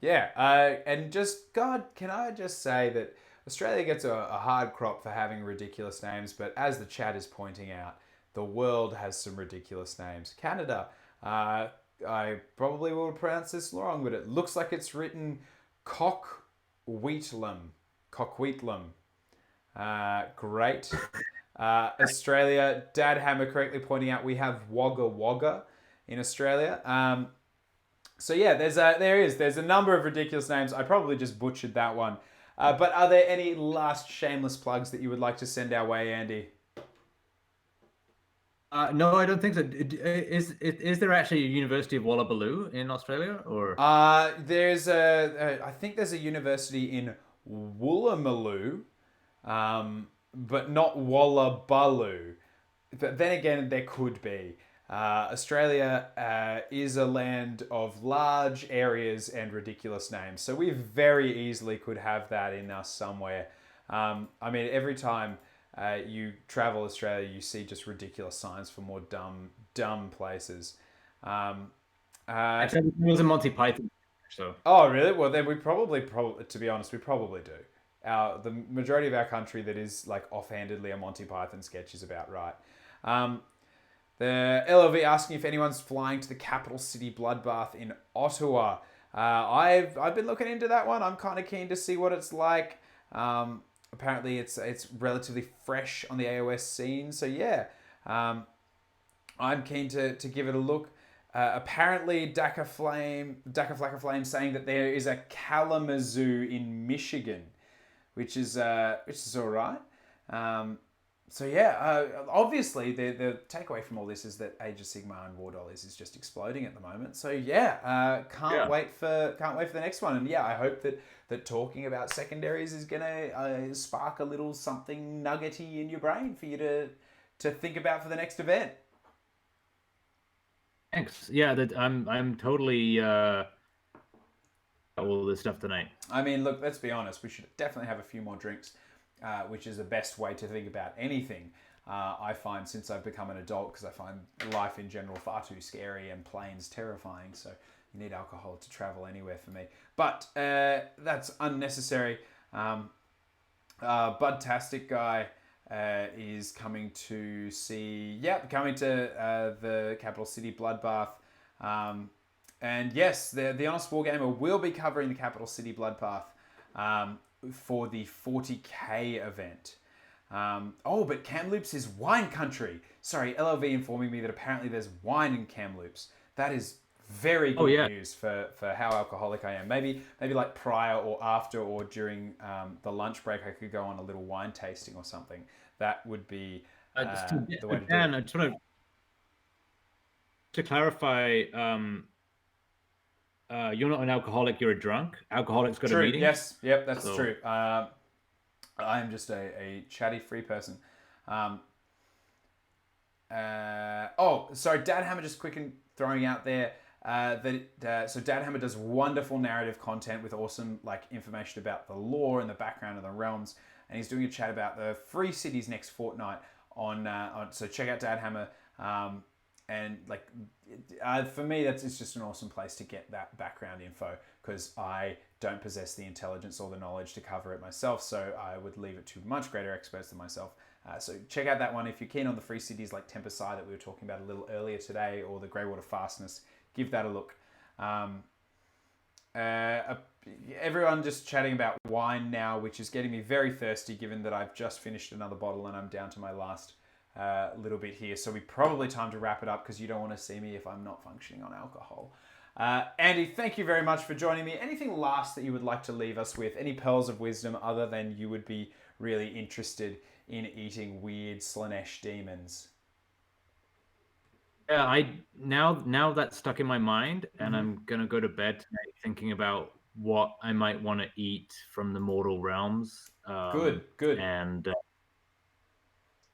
Yeah, and just God, can I just say that Australia gets a hard crop for having ridiculous names, but as the chat is pointing out, the world has some ridiculous names. Canada, I probably will pronounce this wrong, but it looks like it's written Coquitlam. Coquitlam. Great. Australia, Dad Hammer correctly pointing out we have Wagga Wagga in Australia. So yeah, there's a number of ridiculous names. I probably just butchered that one. But are there any last shameless plugs that you would like to send our way, Andy? No, I don't think so. Is there actually a University of Wallabaloo in Australia, or? I think there's a university in Woolloomooloo, but not Wallabaloo. But then again, there could be. Australia is a land of large areas and ridiculous names, so we very easily could have that in us somewhere. I mean, every time you travel Australia, you see just ridiculous signs for more dumb places. Actually, it was a Monty Python. So Oh, really? Well, then probably, to be honest, we probably do. The majority of our country that is like offhandedly a Monty Python sketch is about right. Um, the LOV asking if anyone's flying to the capital city bloodbath in Ottawa. I've been looking into that one. I'm kind of keen to see what it's like. Apparently, it's relatively fresh on the AOS scene. So yeah, I'm keen to give it a look. Apparently, Dakar Flacker Flame saying that there is a Kalamazoo in Michigan, which is all right. So yeah, obviously the takeaway from all this is that Age of Sigmar and War Dollies is just exploding at the moment. So yeah, can't wait for the next one. And yeah, I hope that talking about secondaries is gonna spark a little something nuggety in your brain for you to think about for the next event. thanks. Yeah, that I'm totally all this stuff tonight. I mean, look, let's be honest. We should definitely have a few more drinks, which is the best way to think about anything. I find since I've become an adult, because I find life in general far too scary and planes terrifying. So you need alcohol to travel anywhere for me. But that's unnecessary. Budtastic guy is coming to see. Yep, coming to the capital city bloodbath. And yes, the Honest Wargamer will be covering the Capital City Bloodbath for the 40k event. But Kamloops is wine country. Sorry, LLV informing me that apparently there's wine in Kamloops. That is very good news for how alcoholic I am. Maybe like prior or after or during the lunch break, I could go on a little wine tasting or something. That would be the way to do it. I just want to to clarify, you're not an alcoholic, you're a drunk. Alcoholics go to True. meetings. Yes. Yep. That's So true. I'm just a chatty free person. Um, sorry, Dad Hammer just quick and throwing out there so Dad Hammer does wonderful narrative content with awesome like information about the lore and the background of the realms, and he's doing a chat about the free cities next fortnight on so check out Dad Hammer. And like for me, it's just an awesome place to get that background info because I don't possess the intelligence or the knowledge to cover it myself, so I would leave it to much greater experts than myself. So check out that one if you're keen on the free cities like Tempesai that we were talking about a little earlier today, or the Greywater Fastness. Give that a look. Everyone just chatting about wine now, which is getting me very thirsty given that I've just finished another bottle and I'm down to my last little bit here. So we probably time to wrap it up because you don't want to see me if I'm not functioning on alcohol. Andy, thank you very much for joining me. Anything last that you would like to leave us with? Any pearls of wisdom other than you would be really interested in eating weird Slanesh demons? yeah, now that's stuck in my mind, and I'm gonna go to bed tonight thinking about what I might want to eat from the mortal realms. Good. And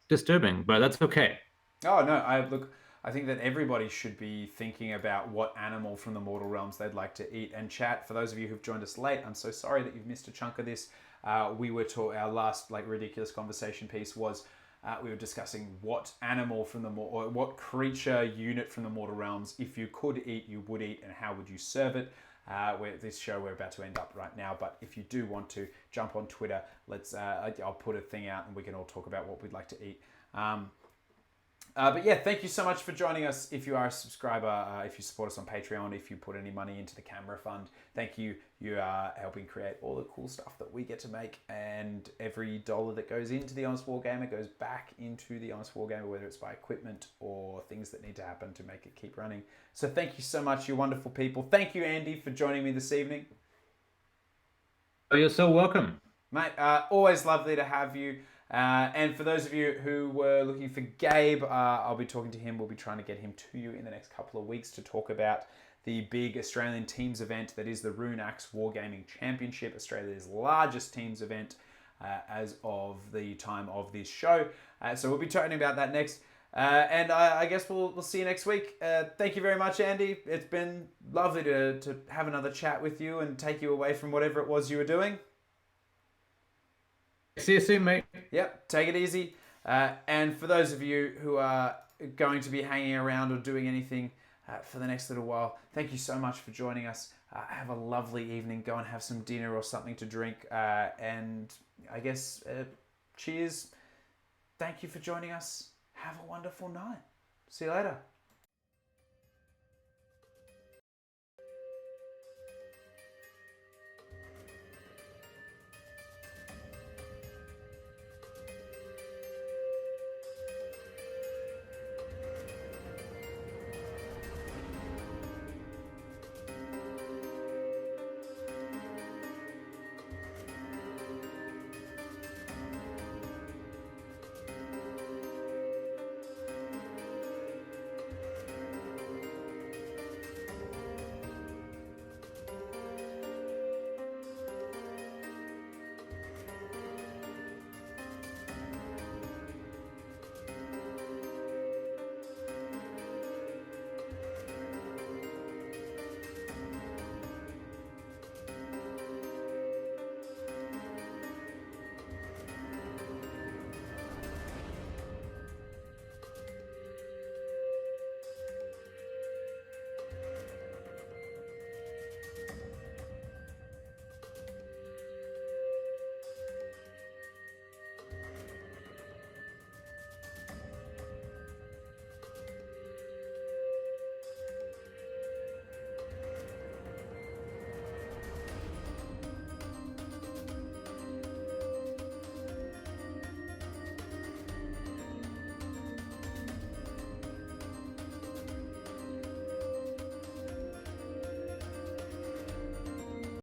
disturbing, but that's okay. Oh no, I think that everybody should be thinking about what animal from the mortal realms they'd like to eat. And chat, for those of you who've joined us late, I'm so sorry that you've missed a chunk of this. We were our last like ridiculous conversation piece was we were discussing what animal from or what creature unit from the mortal realms, if you could eat, you would eat, and how would you serve it. This show we're about to end up right now, but if you do want to jump on Twitter, I'll put a thing out and we can all talk about what we'd like to eat. But yeah, thank you so much for joining us. If you are a subscriber, if you support us on Patreon, if you put any money into the camera fund, thank you. You are helping create all the cool stuff that we get to make, and every dollar that goes into the Honest Wargamer goes back into the Honest Wargamer, whether it's by equipment or things that need to happen to make it keep running. So thank you so much, you wonderful people. Thank you, Andy, for joining me this evening. Oh, you're so welcome. Mate, always lovely to have you. And for those of you who were looking for Gabe, I'll be talking to him. We'll be trying to get him to you in the next couple of weeks to talk about the big Australian teams event that is the Rune Axe Wargaming Championship, Australia's largest teams event as of the time of this show. So we'll be talking about that next. And I guess we'll see you next week. Thank you very much, Andy. It's been lovely to have another chat with you and take you away from whatever it was you were doing. See you soon, mate. Yep, take it easy. And for those of you who are going to be hanging around or doing anything for the next little while, thank you so much for joining us. Have a lovely evening. Go and have some dinner or something to drink. And I guess, cheers. Thank you for joining us. Have a wonderful night. See you later.